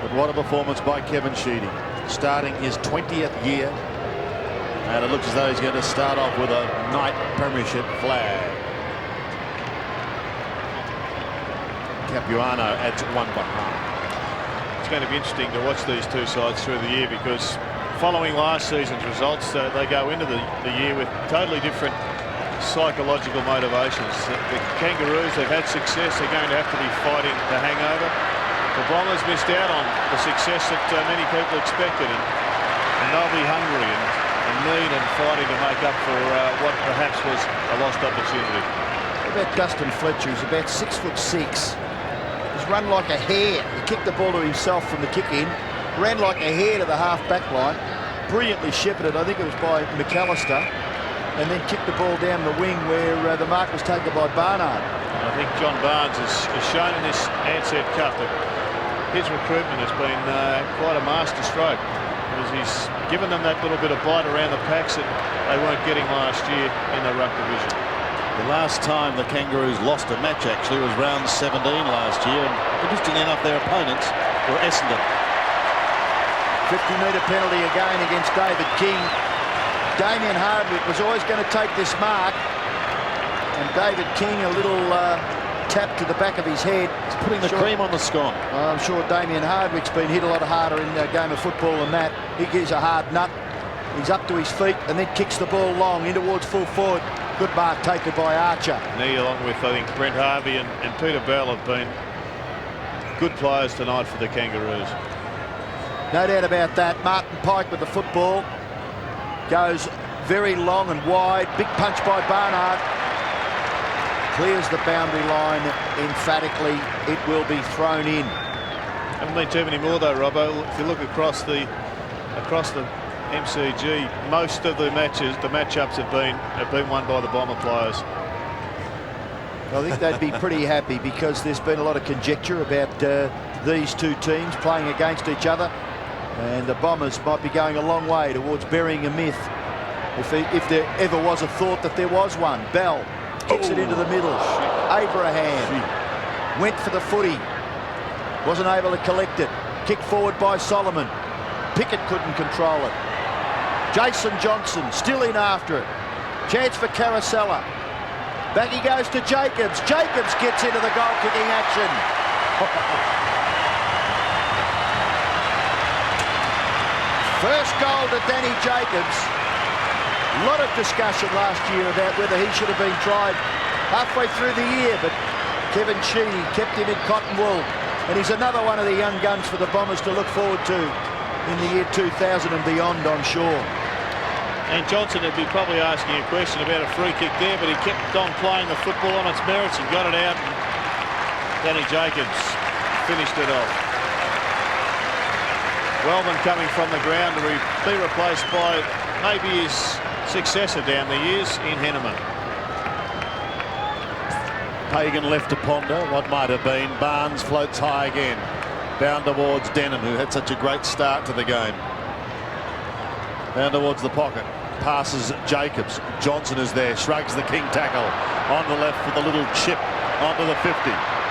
but what a performance by Kevin Sheedy, starting his 20th year, and it looks as though he's going to start off with a night premiership flag. Capuano adds 1 behind. It's going to be interesting to watch these two sides through the year, because following last season's results, they go into the year with totally different psychological motivations. The Kangaroos, they've had success. They're going to have to be fighting the hangover. The Bombers missed out on the success that many people expected, and they'll be hungry and mean and fighting to make up for what perhaps was a lost opportunity. What about Dustin Fletcher, who's about 6'6". He's run like a hare. He kicked the ball to himself from the kick in, ran like a hare to the half-back line, brilliantly shepherded, I think it was by McAllister, and then kicked the ball down the wing where the mark was taken by Barnard. I think John Barnes has shown in this Ansett Cup that his recruitment has been quite a master stroke, because he's given them that little bit of bite around the packs that they weren't getting last year in the ruck division. The last time the Kangaroos lost a match actually was round 17 last year, and interestingly enough their opponents were Essendon. 50-metre penalty again against David King. Damien Hardwick was always going to take this mark, and David King a little tap to the back of his head. He's putting the cream on the scone. I'm sure Damien Hardwick's been hit a lot harder in a game of football than that. He gives a hard nut. He's up to his feet and then kicks the ball long in towards full forward. Good mark taken by Archer. He, along with, I think, Brent Harvey and Peter Bell, have been good players tonight for the Kangaroos. No doubt about that. Martin Pike with the football. Goes very long and wide. Big punch by Barnard. Clears the boundary line emphatically. It will be thrown in. Haven't been too many more though, Robbo. If you look across the MCG, most of the matchups have been won by the Bomber players. I think they'd be pretty happy, because there's been a lot of conjecture about these two teams playing against each other, and the Bombers might be going a long way towards burying a myth, if there ever was a thought that there was one. Bell kicks it into the middle. Abraham went for the footy, wasn't able to collect it. Kicked forward by Solomon. Pickett couldn't control it. Jason Johnson still in after it. Chance for Caracella. Back he goes to Jacobs. Jacobs gets into the goal-kicking action. First goal to Danny Jacobs. A lot of discussion last year about whether he should have been tried halfway through the year, but Kevin Sheedy kept him in cotton wool, and he's another one of the young guns for the Bombers to look forward to in the year 2000 and beyond, I'm sure. And Johnson would be probably asking a question about a free kick there, but he kept on playing the football on its merits and got it out. And Danny Jacobs finished it off. Wellman coming from the ground to be replaced by maybe his successor down the years in Henneman. Pagan left to ponder what might have been. Barnes floats high again, down towards Denham, who had such a great start to the game. Down towards the pocket, passes Jacobs. Johnson is there, shrugs the King tackle. on the left with a little chip onto the 50.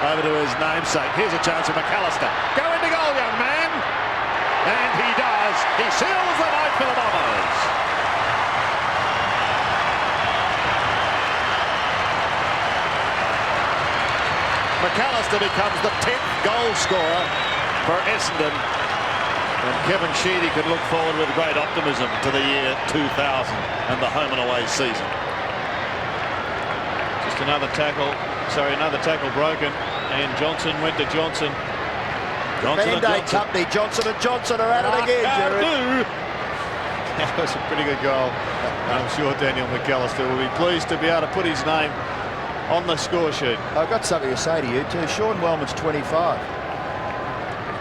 Over to his namesake. Here's a chance for McAllister. Go into goal, young man. And he does. He seals the night for the Bombers. McAllister becomes the 10th goal scorer for Essendon. And Kevin Sheedy can look forward with great optimism to the year 2000 and the home and away season. Just another tackle broken, and Johnson went to Johnson. Band-Aid company, Johnson and Johnson are at it again, Jared. That was a pretty good goal. I'm sure Daniel McAllister will be pleased to be able to put his name on the score sheet. I've got something to say to you too. Sean Wellman's 25.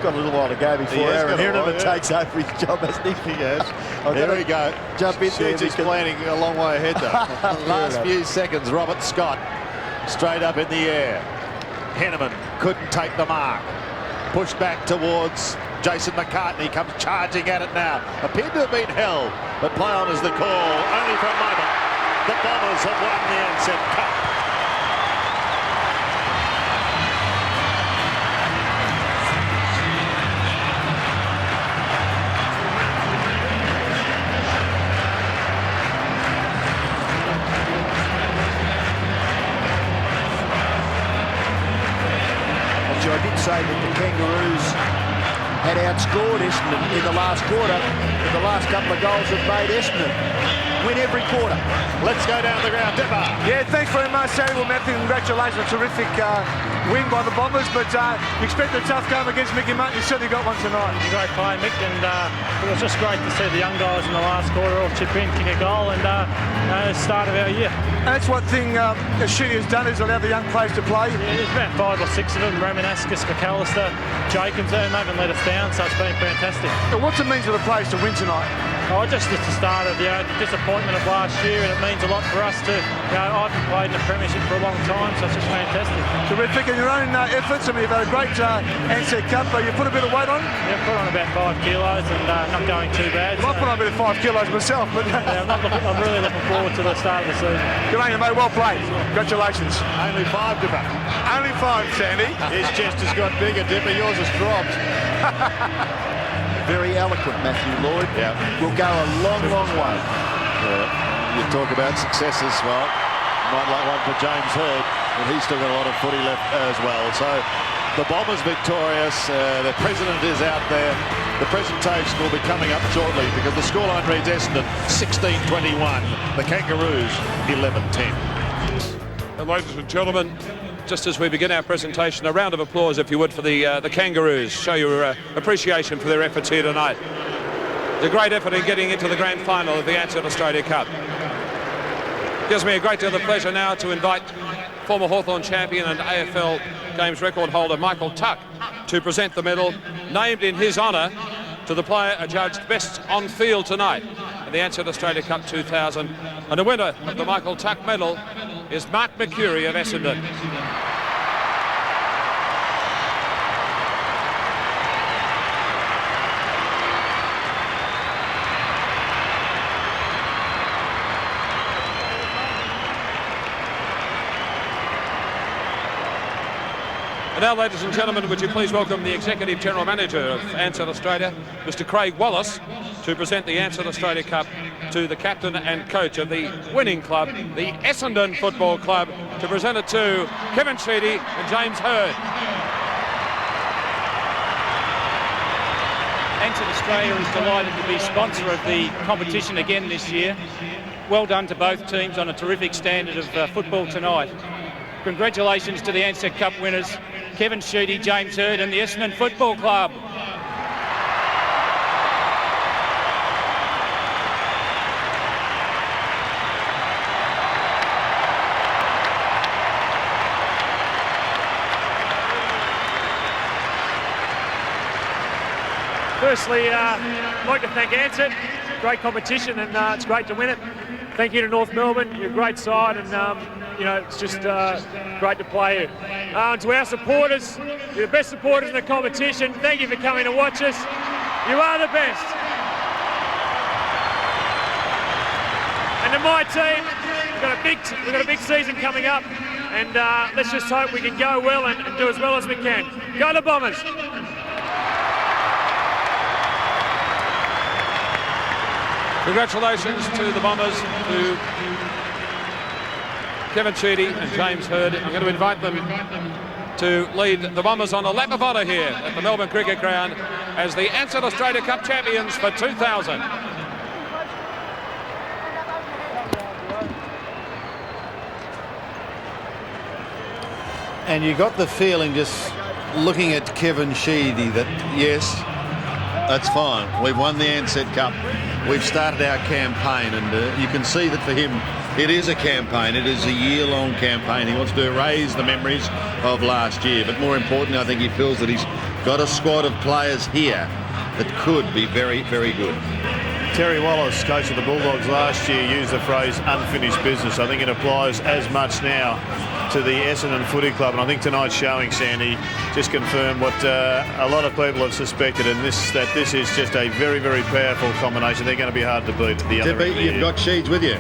Got a little while to go before Aaron Hirneman takes over his job, hasn't he? He has. There we go. Jump in there. He's planning a long way ahead though. Last few seconds, Robert Scott straight up in the air. Hirneman couldn't take the mark. Pushed back towards Jason McCartney, comes charging at it now. Appeared to have been held, but play on is the call. Only for a moment. The Bombers have won the Ansett Cup. I did say that the Kangaroos had outscored Essendon in the last quarter, but the last couple of goals have made Essendon win every quarter. Let's go down the ground. Dipper. Yeah, thanks very much, Samuel Matthew. Congratulations, a terrific win by the Bombers, but you expect a tough game against Mickey Martin. You certainly got one tonight. Great play, Mick, and it was just great to see the young guys in the last quarter all chip in, kick a goal, and the start of our year. And that's one thing Sheedy has done, is allowed the young players to play. Yeah, there's about 5 or 6 of them, Ramanaskas, McAllister, Jacobs, and they haven't let us down, so it's been fantastic. And what's it mean for the players to win tonight? Oh, just it's the start of the disappointment of last year, and it means a lot for us to, I haven't played in the Premiership for a long time, so it's just fantastic. Terrific, and your own efforts. I mean, you've had a great Ansett Cup, but you put a bit of weight on? Yeah, put on about 5 kilos and not going too bad. Well, I put on a bit of 5 kilos myself, but yeah, I'm really looking forward to the start of the season. Good on you, mate. Well played. Congratulations. Only 5, Dipper. Only 5, Sandy. His chest has got bigger, Dipper. Yours has dropped. Very eloquent, Matthew Lloyd. Yeah. Will go a long, long way. You talk about successes. Well, might like one for James Hurd, but he's still got a lot of footy left as well. So the Bombers victorious. The president is out there. The presentation will be coming up shortly because the scoreline reads Essendon 16-21. The Kangaroos 11-10. And ladies and gentlemen, just as we begin our presentation, a round of applause, if you would, for the Kangaroos. Show your appreciation for their efforts here tonight. It's a great effort in getting into the grand final of the Ansett Australia Cup. Gives me a great deal of pleasure now to invite former Hawthorn champion and AFL Games record holder Michael Tuck to present the medal named in his honour to the player adjudged best on field tonight in the Ansett Australia Cup 2000. And the winner of the Michael Tuck medal is Mark Mercury of Essendon. And now, ladies and gentlemen, would you please welcome the Executive General Manager of Ansett Australia, Mr. Craig Wallace, to present the Ansett Australia Cup to the captain and coach of the winning club, the Essendon Football Club, to present it to Kevin Sheedy and James Hurd. Ansett Australia is delighted to be sponsor of the competition again this year. Well done to both teams on a terrific standard of football tonight. Congratulations to the Ansett Cup winners, Kevin Sheedy, James Hurd and the Essendon Football Club. Firstly, I'd like to thank Ansett. Great competition, and it's great to win it. Thank you to North Melbourne. You're a great side, and it's just great to play you. To our supporters, you're the best supporters in the competition. Thank you for coming to watch us. You are the best. And to my team, we've got a big season coming up, and let's just hope we can go well and do as well as we can. Go the Bombers! Congratulations to the Bombers, to Kevin Sheedy and James Hird. I'm going to invite them to lead the Bombers on a lap of honour here at the Melbourne Cricket Ground as the Ansett Australia Cup champions for 2000. And you got the feeling, just looking at Kevin Sheedy, that yes, that's fine. We've won the Ansett Cup. We've started our campaign, and you can see that for him, it is a campaign. It is a year-long campaign. He wants to erase the memories of last year. But more importantly, I think he feels that he's got a squad of players here that could be very, very good. Terry Wallace, coach of the Bulldogs last year, used the phrase unfinished business. I think it applies as much now to the Essendon Footy Club, and I think tonight's showing, Sandy, just confirmed what a lot of people have suspected, and that this is just a very, very powerful combination. They're going to be hard to beat at the other end. You've got Sheeds with you.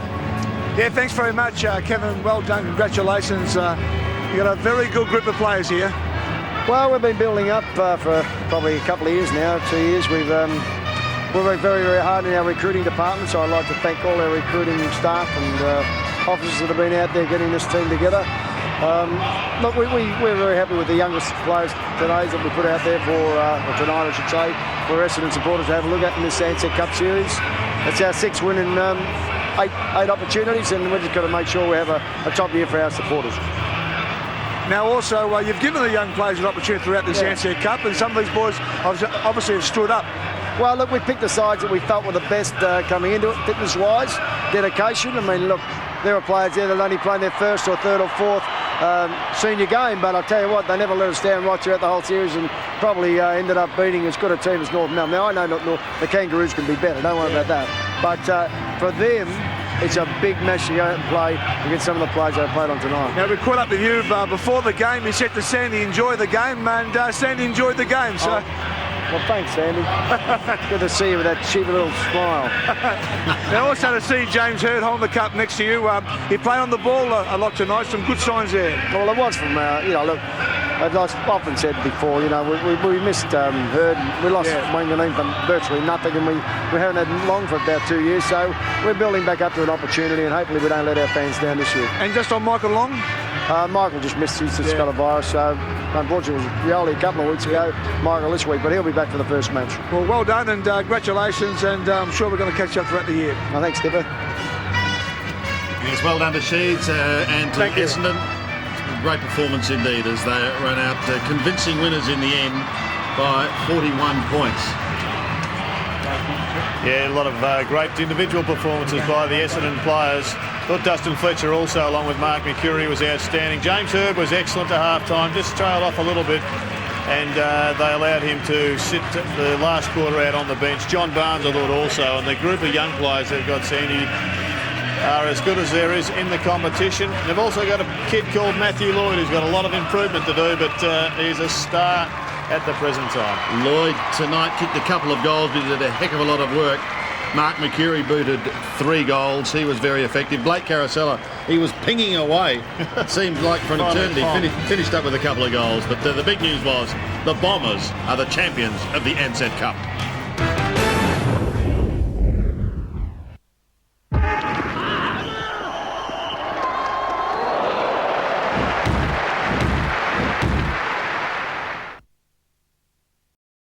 Yeah, thanks very much, Kevin. Well done. Congratulations. You've got a very good group of players here. Well, we've been building up for probably a couple of years now, 2 years. We've worked very, very hard in our recruiting department, so I'd like to thank all our recruiting staff and officers that have been out there getting this team together. Look, we're very happy with the youngest players today that we put out there or tonight, I should say, for Essendon supporters to have a look at in this Ansett Cup series. It's our sixth win in eight opportunities, and we've just got to make sure we have a top year for our supporters. Now also, you've given the young players an opportunity throughout this Ansett Cup, and some of these boys obviously have stood up. Well, look, we picked the sides that we felt were the best coming into it, fitness-wise, dedication. I mean, look, there are players there that only played their first or third or fourth senior game, but I'll tell you what, they never let us down right throughout the whole series and probably ended up beating as good a team as North Melbourne. Now, I know the Kangaroos can be better, don't worry about that. But for them, it's a big match to go out and play against some of the players they played on tonight. Now, we caught up with you before the game. You said to Sandy, enjoy the game, and Sandy enjoyed the game. So. Well, thanks, Sandy. Good to see you with that cheeky little smile. Now, also to see James Hird holding the cup next to you. He played on the ball a lot tonight. Some good signs there. Well, it was from, look, as I've often said before, we missed Hird. We lost Wayne Ganeen for virtually nothing, and we haven't had Long for about 2 years, so we're building back up to an opportunity, and hopefully we don't let our fans down this year. And just on Michael Long? Michael just missed. He's just got a virus, so unfortunately it was Rioli a couple of weeks ago, Michael this week, but he'll be back for the first match. Well done, and congratulations, and I'm sure we're going to catch up throughout the year. Thanks, Skipper. Yes, well done to Sheeds and to Essendon. Great performance indeed as they ran out convincing winners in the end by 41 points. Yeah, a lot of great individual performances by the Essendon players. Thought Dustin Fletcher also, along with Mark McCurry, was outstanding. James Hird was excellent at half-time, just trailed off a little bit, and they allowed him to sit the last quarter out on the bench. John Barnes, I thought, also, and the group of young players they've got, Sandy, are as good as there is in the competition. They've also got a kid called Matthew Lloyd who's got a lot of improvement to do, but he's a star at the present time. Lloyd tonight kicked a couple of goals, but he did a heck of a lot of work. Mark McCurry booted 3 goals. He was very effective. Blake Carosella, he was pinging away. It seemed like for an eternity. Finished up with a couple of goals. But the big news was the Bombers are the champions of the Ansett Cup.